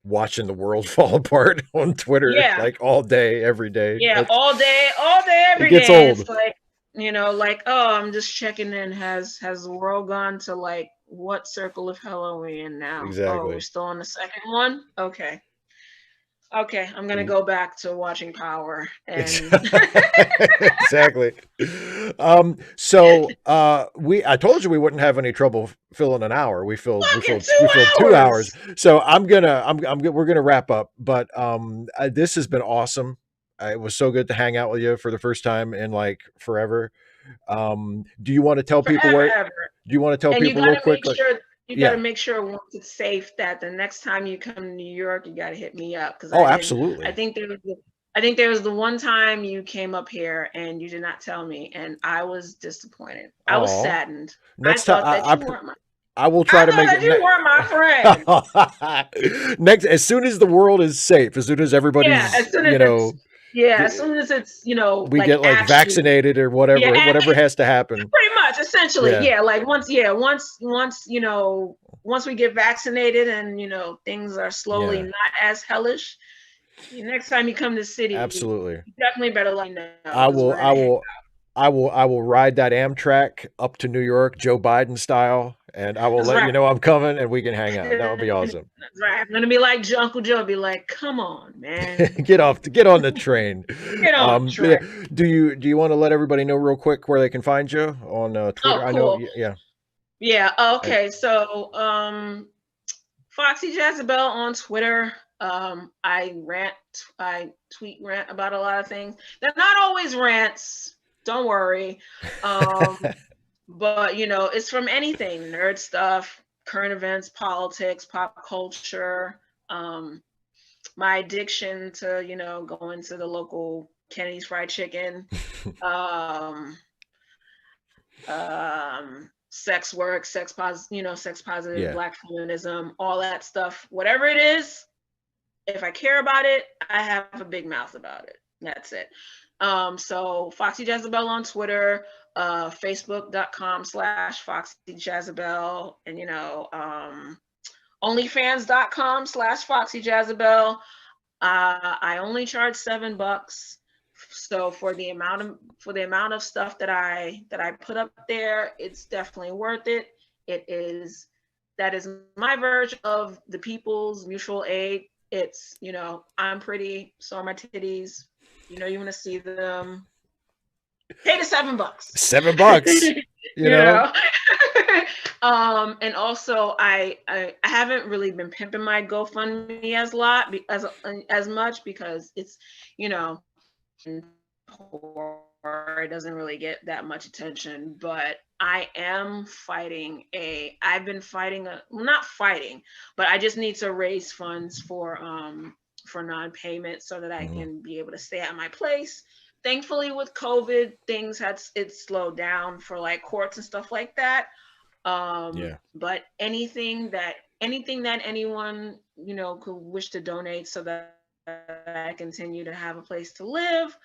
watching the world fall apart on Twitter like all day, every day. Yeah, all day, every it gets day. old. It's like, oh, I'm just checking in. Has the world gone to like what circle of hell are we in now? Exactly. Oh, we're still on the second one? Okay, I'm gonna go back to watching Power. And exactly. I told you we wouldn't have any trouble filling an hour. We filled 2 hours. So we're gonna wrap up. But this has been awesome. It was so good to hang out with you for the first time in like forever. Do you want to tell people where? Do you want to tell people real quick? You got to make sure once it's safe that the next time you come to New York, you got to hit me up. Absolutely. I think there was the one time you came up here and you did not tell me, and I was disappointed. I was saddened. Next I thought that you weren't I will try to make it. You weren't my friend. Next, as soon as the world is safe, as soon as everybody's, as soon as it's, we get like vaccinated or whatever, whatever has to happen. Pretty much, essentially, like once we get vaccinated and things are slowly not as hellish. Next time you come to the city, absolutely, you definitely better let me know. I will ride that Amtrak up to New York, Joe Biden style, and I will let you know I'm coming, and we can hang out. That would be awesome. That's right. I'm gonna be like Uncle Joe. Be like, come on, man. get on the train. Get on the train. Do you want to let everybody know real quick where they can find you on Twitter? Oh, cool. I know. Yeah. Yeah. Okay. So, Foxy Jazzabelle on Twitter. I tweet rant about a lot of things. They're not always rants. Don't worry. But it's from anything: nerd stuff, current events, politics, pop culture. My addiction to going to the local Kenny's Fried Chicken. Sex work, sex positive, Black feminism, all that stuff. Whatever it is, if I care about it, I have a big mouth about it. That's it. So Foxy Jazzabelle on Twitter, Facebook.com/Foxy Jazzabelle, and OnlyFans.com/Foxy Jazzabelle. I only charge $7. So for the amount of stuff that I put up there, it's definitely worth it. That is my version of the people's mutual aid. It's, I'm pretty, so are my titties. You know, you want to see them. Pay the $7. $7. You know? And also I haven't really been pimping my GoFundMe as much because it's, you know, it doesn't really get that much attention, but I am fighting I've been fighting not fighting, but I just need to raise funds for non-payment so that I can be able to stay at my place. Thankfully with COVID, things it's slowed down for like courts and stuff like that. But anything that anyone, you know, could wish to donate so that I continue to have a place to live,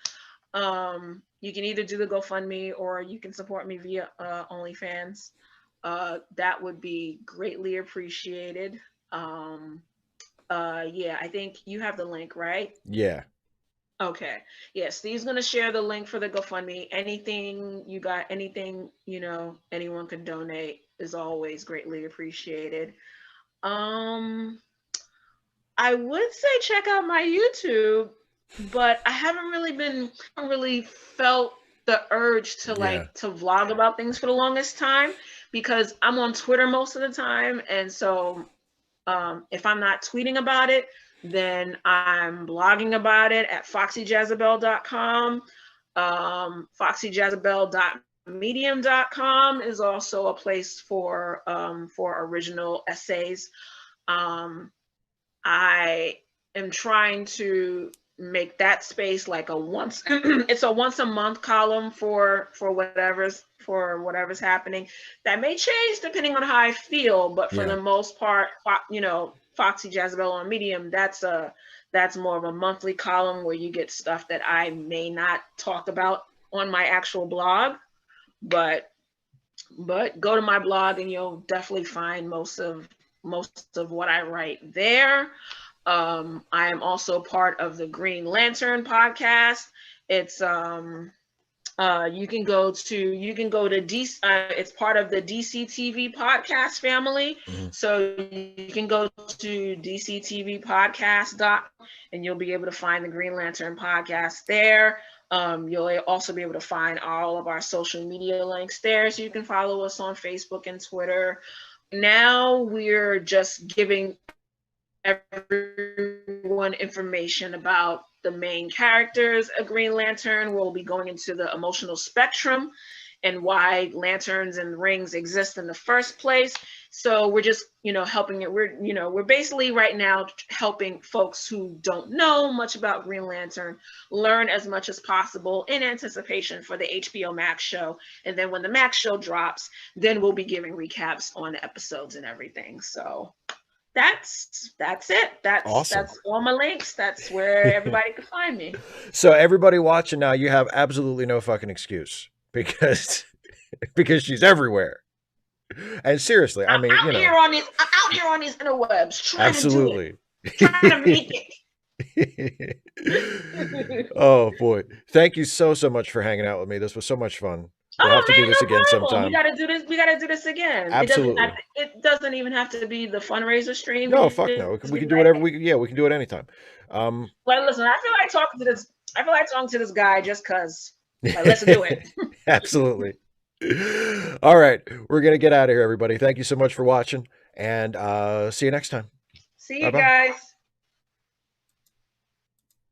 you can either do the GoFundMe or you can support me via OnlyFans. That would be greatly appreciated. Yeah, I think you have the link, right? Yeah. Okay. Yeah, Steve's gonna share the link for the GoFundMe. Anything you got, anything, you know, anyone can donate is always greatly appreciated. I would say check out my YouTube, but I haven't really felt the urge to to vlog about things for the longest time because I'm on Twitter most of the time, and so if I'm not tweeting about it, then I'm blogging about it at foxyjazzabelle.com. Foxyjazzabelle.medium.com is also a place for original essays. I am trying to make that space like it's a once a month column for whatever's happening. That may change depending on how I feel, but for the most part, you know, Foxy Jazzabelle on Medium, that's more of a monthly column where you get stuff that I may not talk about on my actual blog, but go to my blog and you'll definitely find most of what I write there. I am also part of the Green Lantern podcast. It's you can go to DC. It's part of the DC TV podcast family. So you can go to DCTVpodcast.com and you'll be able to find the Green Lantern podcast there. You'll also be able to find all of our social media links there. So you can follow us on Facebook and Twitter. Now we're just giving everyone information about the main characters of Green Lantern. We'll be going into the emotional spectrum and why lanterns and rings exist in the first place. So we're just, you know, helping it. We're basically right now helping folks who don't know much about Green Lantern learn as much as possible in anticipation for the HBO Max show. And then when the Max show drops, then we'll be giving recaps on the episodes and everything. So that's it. That's awesome. That's all my links. That's where everybody can find me. So everybody watching now, you have absolutely no fucking excuse because she's everywhere. And seriously, I mean, I'm out here on these interwebs trying to do it, trying to make it. Oh boy, thank you so much for hanging out with me. This was so much fun. We'll have to do this again sometime. We gotta do this again. Absolutely. It doesn't even have to be the fundraiser stream. No, fuck no. We can do whatever we can do it anytime. Well, listen, I feel like talking to this guy just because. Let's do it. Absolutely. All right, we're gonna get out of here, everybody. Thank you so much for watching, and see you next time. See you guys.